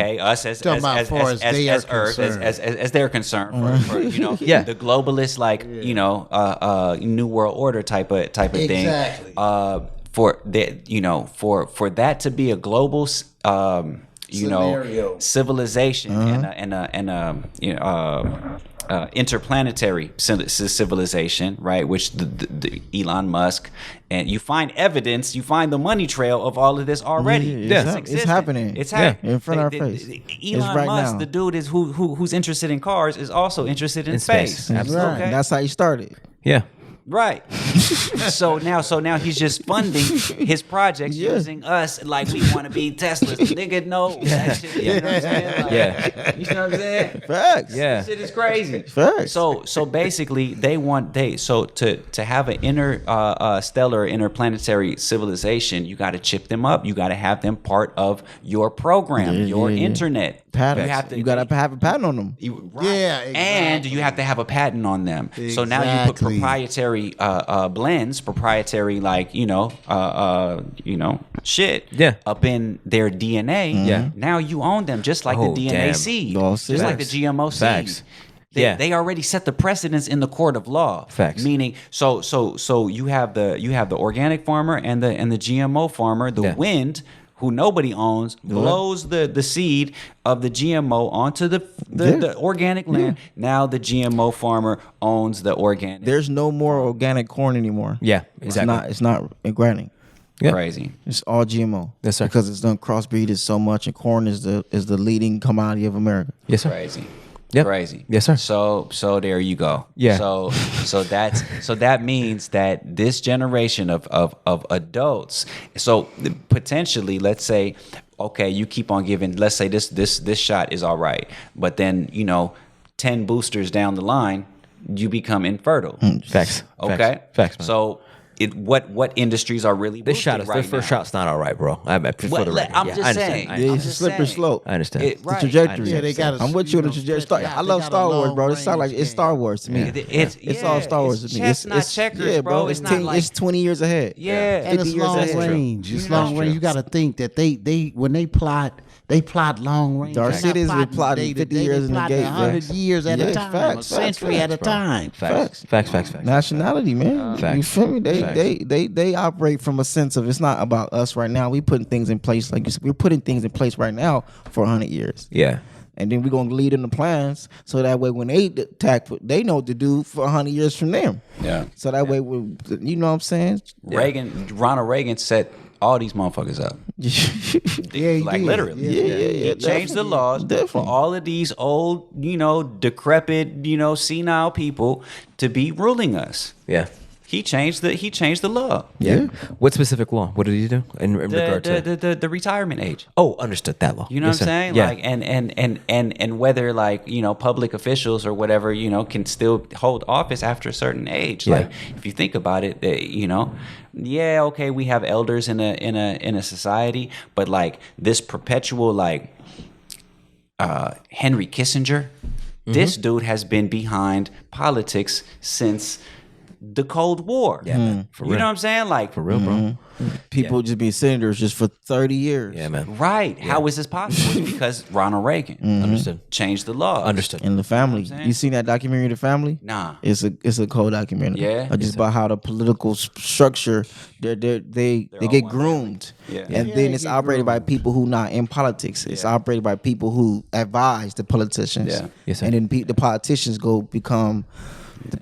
S4: Earth, as they're concerned, for the globalist, like New World Order type of thing.
S3: Exactly.
S4: For that to be a global civilization and interplanetary civilization, right? Which the Elon Musk, and you find evidence, you find the money trail of all of this already.
S2: It's happening.
S4: It's happening
S2: in front of our face.
S4: Elon Musk, now. The dude is who's interested in cars, is also interested in space.
S2: Absolutely. Right. Okay? That's how he started.
S1: Yeah.
S4: Right. So now he's just funding his projects using us like we want to be Teslas. Nigga, no. That shit, you know what I'm saying? Like, you know what I'm saying?
S2: Facts.
S1: Yeah.
S4: This shit is crazy.
S2: Facts.
S4: So basically to have an interstellar interplanetary civilization, you got to chip them up. You got to have them part of your program, your internet.
S2: Patents. You got to have a patent on them.
S4: Right. Yeah, exactly. And you have to have a patent on them. Exactly. So now you put proprietary blends, proprietary shit up in their DNA.
S1: Yeah.
S4: Now you own them, just like the DNA seed, just like the GMO seed. They already set the precedence in the court of law.
S1: Facts.
S4: Meaning, so you have the organic farmer and the GMO farmer. The wind, who nobody owns, blows the seed of the GMO onto the organic land. Now the GMO farmer owns the organic.
S2: There's no more organic corn anymore.
S1: Yeah, exactly.
S2: It's not organic.
S1: Yeah.
S4: Crazy.
S2: It's all GMO.
S1: Yes, sir.
S2: Because it's done crossbreeded so much, and corn is the leading commodity of America.
S1: Yes, sir.
S4: Crazy.
S1: Yep.
S4: Crazy.
S1: Yes, sir.
S4: So there you go.
S1: Yeah.
S4: So that means that this generation of adults, so potentially, let's say, okay, you keep on giving, let's say this shot is all right, but then 10 boosters down the line, you become infertile.
S1: Facts.
S4: Okay.
S1: Facts. Man.
S4: So what industries are really
S1: this shot is
S4: right
S1: this first
S4: now.
S1: shot's not all right, bro. I'm just
S4: saying.
S2: It's a slippery slope.
S1: I understand.
S2: The trajectory.
S3: Yeah, they got.
S2: I'm with you on the trajectory. I love Star Wars, bro. It sounds like it's Star Wars to me. It's all Star Wars to me.
S4: It's not checkers,
S2: yeah,
S4: bro.
S2: It's 10. It's 20 years ahead.
S4: Yeah,
S3: And it's
S2: 50 years
S3: long
S2: ahead.
S3: range. It's long range. You got to think that they when they plot long range.
S2: Dark
S3: They're
S2: City's
S3: not
S2: been plotting 50 years in the
S3: plotting
S2: gate,
S3: 100
S2: facts.
S3: years at a
S2: Yeah,
S3: time,
S2: facts,
S3: a century at a
S2: bro.
S3: time.
S1: Facts.
S2: Nationality, man. You feel me? They operate from a sense of it's not about us right now. We putting things in place, like you said, we're putting things in place right now for 100 years.
S1: Yeah.
S2: And then we're gonna lead in the plans so that way when they attack, they know what to do for 100 years from them.
S4: Yeah.
S2: So that way, you know what I'm saying?
S4: Ronald Reagan set all these motherfuckers up.
S3: Yeah,
S4: like
S3: did.
S4: literally.
S2: Yeah.
S4: He changed the laws for
S2: Definitely.
S4: all of these old, decrepit, senile people to be ruling us.
S1: Yeah.
S4: He changed the law.
S2: Yeah.
S1: What specific law? What did he do in regard to?
S4: The retirement age.
S1: Oh, understood that law.
S4: You know
S1: Yes,
S4: what I'm
S1: sir.
S4: saying?
S1: Yeah.
S4: Like and whether like, public officials or whatever, can still hold office after a certain age.
S1: Yeah.
S4: Like if you think about it, yeah, okay, we have elders in a society, but like this perpetual like Henry Kissinger, this dude has been behind politics since the Cold War.
S1: Yeah, man. For
S4: You
S1: real.
S4: know what I'm saying? Like
S1: For real, bro.
S2: People just being senators just for 30 years.
S1: Yeah, man.
S4: right. How is this possible? It's because Ronald Reagan
S1: Understood.
S4: changed the law.
S1: Understood.
S2: In The Family.
S4: saying?
S2: You seen that documentary, The Family?
S4: Nah.
S2: It's a cold documentary.
S4: Yeah?
S2: Just about how the political structure they
S4: all
S2: get
S4: one
S2: groomed.
S4: Yeah.
S2: And then it's operated by people who not in politics. It's operated by people who advise the politicians.
S4: Yeah.
S1: Yes, sir.
S2: And then the politicians go become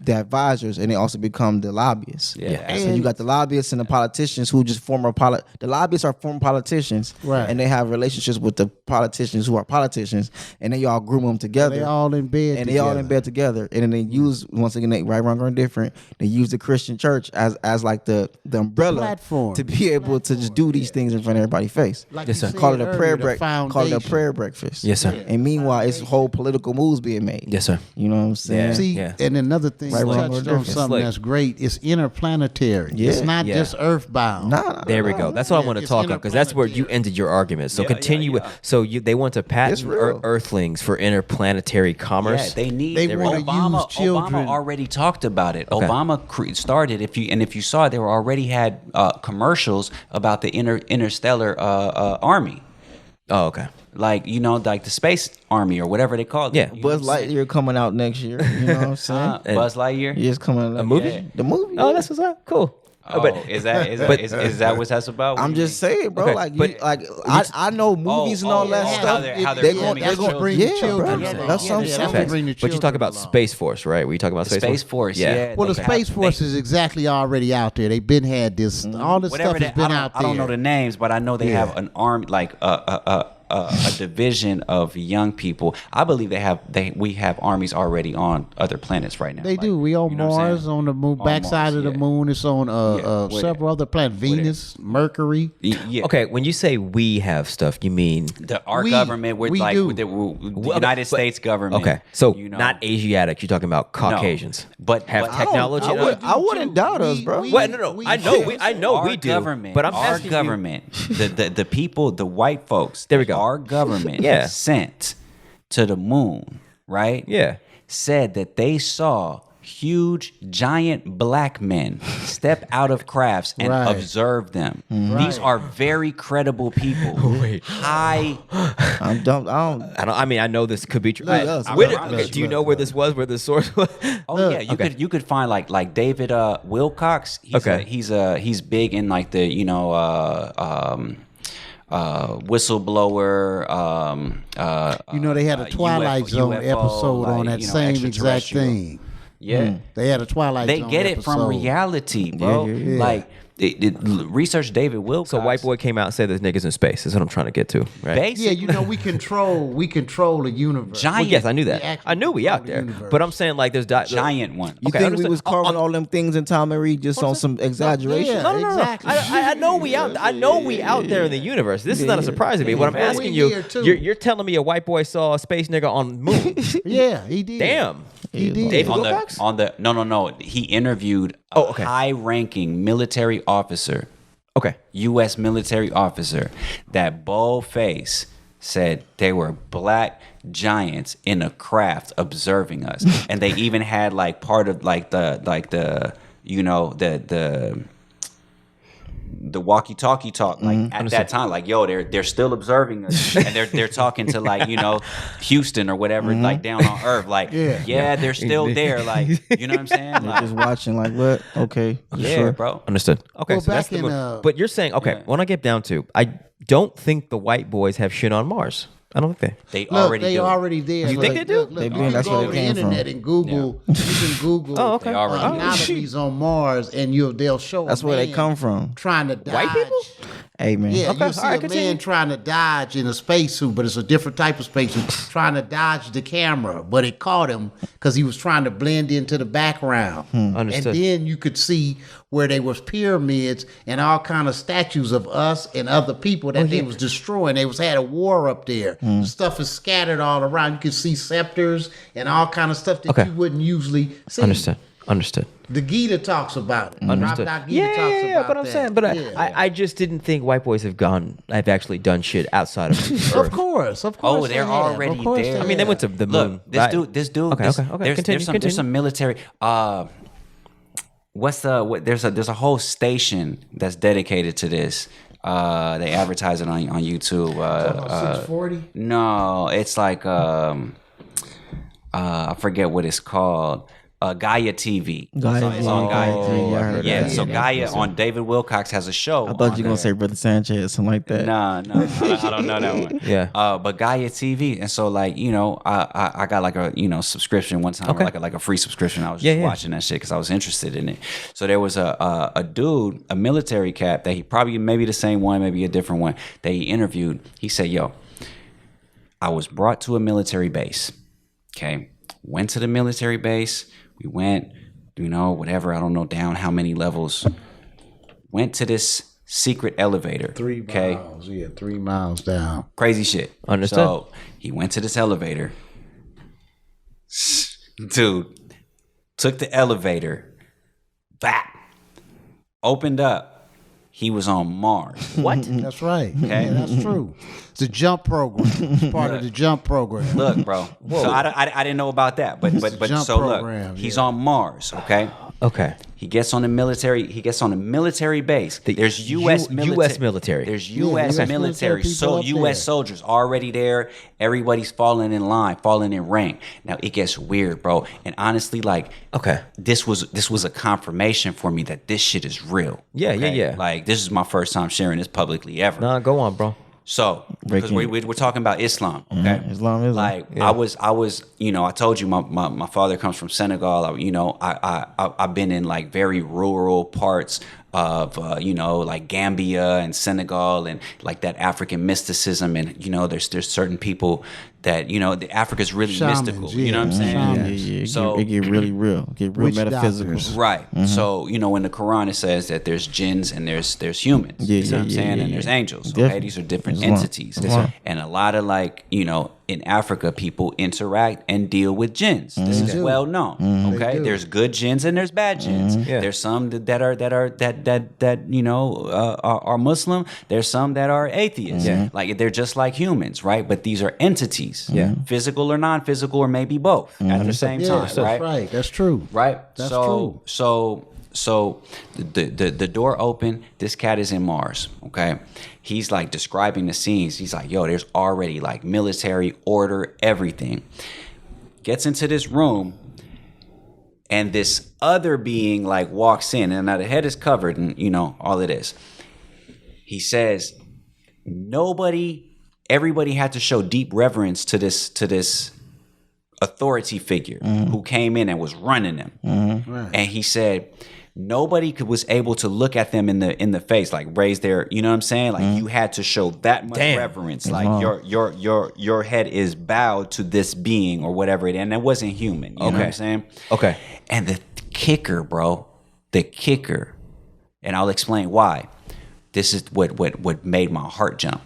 S2: the advisors, and they also become the lobbyists.
S4: Yeah.
S2: So you got the lobbyists and the politicians who just the lobbyists are former politicians,
S3: Right.
S2: and they have relationships with the politicians who are politicians, and they all groom them together.
S3: They all in bed
S2: and they all in
S3: together.
S2: bed together, and then they use, once again, right, wrong, or indifferent, they use the Christian church as like the umbrella
S3: Platform.
S2: to be able to just do these things in front of everybody's face.
S3: Like
S1: Yes,
S3: you
S1: sir.
S3: said
S2: Call it a prayer
S3: earlier, the
S2: break. Call it a
S3: foundation.
S2: prayer breakfast.
S1: Yes, sir.
S2: And meanwhile, it's whole political moves being made.
S1: Yes, sir.
S2: You know what I'm saying?
S1: Yeah.
S3: See,
S1: Yeah.
S3: and another thing,
S2: Right,
S3: you
S2: wrong, or
S3: touched on
S2: different.
S3: something
S1: Slick.
S3: that's great. It's interplanetary.
S2: Yeah.
S3: It's not
S1: Yeah.
S3: just earthbound.
S2: Nah.
S1: There we go. That's what I want to
S3: It's
S1: talk on, because that's where you
S3: interplanetary.
S1: ended your argument. So
S4: Yeah,
S1: continue.
S4: yeah,
S1: With,
S4: yeah.
S1: so they want to patent
S2: It's real.
S1: Earthlings for interplanetary commerce.
S4: Yeah, they need.
S3: They wanna use children.
S4: Obama already talked about it.
S1: Okay.
S4: Obama started. If you saw, they were already had commercials about the interstellar army,
S1: Oh, okay.
S4: like like the space army or whatever they call it.
S1: Yeah.
S4: You know
S2: Buzz
S4: what I'm saying?
S2: Lightyear coming out next year. You know what I'm saying?
S4: Buzz Lightyear.
S2: Yeah, it's coming out.
S1: A movie?
S2: Yeah. The movie.
S1: Oh,
S2: yeah.
S1: that's what's up. Cool.
S4: Oh,
S1: But
S4: is that what that's about? What
S2: I'm
S4: do you
S2: just
S4: mean?
S2: saying, bro.
S1: Okay,
S2: like,
S1: but-
S2: I know movies and all that
S4: how
S2: stuff.
S4: they're- how they're
S2: They're
S4: grooming
S2: gonna
S4: children.
S3: bring
S2: yeah,
S3: the children
S2: bro.
S3: along.
S2: That's what I'm
S3: Yeah,
S2: saying.
S3: that's bring the
S1: But you talk
S3: children
S1: about
S3: along.
S1: Space Force, right? Were you talking about
S4: Space Force. Yeah.
S3: Well, the
S4: they-
S3: Space Force is exactly already out there. They've been had this. All this
S4: whatever
S3: stuff has been out there.
S4: I don't know the names, but I know they have an army, like a division of young people. I believe we have armies already on other planets right now.
S3: They
S4: Like,
S3: do. We on
S4: you know what I'm
S3: Mars,
S4: saying?
S3: on the moon,
S4: On
S3: backside
S4: Mars,
S3: of the
S4: yeah.
S3: moon. It's on
S4: Yeah,
S3: several other planets. Venus, Mercury.
S4: Yeah.
S1: Okay, when you say we have stuff, you mean
S4: Our government,
S3: we
S4: like
S3: do.
S4: with the
S1: okay,
S4: United
S1: but-
S4: States government.
S1: okay? So
S4: you know.
S1: not Asiatics. You're talking about Caucasians,
S4: but
S1: have
S4: but-
S1: technology.
S2: I wouldn't doubt us, bro.
S1: What? No. I know
S4: our
S1: we do.
S4: government,
S1: But I'm
S4: our
S1: asking you-
S4: government, the people, the white folks.
S1: There we go.
S4: Our government
S1: Yeah.
S4: sent to the moon, right?
S1: Yeah.
S4: Said that they saw huge, giant black men step out of crafts and
S3: Right.
S4: observe them. These are very credible people.
S1: Wait.
S4: High.
S2: I don't.
S1: I mean, I know this could be true.
S2: Look, us,
S1: Where
S2: look,
S1: did-
S2: look,
S1: okay, do you
S2: look,
S1: know where this was? Where the source was?
S4: Oh yeah, you
S1: Okay.
S4: could find like David Wilcox.
S1: Okay.
S4: He's big in like the whistleblower.
S3: They had a Twilight Zone
S4: UFO,
S3: episode on that same exact
S4: extraterrestrial.
S3: thing.
S4: Yeah,
S3: They had a Twilight
S4: they
S3: Zone
S4: get it from
S3: episode.
S4: reality, bro.
S3: yeah.
S4: Like research David Wilcox.
S1: So white boy came out and said there's niggas in space. That's what I'm trying to get to, right?
S4: Basically,
S3: Yeah, we control the universe.
S4: Giant.
S1: Well, yes, I knew
S3: We
S1: that.
S3: actually
S1: I knew we
S3: control
S1: out
S3: the
S1: there.
S3: universe.
S1: But I'm saying like there's
S4: giant one.
S2: You
S1: Okay,
S2: think we
S1: understood.
S2: was carving all them things in Tom and Reed just on some exaggeration?
S3: Yeah.
S1: No.
S3: Exactly.
S1: I know we out. I know we out there in the universe. This is not a surprise to me. What I'm
S3: Well,
S1: asking
S3: we
S1: you,
S3: here, too.
S1: you're telling me a white boy saw a space nigga on the moon.
S3: Yeah, he did.
S1: Damn.
S3: He did.
S1: David
S4: on
S1: Wilcox?
S4: No. He interviewed a high-ranking military officer.
S1: Okay.
S4: U.S. military officer that bold-faced said they were black giants in a craft observing us, and they even had like part of like the walkie-talkie talk like at that time, like yo, they're still observing us, and they're talking to like Houston or whatever, like down on Earth, like they're still there, like you know what I'm saying,
S2: like, just watching, like what? Okay,
S4: bro,
S1: understood. Okay,
S3: well,
S1: so that's the but you're saying when I get down to, I don't think the white boys have shit on Mars. I don't think
S4: they already
S3: there.
S1: You think they do?
S3: Look, that's where they came from. And Google, you can Google anomalies on Mars, and they'll show.
S2: That's where they come from.
S3: Trying to dodge.
S1: White people?
S2: Hey man,
S3: you see a man trying to dodge in a spacesuit, but it's a different type of spacesuit, trying to dodge the camera, but it caught him because he was trying to blend into the background.
S1: Understood.
S3: And then you could see where there was pyramids and all kind of statues of us and other people that they was destroying. They had a war up there. The stuff is scattered all around. You can see scepters and all kind of stuff that you wouldn't usually see.
S1: Understood.
S3: The Gita talks about it.
S1: Understood.
S3: Yeah,
S1: but I'm saying, I just didn't think white boys have actually done shit outside of Earth.
S3: Of course.
S4: Oh, they're already there.
S1: I mean, they went to the moon.
S4: Look, this dude.
S1: Okay.
S4: There's some military. There's a whole station that's dedicated to this. They advertise it on YouTube.
S3: 640?
S4: No, it's like I forget what it's called. Gaia TV. It's on Gaia TV. Yeah, so Gaia on David Wilcox has a show.
S2: I thought you were going to say Brother Sanchez, something like that.
S4: No, I don't know that one.
S1: Yeah.
S4: But Gaia TV, and so like, I got like a, subscription one time, like a free subscription. I was just watching that shit because I was interested in it. So there was a dude, a military cap that he probably, maybe the same one, maybe a different one, that he interviewed. He said, yo, I was brought to a military base. Okay. Went to the military base. We went, whatever, I don't know, down how many levels. Went to this secret elevator.
S3: 3 miles. Yeah, 3 miles down.
S4: Crazy shit.
S1: Understood.
S4: So he went to this elevator. Dude, took the elevator. Opened up. He was on Mars.
S1: What?
S3: That's right.
S4: Okay.
S3: Yeah, that's true. It's a jump program. It's part of the jump program.
S4: Look, bro. So I didn't know about that, but so
S3: program,
S4: look, he's on Mars. Okay. He gets on the military base. There's U.S.
S1: military.
S4: There's U.S. military. So U.S. soldiers already there. Everybody's falling in line, falling in rank. Now it gets weird, bro. And honestly, like, this was a confirmation for me that this shit is real.
S1: Yeah.
S4: Like, this is my first time sharing this publicly ever.
S1: Nah, go on, bro.
S4: So, because we're talking about Islam, okay?
S2: Islam.
S4: Like, I was, I told you my father comes from Senegal. I've been in like very rural parts of, like Gambia and Senegal and like that African mysticism. And, there's certain people that, Africa's really mystical.
S3: Yeah.
S4: You know what I'm saying?
S2: Yeah.
S4: So
S2: it get really real. Get real metaphysical.
S3: Doctors.
S4: Right. So, in the Quran, it says that there's jinns and there's humans. You know what I'm saying? And there's angels. Okay.
S2: Definitely.
S4: These are different entities. And a lot of like, in Africa, people interact and deal with jinns. This is well known. Okay. There's good jinns and there's bad jinns.
S1: Yeah.
S4: There's some that are Muslim. There's some that are atheists. Like they're just like humans, right? But these are entities. Physical or non-physical, or maybe both at the same time.
S3: That's
S4: right?
S3: right. That's true.
S4: Right.
S3: That's true.
S4: So the door open. This cat is in Mars. Okay, he's like describing the scenes. He's like, yo, there's already like military order, everything. Gets into this room, and this other being like walks in, and now the head is covered, and all it is. He says, everybody had to show deep reverence to this authority figure who came in and was running them. Right. And he said nobody was able to look at them in the face, like raise their, you know what I'm saying? Like you had to show that much reverence. Like your head is bowed to this being or whatever it is. And it wasn't human. You know what I'm saying? Okay. And the kicker, bro, and I'll explain why. This is what made my heart jump.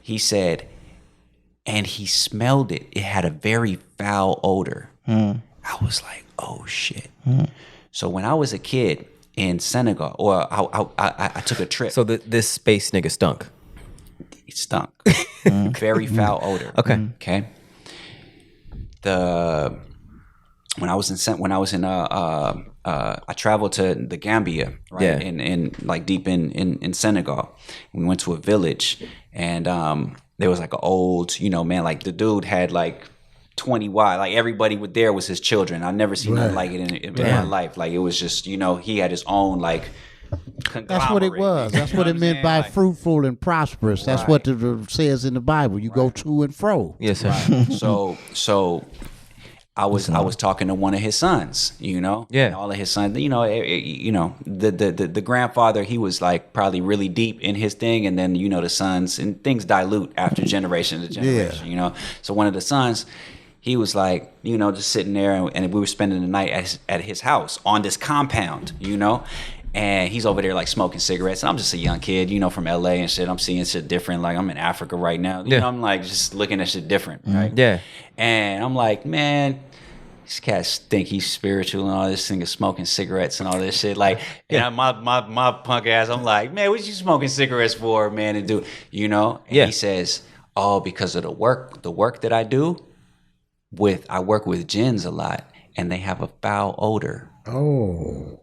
S4: He said, and he smelled it. It had a very foul odor. I was like, oh shit. So when I was a kid in Senegal, or I took a trip.
S1: So this space nigga stunk.
S4: It stunk. Very foul odor. Okay. When I traveled to the Gambia, right?
S1: Yeah.
S4: In like deep in Senegal. We went to a village, and there was like an old, man, like the dude had like 20 wives. Like everybody there was his children. I've never seen nothing like it in my life. Like it was just, he had his own like.
S3: That's what it was. That's what it meant by fruitful and prosperous. That's what it says in the Bible. You go to and fro.
S1: Yes, sir.
S4: So I was talking to one of his sons, and all of his sons, the grandfather, he was like probably really deep in his thing, and then the sons, and things dilute after generation to generation, So one of the sons, he was like, just sitting there, and we were spending the night at his house on this compound, And he's over there like smoking cigarettes. And I'm just a young kid, from LA and shit. I'm seeing shit different. Like I'm in Africa right now. I'm like just looking at shit different, right?
S1: Yeah.
S4: And I'm like, man, these cats think he's spiritual and all this thing of smoking cigarettes and all this shit. Like, and my punk ass, I'm like, man, what you smoking cigarettes for, man? And And he says, oh, because of the work that I do I work with jinns a lot, and they have a foul odor.
S3: Oh.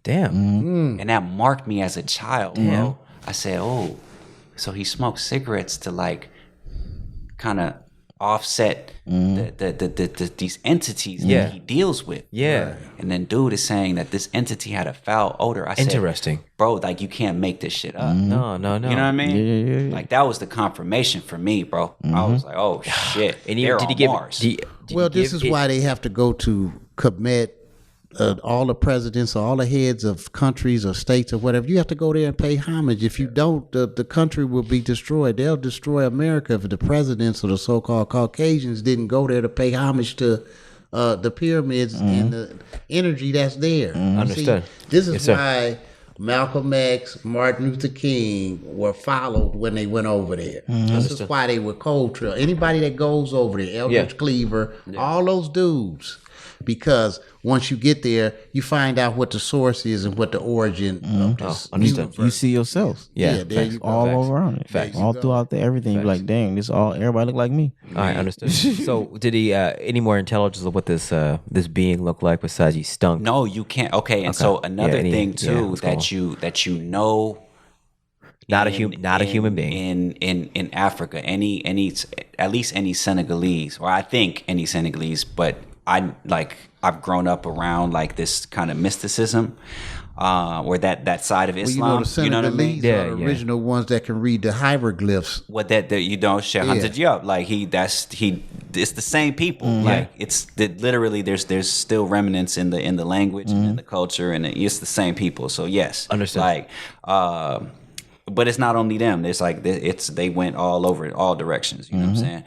S1: Damn.
S4: And that marked me as a child, bro. I said, oh, so he smokes cigarettes to like kind of offset these entities that he deals with.
S1: Yeah.
S4: And then dude is saying that this entity had a foul odor. I
S1: Interesting.
S4: said, bro, like you can't make this shit up.
S1: No.
S4: You know what I mean?
S2: Yeah.
S4: Like that was the confirmation for me, bro. I was like, oh shit.
S1: And
S4: they're on Mars.
S3: This is why they have to go to commit all the presidents or all the heads of countries or states or whatever. You have to go there and pay homage. If you don't, the country will be destroyed. They'll destroy America if the presidents or the so-called Caucasians didn't go there to pay homage to the pyramids and the energy that's there.
S1: Understood.
S3: See, this is why Malcolm X, Martin Luther King were followed when they went over there. This is why they were cold trail. Anybody that goes over there, Eldridge Cleaver, all those dudes. Because once you get there, you find out what the source is and what the origin of this universe.
S2: You see yourself.
S3: Yeah, there you go.
S2: All around it.
S1: Facts.
S2: All throughout there, everything. You're like, dang, this all everybody look like me.
S1: All right, understood. So, did he any more intelligence of what this being looked like besides he stunk?
S4: No, you can't. Okay, and so another thing too that you know,
S1: not a human being
S4: in Africa, any at least any Senegalese, or I think any Senegalese, but I've grown up around like this kind of mysticism, or that side of Islam.
S3: The
S4: you know what I mean?
S3: Senegalese are the original ones that can read the hieroglyphs.
S4: What it's the same people. Like it's literally there's still remnants in the language and in the culture, and it's the same people. So yes,
S1: understood.
S4: Like, but it's not only them. It's like they went all over all directions. You know what I'm saying?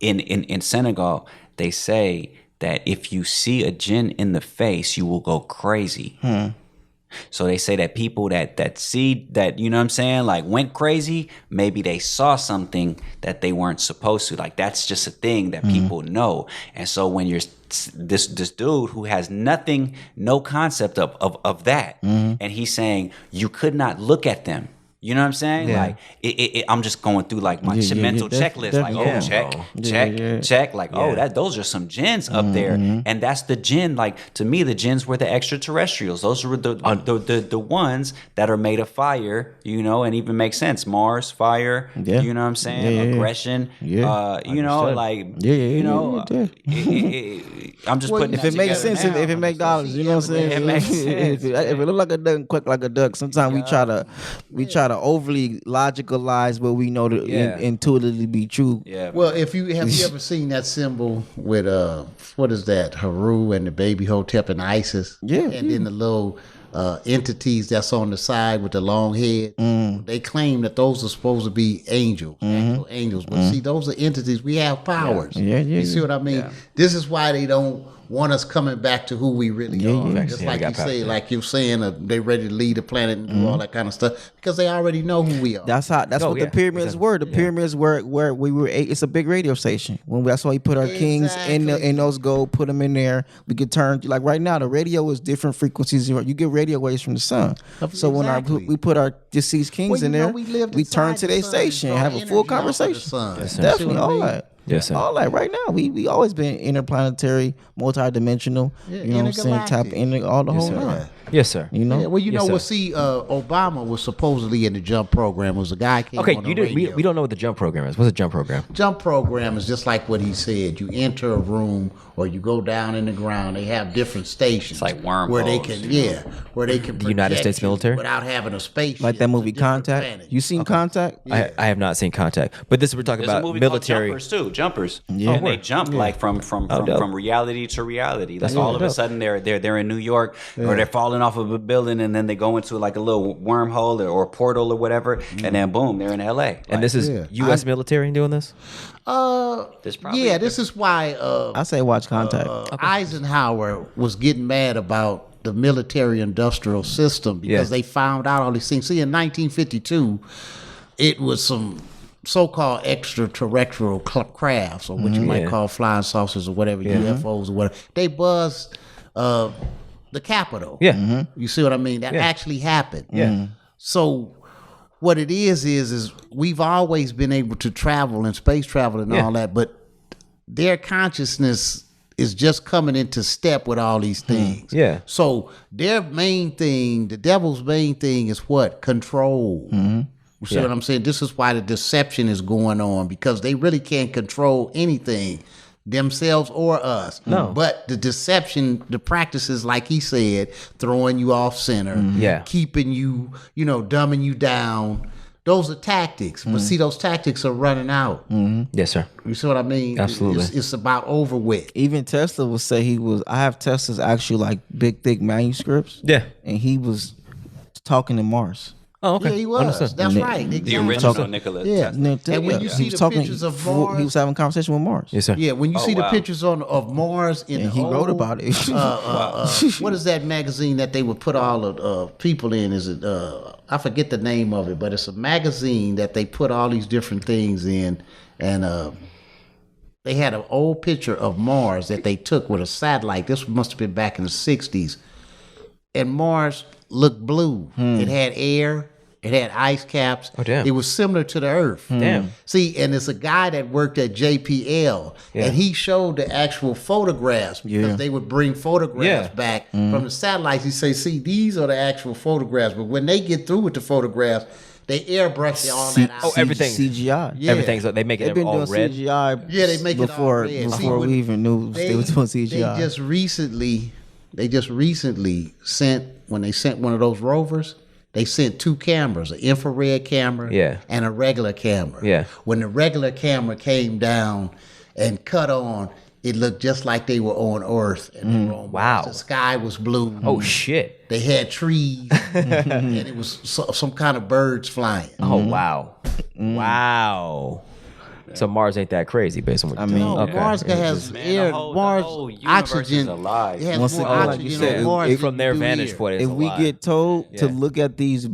S4: In Senegal, they say that if you see a jinn in the face, you will go crazy. So they say that people that see that, you know what I'm saying, like went crazy, maybe they saw something that they weren't supposed to. Like that's just a thing that people know. And so when you're this dude who has no concept of that, and he's saying you could not look at them. You know what I'm saying?
S2: Yeah.
S4: Like, I'm just going through like my mental checklist. Like, check. Like, those are some jinns up there, and that's the jinn. Like, to me, the jinns were the extraterrestrials. Those were the ones that are made of fire. You know, and even makes sense. Mars, fire.
S2: Yeah.
S4: You know what I'm saying? Aggression. You know, like, you know, I'm just putting.
S2: If it makes sense, if it make dollars, you know what I'm saying.
S4: It makes sense.
S2: If it look like a duck and quack like a duck, sometimes we try to overly logicalize what we know to intuitively be true.
S4: Yeah.
S3: Well, have you ever seen that symbol with what is that? Haru and the baby Hotep and Isis.
S2: Yeah.
S3: And then the little entities that's on the side with the long head. They claim that those are supposed to be angels, angels. But see, those are entities. We have powers.
S2: Yeah.
S3: You see what I mean?
S4: Yeah.
S3: This is why they don't want us coming back to who we really are.
S2: Yeah.
S3: Just like you say, like you're saying, they ready to lead the planet and do all that kind of stuff because they already know who we are.
S2: That's what the pyramids were. The pyramids were where we were. It's a big radio station. That's why we put our kings in those gold. Put them in there. We could turn like right now. The radio is different frequencies. You get radio waves from the sun. So when we put our deceased kings in there, we turn to their station and have a full conversation. Definitely all that.
S1: Yes, sir.
S2: All that right now. We always been interplanetary, multidimensional. You know what I'm saying? Tap in all the whole nine.
S1: Yes, sir.
S2: You know.
S3: Yeah, well, Obama was supposedly in the JUMP program. Was a guy came on the radio.
S1: We don't know what the JUMP program is. What's a JUMP program?
S3: JUMP program is just like what he said. You enter a room or you go down in the ground. They have different stations.
S4: It's like wormholes.
S3: Where they can
S1: the United States military
S3: without having a spaceship.
S2: Like that movie Contact.
S3: Planet.
S2: You seen Contact?
S1: I have not seen Contact, but this we're talking
S4: There's
S1: about
S4: a movie
S1: military.
S4: called Jumpers.
S2: Yeah.
S4: And they jump like from reality to reality. Like all of a sudden they're in New York or they're falling off of a building and then they go into like a little wormhole or portal or whatever, and then boom, they're in LA.
S1: And this is U.S. military doing this.
S3: This is why
S2: I say watch Contact.
S3: Eisenhower was getting mad about the military-industrial system because they found out all these things. See, in 1952, it was some so-called extraterrestrial crafts, or what you might call flying saucers or whatever, UFOs or whatever. They buzzed the Capitol.
S1: Yeah. Mm-hmm.
S3: You see what I mean? That actually happened. Yeah. So what it is we've always been able to travel and space travel and all that, but their consciousness is just coming into step with all these things.
S1: Yeah.
S3: So their main thing, the devil's main thing is what? Control. You see what I'm saying? This is why the deception is going on, because they really can't control anything, themselves or us.
S1: No.
S3: But the deception, the practices, like he said, throwing you off center, keeping you, dumbing you down. Those are tactics. But see, those tactics are running out.
S1: Yes, sir.
S3: You see what I mean?
S1: Absolutely.
S3: It's about over with.
S2: Even Tesla would say I have Tesla's actually like big, thick manuscripts.
S1: Yeah.
S2: And he was talking to Mars.
S1: Oh, okay.
S3: Yeah, he was. That's right.
S4: The
S3: Exactly.
S4: original Nikola Tesla.
S3: And when you see the pictures of Mars,
S2: he was having a conversation with Mars.
S1: Yes, sir.
S3: Yeah, when you see the pictures of Mars
S2: and he wrote about it.
S3: What is that magazine that they would put all of people in? Is it I forget the name of it, but it's a magazine that they put all these different things in, and they had an old picture of Mars that they took with a satellite. This must have been back in the 60s. And Mars looked blue. It had air. It had ice caps.
S1: Oh, damn.
S3: It was similar to the Earth.
S1: Damn.
S3: See, and it's a guy that worked at JPL, and he showed the actual photographs because they would bring photographs back from the satellites. He say, see, these are the actual photographs. But when they get through with the photographs, they airbrush all that out.
S1: Oh, everything.
S2: CGI.
S3: Yeah.
S1: Everything. So they make it all red.
S2: CGI.
S3: Yeah, they make it all red.
S2: Before we even knew they were doing CGI.
S3: They just recently sent, when they sent one of those rovers, they sent two cameras, an infrared camera and a regular camera.
S1: Yeah.
S3: When the regular camera came down and cut on, it looked just like they were on Earth. And they were on Mars. The sky was blue.
S1: Oh, shit.
S3: They had trees, and it was some kind of birds flying.
S1: Oh, wow. Wow. So Mars ain't that crazy, based on what you're
S3: No, Mars has air. Mars, oxygen.
S4: Alive.
S3: It has more oxygen on Mars
S1: from their vantage point.
S2: If we get told to look at these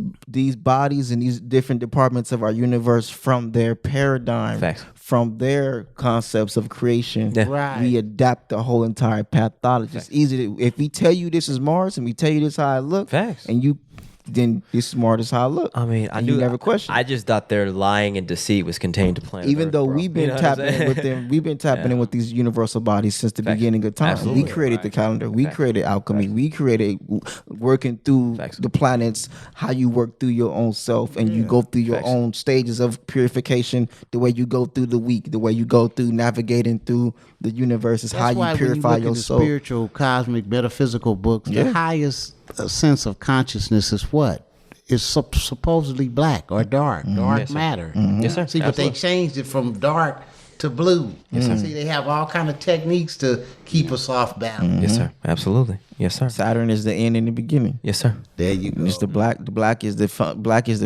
S2: bodies and these different departments of our universe from their paradigm, from their concepts of creation, we adapt the whole entire pathology. It's easy to, if we tell you this is Mars and we tell you this how it looks, and you then this smart as how I look.
S1: I mean, I knew,
S2: you never question.
S1: I just thought their lying and deceit was contained to planet
S2: Even
S1: Earth,
S2: though
S1: bro.
S2: we've been tapping in with them, we've been tapping in with these universal bodies since the beginning of time.
S1: Absolutely.
S2: We created the calendar. We created alchemy. We created working through the planets, how you work through your own self, and you go through your own stages of purification. The way you go through the week, the way you go through navigating through the universe is how you purify your soul.
S3: Spiritual, cosmic, metaphysical books. The highest sense of consciousness is what? Is supposedly black or dark matter.
S1: Yes, sir.
S3: See, but they changed it from dark to blue. Yes, sir. See, they have all kind of techniques to keep us off balance.
S1: Yes, sir. Absolutely. Yes, sir.
S2: Saturn is the end and the beginning.
S1: Yes, sir.
S3: There you go.
S2: It's the black. The black is the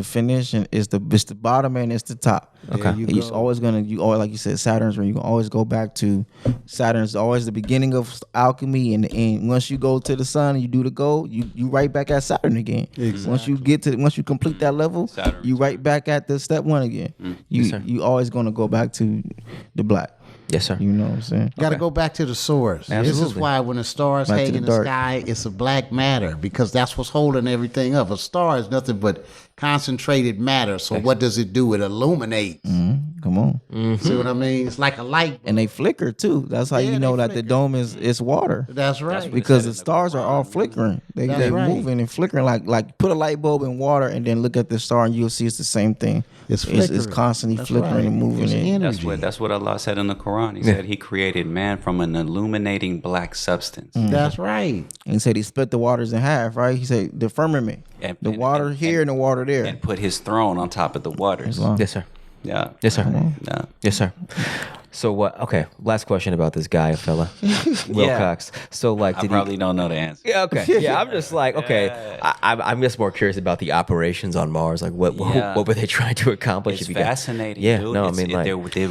S2: finish, and it's the bottom and it's the top.
S1: Okay.
S2: It's always like you said, Saturn's ring. You can always go back to Saturn's always the beginning of alchemy, and the end. Once you go to the sun and you do the gold, you right back at Saturn again.
S3: Exactly.
S2: Once you complete that level,
S4: Saturn
S2: you right back at the step one again. You always gonna go back to the black.
S1: Yes, sir.
S2: You know what I'm saying?
S3: Got to go back to the source.
S1: Absolutely.
S3: This is why when a star is hanging in the sky, it's a black matter, because that's what's holding everything up. A star is nothing but concentrated matter. So what does it do? It illuminates.
S2: Come on.
S3: See what I mean? It's like a light bulb.
S2: And they flicker too. That's how you know that the dome is water.
S3: That's right.
S2: Because the stars are all flickering. They're
S3: right.
S2: moving and flickering. Like put a light bulb in water and then look at the star and you'll see it's the same thing.
S3: It's
S2: constantly
S3: That's
S2: flickering
S3: right.
S2: and moving.
S3: It's
S2: in.
S3: energy.
S4: That's what Allah said in the Quran. He said He created man from an illuminating black substance.
S3: That's right.
S2: And he said he split the waters in half, right? He said the firmament, the water here and the water there.
S4: And put His throne on top of the waters.
S1: Yes, sir.
S4: Yeah.
S1: Yes, sir.
S4: Yeah.
S1: Yes, sir. So what? Okay, last question about this guy, fella, Wilcox. So like,
S4: I
S1: did
S4: probably don't know the answer.
S1: Yeah. Okay. Yeah. I'm just like, okay. I'm just more curious about the operations on Mars. Like, what were they trying to accomplish?
S4: It's fascinating.
S1: Yeah.
S4: Dude.
S1: No, I mean,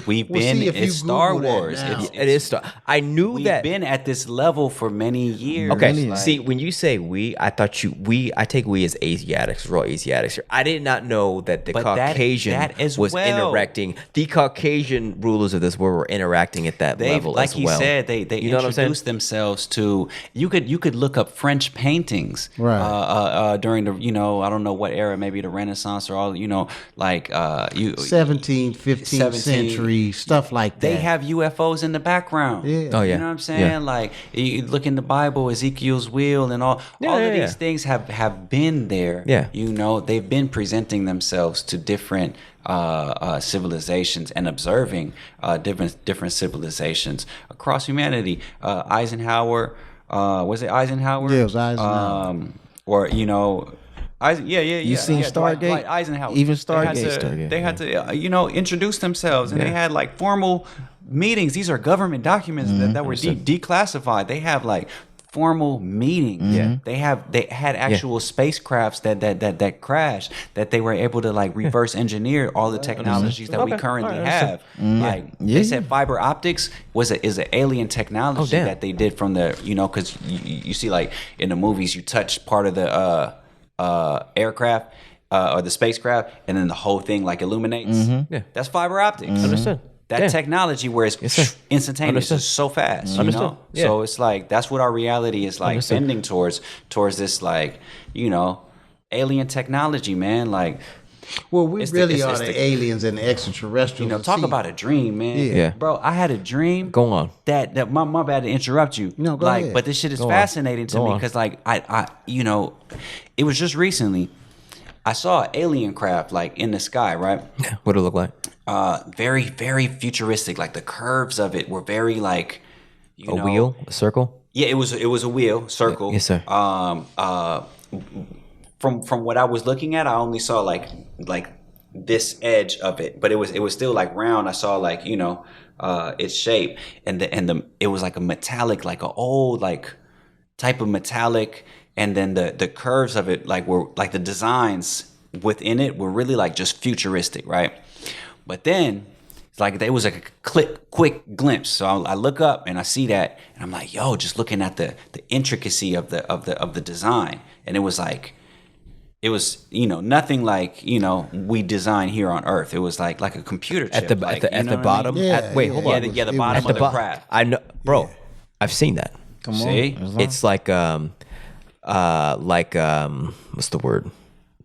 S4: we've been in Star Wars.
S1: It is Star. I knew
S4: we've
S1: that.
S4: been at this level for many years.
S1: Okay. See, when you say we, I thought I take we as Asiatics, raw Asiatics here. I did not know that the Caucasian was interacting. The Caucasian rulers of this world were interacting at that level
S4: like
S1: as well.
S4: He said, they
S1: you know
S4: introduced themselves to. You could look up French paintings during the I don't know what era, maybe the Renaissance or all
S3: 17th, 15th century stuff like that.
S4: They have UFOs in the background.
S3: Yeah.
S1: Oh yeah.
S4: You know what I'm saying?
S1: Yeah.
S4: Like you look in the Bible, Ezekiel's wheel and all of these things have been there.
S1: Yeah.
S4: They've been presenting themselves to different civilizations and observing different civilizations across humanity. Eisenhower, was it Eisenhower?
S3: Yeah, it was Eisenhower.
S2: You seen Stargate?
S4: Dwight Eisenhower.
S2: Even Stargate.
S4: They had to introduce themselves, and they had like formal meetings. These are government documents that were declassified. They have like formal meetings.
S1: Yeah.
S4: They had actual spacecrafts that crashed, that they were able to like reverse engineer all the technologies that we currently have. They said fiber optics is an alien technology that they did from the because you see like in the movies you touch part of the aircraft or the spacecraft and then the whole thing like illuminates.
S1: Yeah.
S4: That's fiber optics.
S1: Understood.
S4: That technology where it's instantaneous is so fast, Yeah. So it's like that's what our reality is like bending towards this like alien technology, man. Like,
S3: well, we really are the aliens and the extraterrestrials.
S4: Talk about a dream, man.
S1: Yeah.
S4: Bro, I had a dream.
S1: Go on.
S4: That my bad to interrupt you.
S3: No, go ahead.
S4: But this shit is fascinating to me because like I it was just recently I saw an alien craft like in the sky, right?
S1: Yeah. What did it look like?
S4: Very, very futuristic. Like the curves of it were very like
S1: a wheel, a circle.
S4: Yeah, it was a wheel, circle.
S1: Yes, sir.
S4: From what I was looking at, I only saw like this edge of it, but it was still like round. I saw like its shape, and it was like a metallic, like an old like type of metallic, and then the curves of it like were like the designs within it were really like just futuristic, right? But then it's like it was like a quick glimpse. So I look up and I see that, and I'm like, yo, just looking at the intricacy of the design, and it was like. It was, nothing like, we design here on Earth. It was like a computer chip.
S1: At the bottom?
S3: I mean?
S1: Wait, hold on.
S4: The bottom of the craft.
S1: I know, bro. I've seen that.
S2: Come on.
S4: See?
S1: It's like what's the word?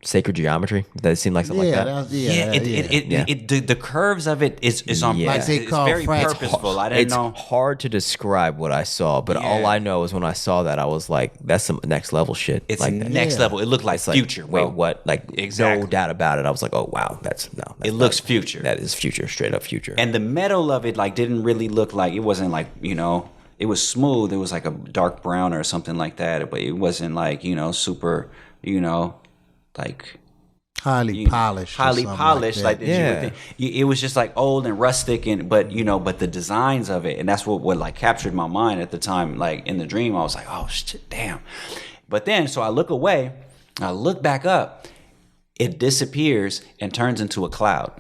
S1: Sacred geometry. That seemed like something like that.
S4: The curves of it is on
S3: Like they
S4: it's
S3: call
S4: very
S3: fractals.
S4: purposeful. I didn't know.
S1: It's hard to describe what I saw, but all I know is when I saw that, I was like, "That's some next level shit."
S4: It's
S1: like that.
S4: next level. It looked like
S1: It's like,
S4: future. Bro.
S1: Wait, what? Like,
S4: Exactly.
S1: no doubt about it. I was like, "Oh wow, that's
S4: It looks future.
S1: That is future, straight up future."
S4: And the metal of it like didn't really look like it wasn't like it was smooth. It was like a dark brown or something like that, but it wasn't like super like.
S3: Highly polished.
S4: Like it was just like old and rustic, but the designs of it, and that's what like captured my mind at the time. Like in the dream, I was like, oh shit, damn. But then, so I look away, I look back up, it disappears and turns into a cloud.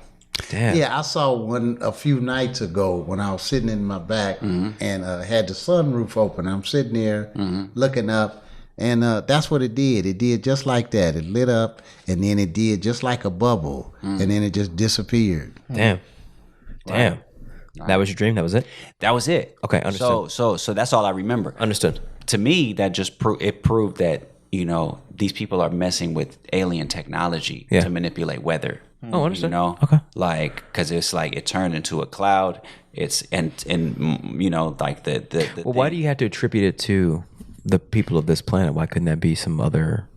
S1: Damn.
S3: Yeah, I saw one a few nights ago when I was sitting in my back and had the sunroof open. I'm sitting there looking up, and that's what it did. It did just like that. It lit up, and then it did just like a bubble, and then it just disappeared.
S1: Damn. Damn. Right. That was your dream? That was it?
S4: That was it.
S1: Okay, understood.
S4: So that's all I remember.
S1: Understood.
S4: To me, that just proved that, you know, these people are messing with alien technology to manipulate weather.
S1: Oh, understood.
S4: You know,
S1: okay.
S4: Like, because it's like it turned into a cloud. It's and you know, like the
S1: well, why do you have to attribute it to the people of this planet? Why couldn't that be some other?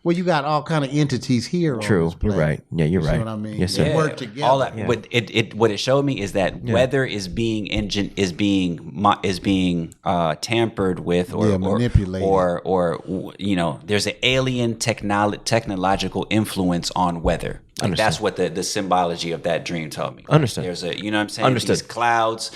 S3: Well, you got all kind of entities here.
S1: True,
S3: on this
S1: you're right. Yeah, you're right.
S3: See what I mean?
S1: Yes, sir.
S3: They work together.
S4: All that. What it showed me is that weather is being tampered with or
S3: manipulated,
S4: or you know, there's an alien technological influence on weather. Like that's what the symbology of that dream told me.
S1: Understood.
S4: There's a, you know what I'm saying?
S1: Understood.
S4: These clouds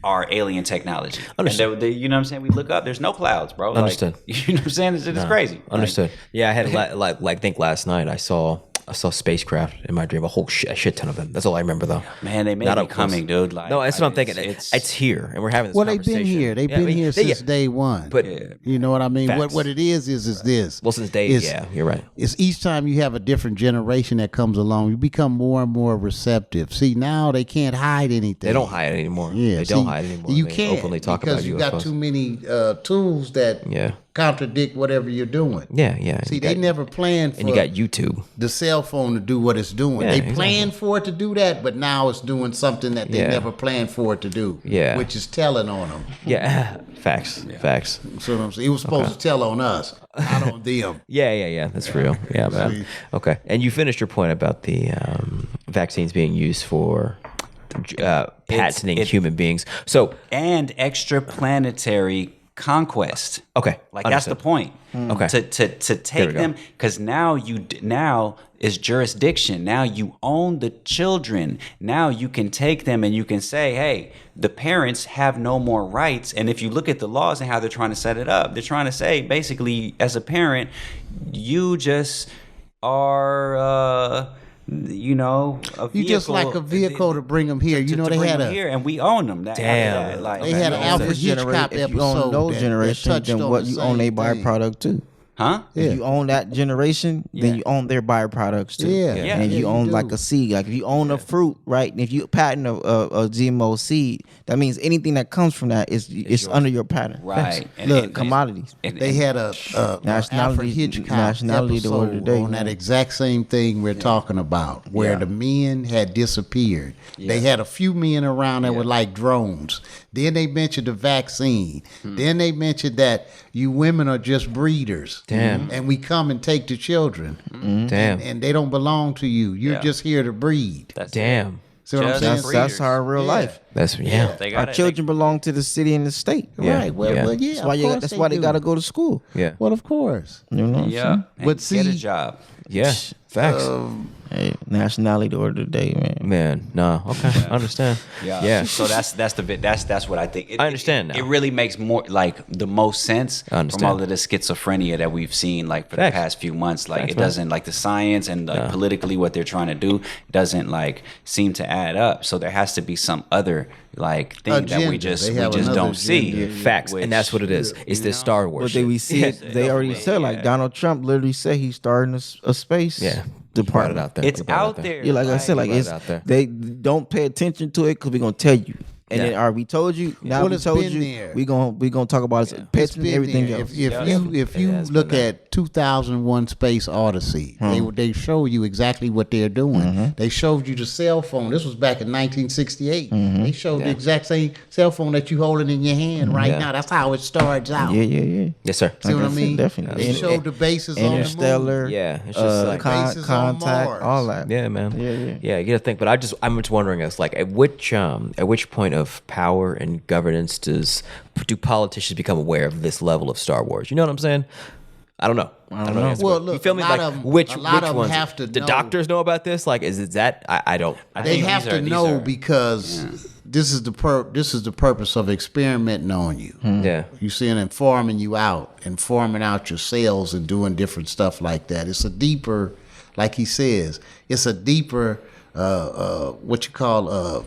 S4: are alien technology.
S1: Understood.
S4: And you know what I'm saying? We look up, there's no clouds, bro. Like,
S1: Understood.
S4: You know what I'm saying? It's crazy.
S1: Understood. Yeah, I had like think last night I saw spacecraft in my dream, a shit ton of them. That's all I remember though.
S4: Man, they may be coming, dude. Like,
S1: no, that's what I'm thinking. It's here, and we're having this
S3: conversation.
S1: conversation.
S3: They've been here. They've been here since day one.
S1: But
S3: you know what I mean?
S1: Facts.
S3: What it is this.
S1: Well, since day, you're right.
S3: It's each time you have a different generation that comes along, you become more and more receptive. See, now they can't hide anything.
S1: They don't hide it anymore.
S3: Yeah,
S1: they don't hide it anymore.
S3: You
S1: they
S3: can't
S1: openly talk
S3: because
S1: about
S3: you
S1: UFOs.
S3: got too many tools that contradict whatever you're doing.
S1: Yeah.
S3: See, they never planned for
S1: and you got YouTube,
S3: the cell phone to do what it's doing.
S1: Yeah,
S3: they planned for it to do that, but now it's doing something that they never planned for it to do.
S1: Yeah.
S3: Which is telling on them.
S1: Yeah. Facts. Facts.
S3: So what I'm saying, it was supposed to tell on us, not on them.
S1: Yeah. That's real. Yeah, man. Okay. And you finished your point about the vaccines being used for patenting human beings. So
S4: and extraplanetary conquest.
S1: Okay,
S4: like that's the point.
S1: Okay,
S4: to take them, because now is jurisdiction. Now you own the children. Now you can take them and you can say, hey, the parents have no more rights. And if you look at the laws and how they're trying to set it up, they're trying to say basically, as a parent, you just are. You know,
S3: you just like a vehicle to bring them here. You know, they had
S4: here, and we own them.
S1: Damn,
S3: they had an Alfred Hitchcock episode.
S2: If you own those generations, then what you own a byproduct too.
S4: Huh?
S2: If you own that generation, then you own their byproducts too.
S3: Yeah.
S2: And you own like a seed. Like if you own a fruit, right? And if you patent a GMO seed, that means anything that comes from that is under your patent.
S4: Right.
S2: Look, commodities.
S3: They had a Alfred Hitchcock episode on that exact same thing we're talking about, where the men had disappeared. They had a few men around that were like drones. Then they mentioned the vaccine. Then they mentioned that you women are just breeders.
S1: Damn.
S3: And we come and take the children.
S1: Damn.
S3: And they don't belong to you. You're just here to breed.
S1: Damn.
S3: See what I'm saying?
S2: That's our real life.
S1: That's
S2: Our children belong to the city and the state.
S3: Right. Well,
S2: That's why they got to go to school.
S1: Yeah.
S3: Well, of course.
S2: You know.
S4: Yeah.
S3: But
S4: see, get a job.
S1: Yeah. Facts.
S2: Hey, nationality order today,
S1: Man, no. Okay, I understand. Yeah.
S4: So that's what I think.
S1: I understand now.
S4: It really makes more like the most sense from all of the schizophrenia that we've seen like for the past few months. Like it doesn't like the science and like politically what they're trying to do doesn't like seem to add up. So there has to be some other like thing that we just don't see.
S1: Facts, and that's what it is. It's this Star Wars.
S2: But we see it. They already said like Donald Trump literally said he's starting a space. Department
S1: out there.
S4: It's out there.
S2: Yeah, like I said, like it's
S1: out there.
S2: They don't pay attention to it because we're gonna tell you. And then, we told you. Now we told you. We gonna talk about it. Pay attention to everything else.
S3: If you look at 2001: Space Odyssey, they show you exactly what they're doing. They showed you the cell phone. This was back in 1968. They showed the exact same cell phone that you holding in your hand right now. That's how it starts out.
S2: Yeah.
S1: Yes, sir.
S3: See what I mean?
S2: Definitely.
S3: They showed the bases on the moon.
S2: Interstellar.
S1: Yeah, it's just like
S3: bases on
S2: contact,
S3: Mars.
S2: all that.
S1: Yeah, man.
S2: Yeah.
S1: You gotta think, but I'm just wondering, it's like at which point of power and governance do politicians become aware of this level of Star Wars? You know what I'm saying? I don't know.
S3: Well, look,
S1: you feel me?
S3: a lot
S1: Like
S3: of
S1: which
S3: them
S1: ones
S3: have to
S1: the
S3: know.
S1: doctors know about this? Like, is it that I don't?
S3: They have to know because this is the purpose of experimenting on you.
S1: Yeah.
S3: You see, and informing out your cells and doing different stuff like that. It's a deeper, like he says, it's a deeper what you call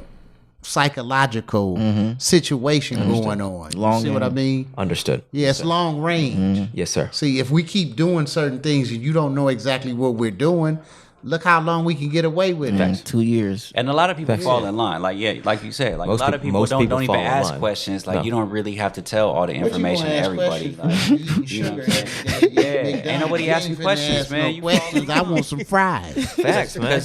S3: psychological situation going on.
S2: Long
S3: see what I mean?
S1: Understood.
S3: Yeah, it's long range.
S1: Yes, sir.
S3: See, if we keep doing certain things and you don't know exactly what we're doing, look how long we can get away with it.
S2: 2 years.
S4: And a lot of people fall in line. Like you said, like
S1: Most
S4: a lot of people
S1: most
S4: don't
S1: people
S4: even
S1: fall in
S4: ask
S1: line.
S4: questions. Like
S1: No.
S4: you don't really have to tell all the information to everybody. Like, you know what I'm saying? Yeah, ain't nobody asking questions, man. You
S3: questions. I want some fries.
S1: Facts, man.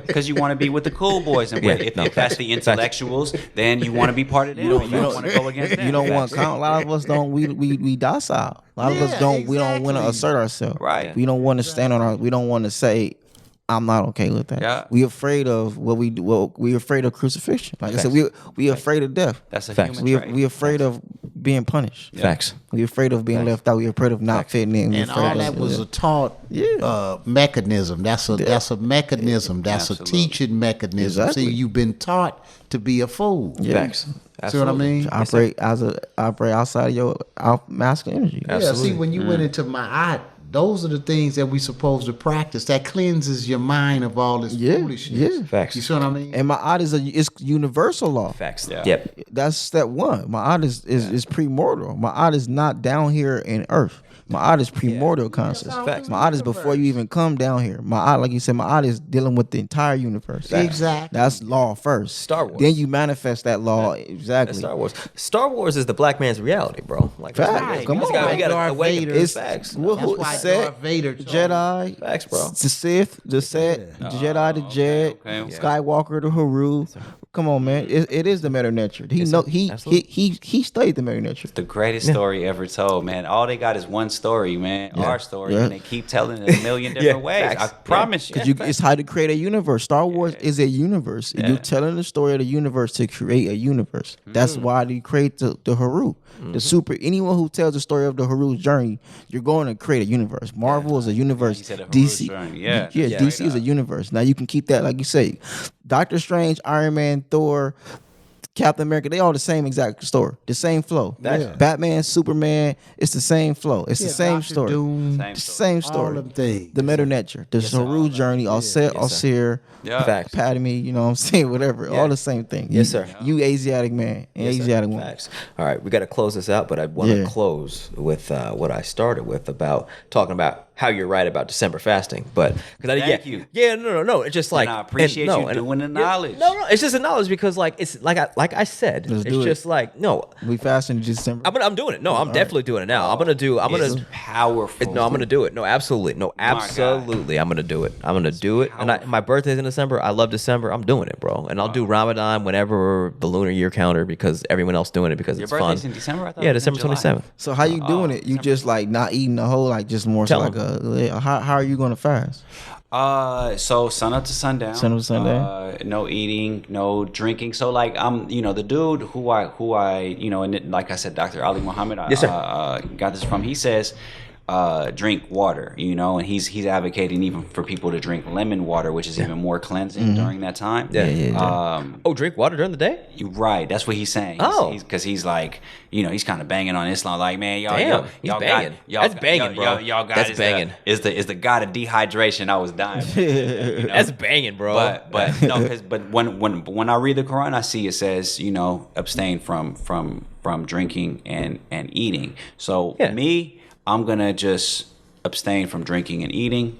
S4: Because you want to be with the cool boys, and if that's the intellectuals, then you want to be part of them. You don't want to go against them.
S2: You don't want a lot of us don't we docile. A lot of us don't we don't want to assert ourselves.
S4: Right.
S2: We don't want to stand on our we don't want to say I'm not okay with that.
S4: Yeah.
S2: We afraid of what we do. Well, we afraid of crucifixion. Like I said, we afraid of death.
S4: That's a
S1: Facts.
S4: human trait.
S2: We afraid of being punished.
S1: Facts.
S2: We afraid of being left out. We afraid of not fitting in.
S3: And all that was a taught mechanism. That's a mechanism. That's
S4: Absolutely.
S3: a teaching mechanism.
S2: Exactly.
S3: See, you've been taught to be a fool.
S1: Facts.
S3: See what I mean?
S2: operate outside of your masculine energy.
S3: Yeah. See, when you went into my those are the things that we supposed to practice. That cleanses your mind of all this foolishness.
S2: Yeah.
S1: Facts.
S2: You see what I mean? And Ma'at is universal law.
S1: Facts.
S4: Yeah.
S1: Yep. That's
S2: step one. Ma'at is primordial. Ma'at is not down here in earth. Ma'at is primordial conscious.
S1: Facts.
S2: Ma'at is before you even come down here. Ma'at, like you said, Ma'at is dealing with the entire universe.
S3: Exactly.
S2: That's law first.
S1: Star Wars.
S2: Then you manifest that law.
S1: That's
S2: Exactly.
S1: Star Wars. Star Wars is the black man's reality, bro. Like,
S2: Facts.
S1: right.
S2: Come on.
S1: We gotta
S3: Darth
S1: awaken
S3: Vader.
S1: it's facts.
S3: That's why Darth Vader
S2: the Jedi,
S1: Facts, bro.
S2: the Sith, the Set, the Jedi, the Jed,
S4: okay.
S2: Skywalker, the Haru. Come on, man. It is the meta nature. He studied the meta nature.
S4: The greatest story ever told, man. All they got is one story, man. Our story, and they keep telling it a million different ways.
S1: Facts.
S4: I promise you.
S2: Because it's how to create a universe. Star Wars is a universe. You're telling the story of the universe to create a universe. That's why they create the Haru. The super. Anyone who tells the story of the Haru's journey, you're going to create a universe. Marvel is a universe.
S4: He said the Haru's
S2: DC,
S4: journey.
S2: DC is a universe. Now you can keep that, like you say, Doctor Strange, Iron Man, Thor, Captain America, they all the same exact story, the same flow. Batman, Superman, it's the same flow. It's the same
S3: Dr.
S2: story.
S3: Doom,
S2: Same story.
S3: all them things.
S2: The meta nature, the Haru journey, Asyr,
S1: Facts.
S2: Padme, you know what I'm saying? Whatever, all the same thing.
S1: Yes, sir.
S2: You Asiatic man and Asiatic woman.
S1: Facts. All right, we got to close this out, but I want to close with what I started with about talking about how you're right about December fasting. But because
S4: Thank you.
S1: Yeah, no. It's just like
S4: I appreciate you doing the knowledge.
S1: No, it's just the knowledge because like it's like I said,
S2: Let's
S1: it's
S2: do it.
S1: just like no.
S2: We fasting in December.
S1: I'm doing it. No, I'm definitely doing it now. I'm gonna
S4: It's powerful.
S1: No, I'm gonna do it. No, absolutely. No, absolutely. I'm gonna do it. I'm gonna do it. And my birthday's in December. I love December. I'm doing it, bro. And I'll do Ramadan whenever the lunar year counter because everyone else doing it because
S4: Your
S1: it's fun.
S4: birthday's in December? I thought
S1: Yeah,
S4: it was in
S1: December
S4: July.
S1: 27th.
S2: So how you doing it? You just like not eating the whole, like just more so
S1: Tell
S2: like a how are you gonna fast?
S4: So sun up to sundown.
S2: Sun up to sundown.
S4: No eating, no drinking. So like I'm, the dude who I, and like I said, Dr. Ali Muhammad,
S1: Yes, sir.
S4: got this from. He says, drink water, and he's advocating even for people to drink lemon water, which is even more cleansing during that time.
S1: Drink water during the day?
S4: You're right. That's what he's saying. Because he's like, he's kind of banging on Islam. Like, man, y'all
S1: banging.
S4: That's
S1: banging, bro.
S4: Y'all got
S1: That's banging.
S4: Is the god of dehydration. I was dying.
S1: That's banging, bro.
S4: But no, but when I read the Quran, I see it says, abstain from drinking and eating. So me, I'm gonna just abstain from drinking and eating,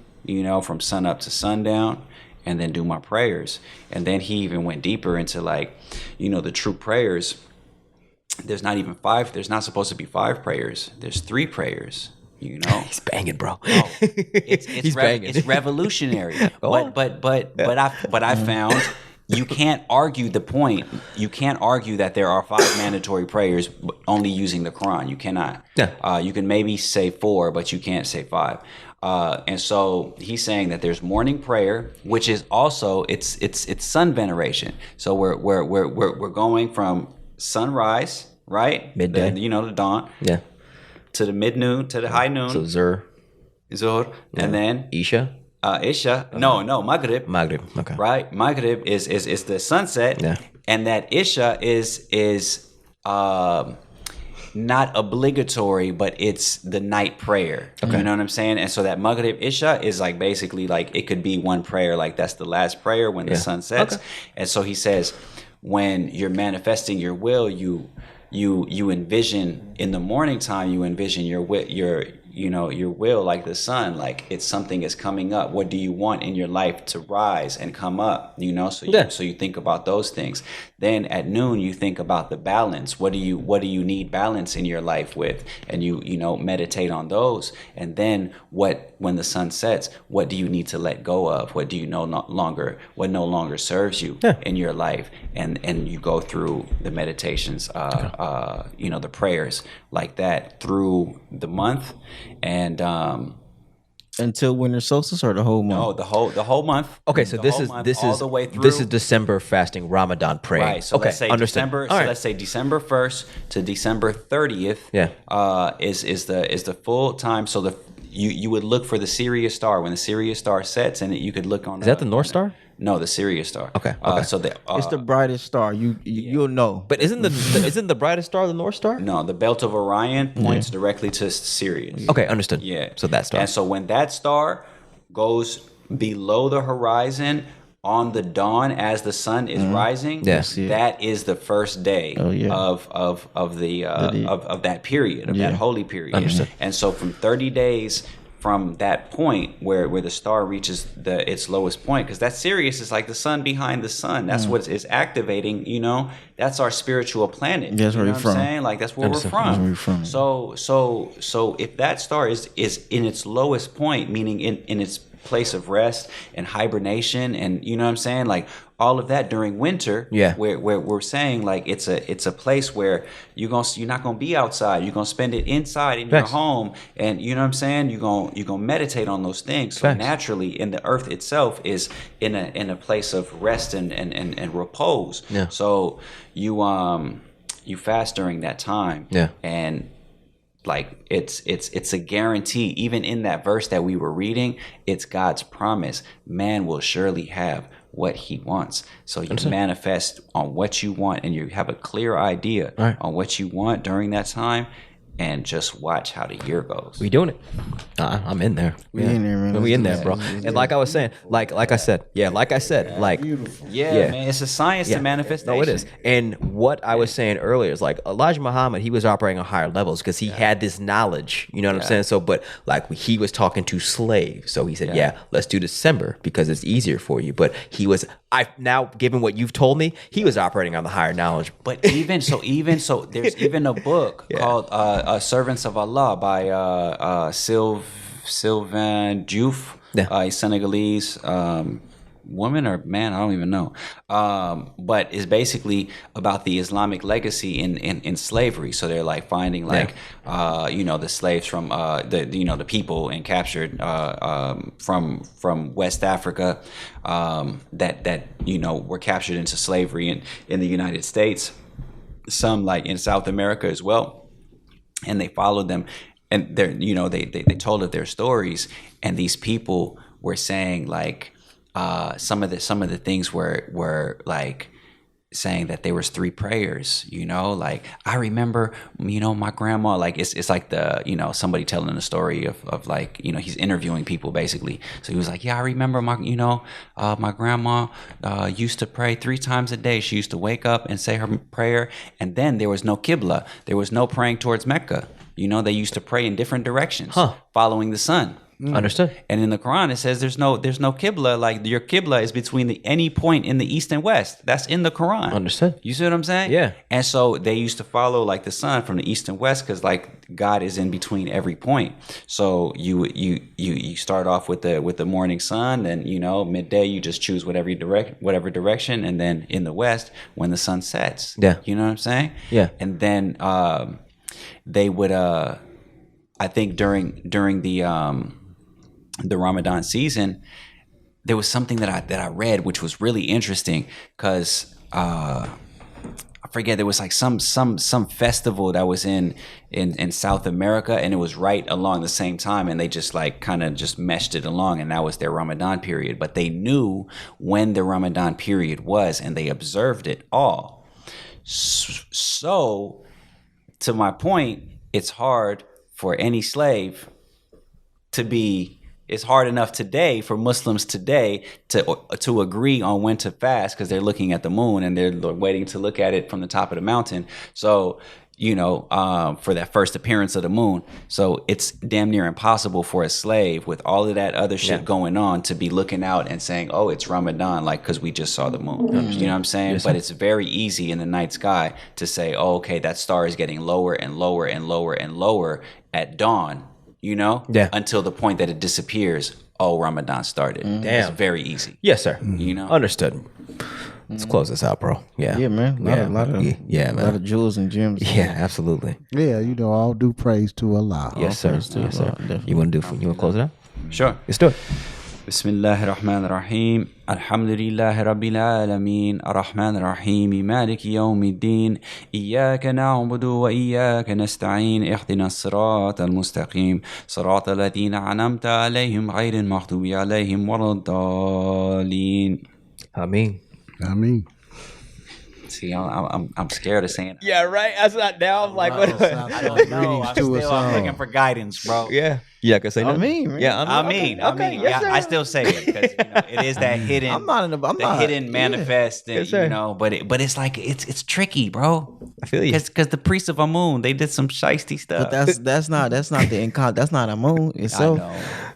S4: from sun up to sundown, and then do my prayers. And then he even went deeper into like, the true prayers. There's not even 5. There's not supposed to be 5 prayers. There's 3 prayers.
S1: He's banging, bro.
S4: He's banging. It's revolutionary. But I found. You can't argue the point. You can't argue that there are 5 mandatory prayers only using the Quran. You cannot.
S1: Yeah.
S4: You can maybe say 4, but you can't say 5. And so he's saying that there's morning prayer, which is also it's sun veneration. So we're going from sunrise, right?
S1: Midday.
S4: The dawn.
S1: Yeah.
S4: To the mid noon, to the high noon.
S1: So Zuhr.
S4: And then
S1: Isha.
S4: Isha. No, Maghrib.
S1: Maghrib. Okay.
S4: Right? Maghrib is the sunset.
S1: Yeah.
S4: And that Isha is not obligatory, but it's the night prayer. Okay. You know what I'm saying? And so that Maghrib Isha is like basically like it could be one prayer, like that's the last prayer when the sun sets. Okay. And so he says, when you're manifesting your will, you envision in the morning time, you envision your will like the sun, like it's something is coming up. What do you want in your life to rise and come up? So you think about those things. Then at noon you think about the balance. What do you need balance in your life with? And you meditate on those. And then when the sun sets, what do you need to let go of? What do you no longer serves you in your life? And you go through the meditations, the prayers like that through the month. And
S2: until winter solstice or the whole month?
S4: No, the whole month.
S1: Okay, so this is all the way through. This is December fasting Ramadan prayer.
S4: Right. So let's say December. So let's say December 1st to December 30th.
S1: Yeah.
S4: Is the full time. So you would look for the Sirius star when the Sirius star sets, and you could look on.
S1: Is that the North Star?
S4: No, the Sirius star.
S1: Okay.
S4: So
S2: it's the brightest star. You'll know.
S1: But isn't the brightest star the North Star?
S4: No, the belt of Orion points directly to Sirius.
S1: Okay, understood.
S4: Yeah.
S1: So that star.
S4: And so when that star goes below the horizon on the dawn as the sun is rising, that is the first day of that period, of that holy period.
S1: Understood.
S4: And so from 30 days from that point where the star reaches its lowest point, because that Sirius is like the sun behind the sun. That's what is activating. That's our spiritual planet.
S2: That's where we're from.
S4: Saying? Like that's where we're from. So if that star is in its lowest point, meaning in its place of rest and hibernation, and you know what I'm saying, like all of that during winter, where we're saying like it's a place where you're not gonna be outside, you're gonna spend it inside in your home, and you know what I'm saying, you're gonna meditate on those things. So naturally, in the earth itself is in a place of rest and repose.
S1: Yeah.
S4: So you fast during that time.
S1: Yeah.
S4: And like it's a guarantee. Even in that verse that we were reading, it's God's promise. Man will surely have what he wants. So you manifest on what you want, and you have a clear idea on what you want during that time, and just watch how the year goes.
S1: We doing it. I'm in there.
S2: We in there, man.
S1: We in there, bro. And like I was saying, like I said, like
S3: beautiful.
S4: Man, it's a science to manifestation.
S1: No, it is. And what I was saying earlier is like Elijah Muhammad, he was operating on higher levels because he had this knowledge. You know what I'm saying? So, but like he was talking to slaves, so he said, let's do December because it's easier for you. But now given what you've told me, he was operating on the higher knowledge.
S4: But even so, there's even a book called Servants of Allah by Sylvain Diouf, a Senegalese woman or man, I don't even know. But it's basically about the Islamic legacy in slavery. So they're like finding the slaves from the people and captured from West Africa that were captured into slavery in the United States. Some like in South America as well. And they followed them, and they told of their stories, and these people were saying like some of the things were like saying that there was 3 prayers, like I remember, my grandma, like it's like the, somebody telling the story of like, he's interviewing people basically. So he was like, I remember my grandma used to pray 3 times a day. She used to wake up and say her prayer, and then there was no Qibla. There was no praying towards Mecca. They used to pray in different directions, following the sun.
S1: Understood.
S4: And in the Quran it says there's no Qibla. Like your Qibla is between any point in the east and west. That's in the Quran.
S1: Understood.
S4: You see what I'm saying?
S1: Yeah.
S4: And so they used to follow like the sun from the east and west because like God is in between every point. So you start off with the morning sun, and midday you just choose whatever direction, and then in the west when the sun sets.
S1: Yeah.
S4: You know what I'm saying?
S1: Yeah.
S4: And then they would I think during the Ramadan season, there was something that I read which was really interesting because I forget, there was like some festival that was in South America, and it was right along the same time, and they just like kind of just meshed it along, and that was their Ramadan period. But they knew when the Ramadan period was, and they observed it all. So to my point, it's hard for any slave to be. It's hard enough today for Muslims today to agree on when to fast because they're looking at the moon and they're waiting to look at it from the top of the mountain. So, for that first appearance of the moon. So it's damn near impossible for a slave with all of that other shit going on to be looking out and saying, oh, it's Ramadan, like, because we just saw the moon. You know what I'm saying? Yes, but it's very easy in the night sky to say, oh, okay, that star is getting lower and lower and lower and lower at dawn. Until the point that it disappears. Oh, Ramadan started. Damn. It's very easy.
S1: Yes, sir. Understood. Let's close this out, bro. Yeah.
S2: Yeah, man. A lot of jewels and gems.
S1: Yeah, absolutely.
S3: Yeah, all due praise to Allah.
S1: Yes, sir. Yes, sir. You want to close it out?
S4: Sure.
S1: Let's do it.
S4: بسم الله الرحمن الرحيم الحمد لله رب العالمين الرحمن الرحيم مالك يوم الدين إياك نعبد وإياك نستعين اهدنا الصراط المستقيم صراط الذين أنعمت عليهم غير المغضوب عليهم ولا الضالين
S1: Ameen.
S4: See, I'm scared of saying.
S1: Yeah, right. That's not now. I'm like, what?
S4: I don't know. I'm looking for guidance, bro.
S1: Yeah. Yeah, I can say that.
S4: I mean. Yes, I still say it because it is that hidden. Hidden manifest, and, but it's like it's tricky, bro.
S1: I feel you.
S4: Because the priests of Amun, they did some shiesty stuff.
S2: But that's not Amun itself.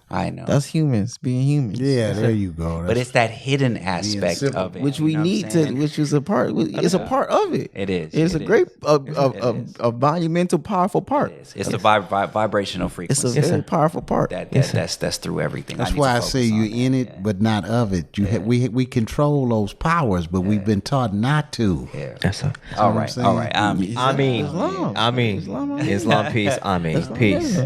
S4: I know.
S2: That's humans being humans.
S3: Yeah, there you go.
S4: But it's that hidden aspect of it,
S2: which we need to, which is a part. It's a part of it.
S4: It is.
S2: It's a great, a monumental, powerful part.
S4: It's a vibrational frequency.
S2: It's a very powerful part.
S4: That's through everything.
S3: That's why I say you're in it, but not of it. We control those powers, but we've been taught not to.
S4: Yeah.
S1: That's
S4: all right.
S1: I mean, Islam, peace. I mean, peace.